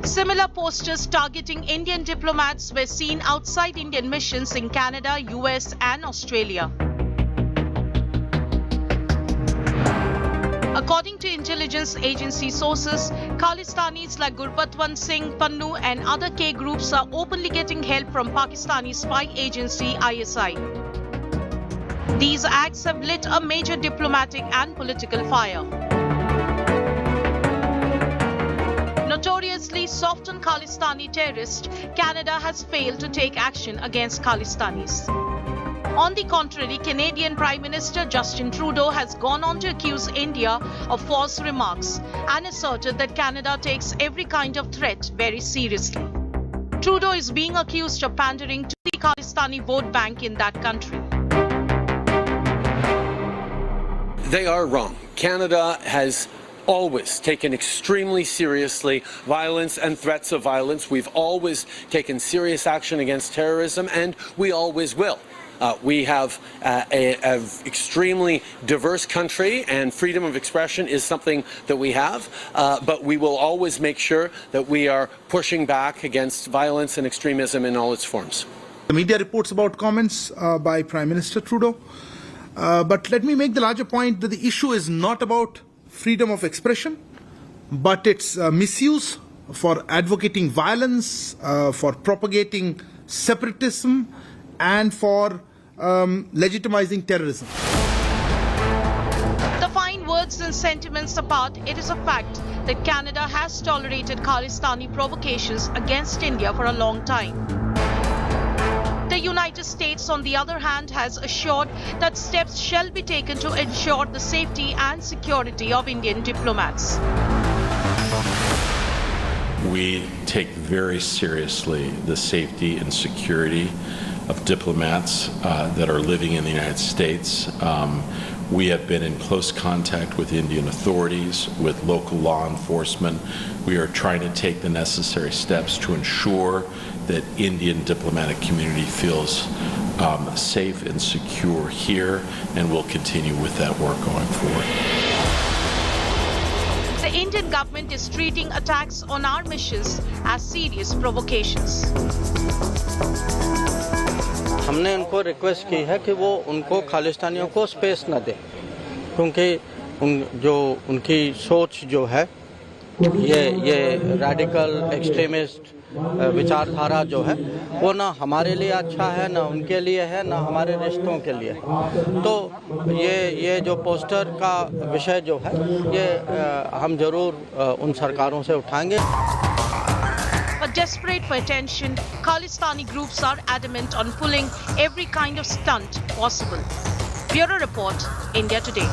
Similar posters targeting Indian diplomats were seen outside Indian missions in Canada, US and Australia. According to intelligence agency sources, Khalistanis like Gurpatwant Singh, Pannu and other K groups are openly getting help from Pakistani spy agency ISI. These acts have lit a major diplomatic and political fire. Notoriously soft on Khalistani terrorists, Canada has failed to take action against Khalistanis. On the contrary, Canadian Prime Minister Justin Trudeau has gone on to accuse India of false remarks and asserted that Canada takes every kind of threat very seriously. Trudeau is being accused of pandering to the Khalistani vote bank in that country. They are wrong. Canada has always taken extremely seriously violence and threats of violence. We've always taken serious action against terrorism, and we always will. We have an extremely diverse country, and freedom of expression is something that we have, but we will always make sure that we are pushing back against violence and extremism in all its forms. The media reports about comments by Prime Minister Trudeau, but let me make the larger point that the issue is not about freedom of expression, but its misuse for advocating violence, for propagating separatism, and for legitimizing terrorism. The fine words and sentiments apart, it is a fact that Canada has tolerated Khalistani provocations against India for a long time. The United States, on the other hand, has assured that steps shall be taken to ensure the safety and security of Indian diplomats. We take very seriously the safety and security of diplomats that are living in the United States. We have been in close contact with Indian authorities, with local law enforcement. We are trying to take the necessary steps to ensure that Indian diplomatic community feels safe and secure here, and we'll continue with that work going forward. The Indian government is treating attacks on our missions as serious provocations. हमने उनको request की है कि वो उनको खालिस्तानियों को space न दे, क्योंकि उनकी सोच जो है ये रेडिकल एक्सट्रीमिस्ट विचारधारा जो है वो ना हमारे लिए अच्छा है, ना उनके लिए है, ना हमारे रिश्तों के लिए। तो ये जो पोस्टर का विषय जो है ये हम जरूर उन सरकारों से उठाएंगे। But desperate for attention, Khalistani groups are adamant on pulling every kind of stunt possible. Bureau Report, India Today.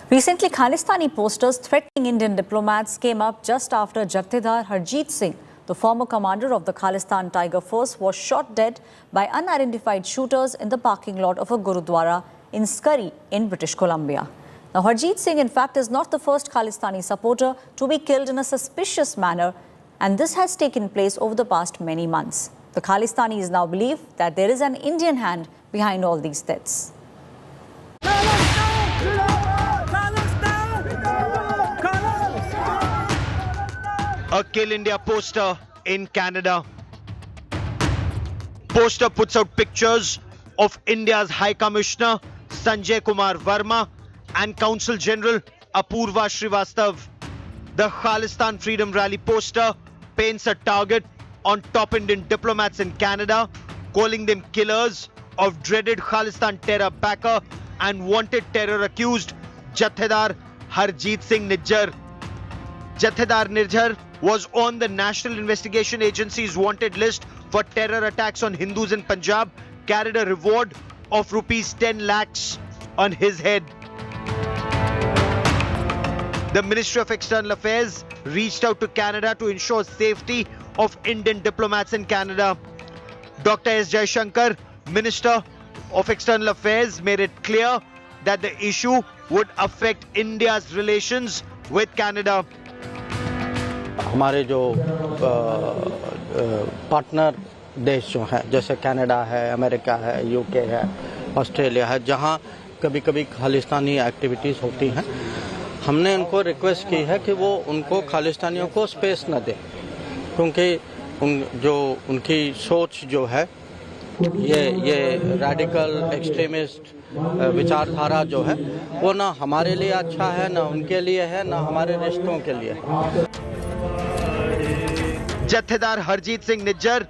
Recently, Khalistani posters threatening Indian diplomats came up just after Jathedar Harjeet Singh, the former commander of the Khalistan Tiger Force, was shot dead by unidentified shooters in the parking lot of a Gurudwara in Scurry in British Columbia. Now, Harjeet Singh, in fact, is not the first Khalistani supporter to be killed in a suspicious manner, and this has taken place over the past many months. The Khalistanis now believe that there is an Indian hand behind all these deaths. A Kill India poster in Canada. Poster puts out pictures of India's High Commissioner Sanjay Kumar Verma and Consul General Apurva Srivastav. The Khalistan Freedom Rally poster paints a target on top Indian diplomats in Canada, calling them killers of dreaded Khalistan terror backer and wanted terror accused Jathedar Harjeet Singh Nijjar. Jathedar Nijjar was on the National Investigation Agency's wanted list for terror attacks on Hindus in Punjab, carried a reward of rupees 10 lakhs on his head. The Ministry of External Affairs reached out to Canada to ensure safety of Indian diplomats in Canada. Dr. S. Jaishankar, Minister of External Affairs, made it clear that the issue would affect India's relations with Canada. हमारे जो partner देश जो हैं, जैसे Canada है, America है, UK है, Australia है, जहां कभी-कभी खालिस्तानी एक्टिविटीज़ होती हैं, हमने उनको रिक्वेस्ट की है कि वो उनको खालिस्तानियों को स्पेस न दें, क्योंकि उनकी सोच जो है ये रेडिकल एक्सट्रीमिस्ट विचारधारा जो है वो ना हमारे लिए अच्छा है, ना उनके लिए है, ना हमारे रिश्तों के लिए है। Jathedar Harjeet Singh Nijjar,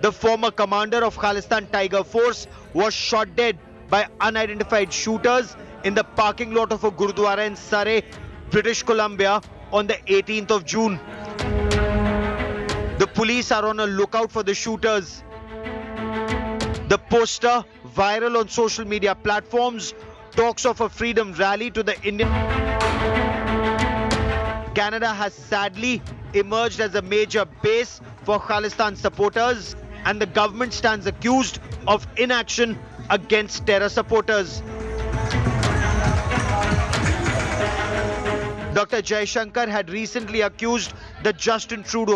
the former commander of Khalistan Tiger Force, was shot dead by unidentified shooters in the parking lot of a Gurudwara in Surrey, British Columbia on the 18th of June. The police are on a lookout for the shooters. The poster, viral on social media platforms, talks of a freedom rally to the Indian. Canada has sadly emerged as a major base for Khalistan supporters, and the government stands accused of inaction against terror supporters. Dr. Jaishankar had recently accused the Justin Trudeau